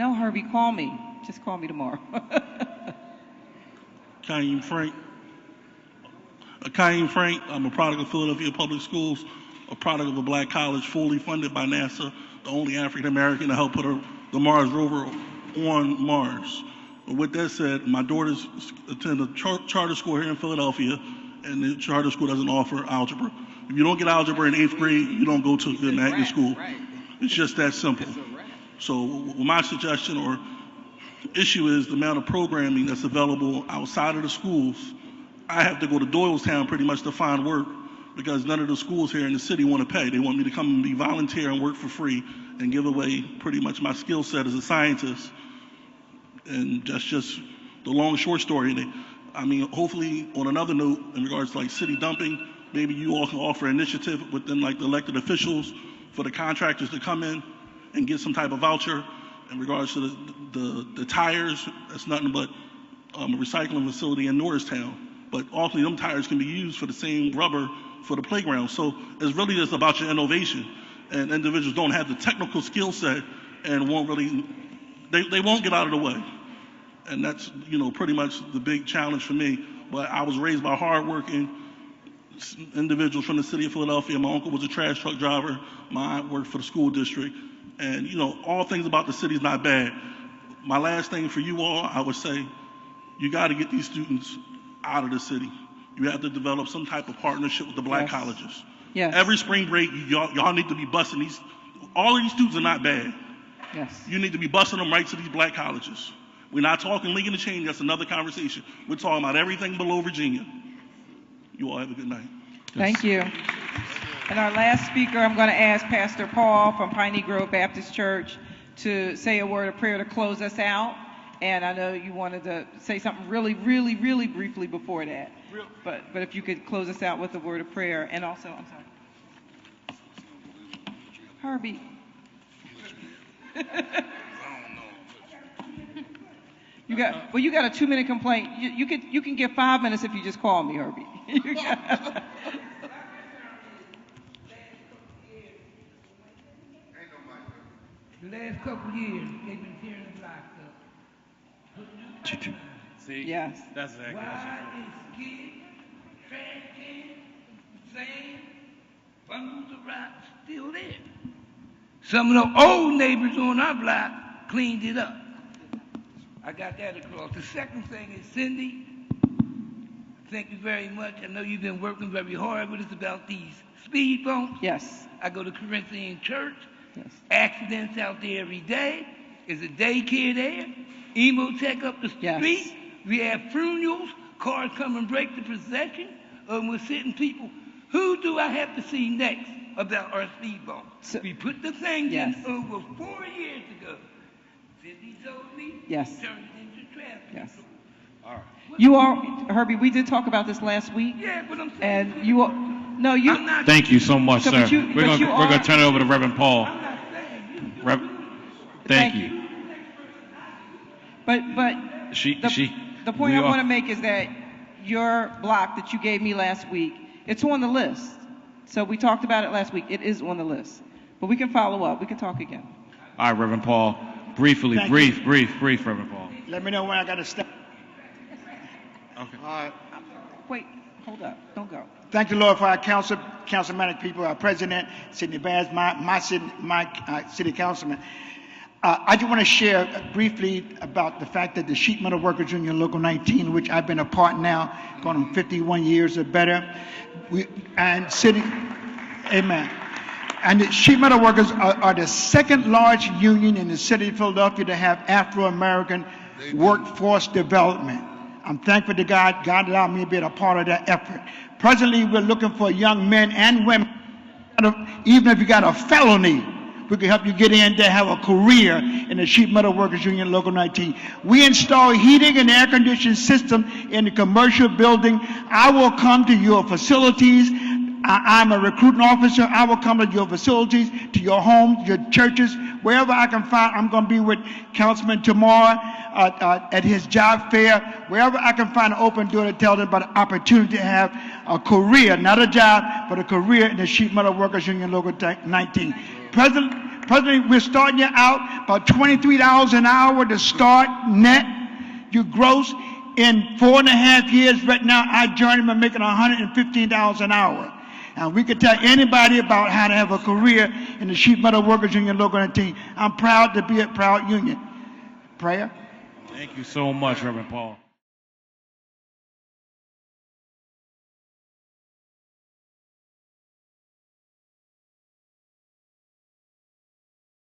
No, Herbie, call me. Just call me tomorrow. Kaim Frank. Kaim Frank, I'm a product of Philadelphia Public Schools, a product of a black college fully funded by NASA, the only African American to help put the Mars rover on Mars. But with that said, my daughters attend a charter school here in Philadelphia, and the charter school doesn't offer algebra. If you don't get algebra in 8th grade, you don't go to the magnet school. It's just that simple. So my suggestion or issue is the amount of programming that's available outside of the schools. I have to go to Doylestown pretty much to find work because none of the schools here in the city want to pay. They want me to come and be volunteer and work for free and give away pretty much my skill set as a scientist. And that's just the long short story. I mean, hopefully on another note, in regards to like city dumping, maybe you all can offer initiative within like the elected officials for the contractors to come in and get some type of voucher in regards to the tires. That's nothing but a recycling facility in Norristown. But ultimately, them tires can be used for the same rubber for the playground. So it's really just about your innovation. And individuals don't have the technical skill set and won't really, they won't get out of the way. And that's, pretty much the big challenge for me. But I was raised by hardworking individuals from the city of Philadelphia. My uncle was a trash truck driver. My aunt worked for the school district. And, all things about the city is not bad. My last thing for you all, I would say, you got to get these students out of the city. You have to develop some type of partnership with the black colleges. Yes. Every spring break, y'all need to be busing these. All of these students are not bad. Yes. You need to be busing them right to these black colleges. We're not talking linking the change. That's another conversation. We're talking about everything below Virginia. You all have a good night. Thank you. And our last speaker, I'm going to ask Pastor Paul from Piney Grove Baptist Church to say a word of prayer to close us out. And I know you wanted to say something really, really, really briefly before that. But if you could close us out with a word of prayer. And also, I'm sorry. Herbie. You got a 2-minute complaint. You can get 5 minutes if you just call me, Herbie. The last couple years, they've been tearing the blocks up. See? Yes. That's exactly what Why is kids, trash cans, sand, bundles of rocks still there? Some of the old neighbors on our block cleaned it up. I got that across. The second thing is, Cindy, thank you very much. I know you've been working very hard with us about these speed bumps. Yes. I go to Corinthian Church. Yes. Accidents out there every day. There's a daycare there. Emotech up the street. Yes. We have funerals. Cars come and break the procession. We're sitting people. Who do I have to see next about our speed bumps? We put the things in over 4 years ago. Cindy told me. Yes. Turned it into traffic. Yes. All right. You are, Herbie, we did talk about this last week. Yeah, but I'm saying. And you are, no, you. Thank you so much, So, sir. but you- we're but you gonna are- turn it over to Reverend Paul. Thank you. But the point we I are- want to make is that your block that you gave me last week, it's on the list. So we talked about it last week. It is on the list. But we can follow up. We can talk again. All right, Reverend Paul. Briefly, Thank brief, Reverend Paul. Let me know when I got to step. Okay. All right. Wait, hold up. Don't go. Thank the Lord for our councilmanic people, our president, Sidney Bass, my city councilman. I just want to share briefly about the fact that the Sheet Metal Workers Union Local 19, which I've been a part now, going on 51 years or better, amen. And the sheet metal workers are the second largest union in the city of Philadelphia to have Afro-American workforce development. I'm thankful to God. God allowed me to be a part of that effort. Presently, we're looking for young men and women. Even if you got a felony, we can help you get in to have a career in the Sheet Metal Workers Union Local 19. We install heating and air conditioning system in the commercial building. I will come to your facilities. I'm a recruiting officer. I will come to your facilities, to your homes, your churches, wherever I can find. I'm going to be with Councilman tomorrow at his job fair. Wherever I can find an open door to tell them about an opportunity to have a career, not a job, but a career in the Sheet Metal Workers Union Local 19. Presently, President, we're starting you out about $23 an hour to start net. Your gross in 4.5 years right now, our journeyman making $115 an hour. And we could tell anybody about how to have a career in the Sheet Metal Workers Union Local 19. I'm proud to be a proud union. Prayer? Thank you so much, Reverend Paul.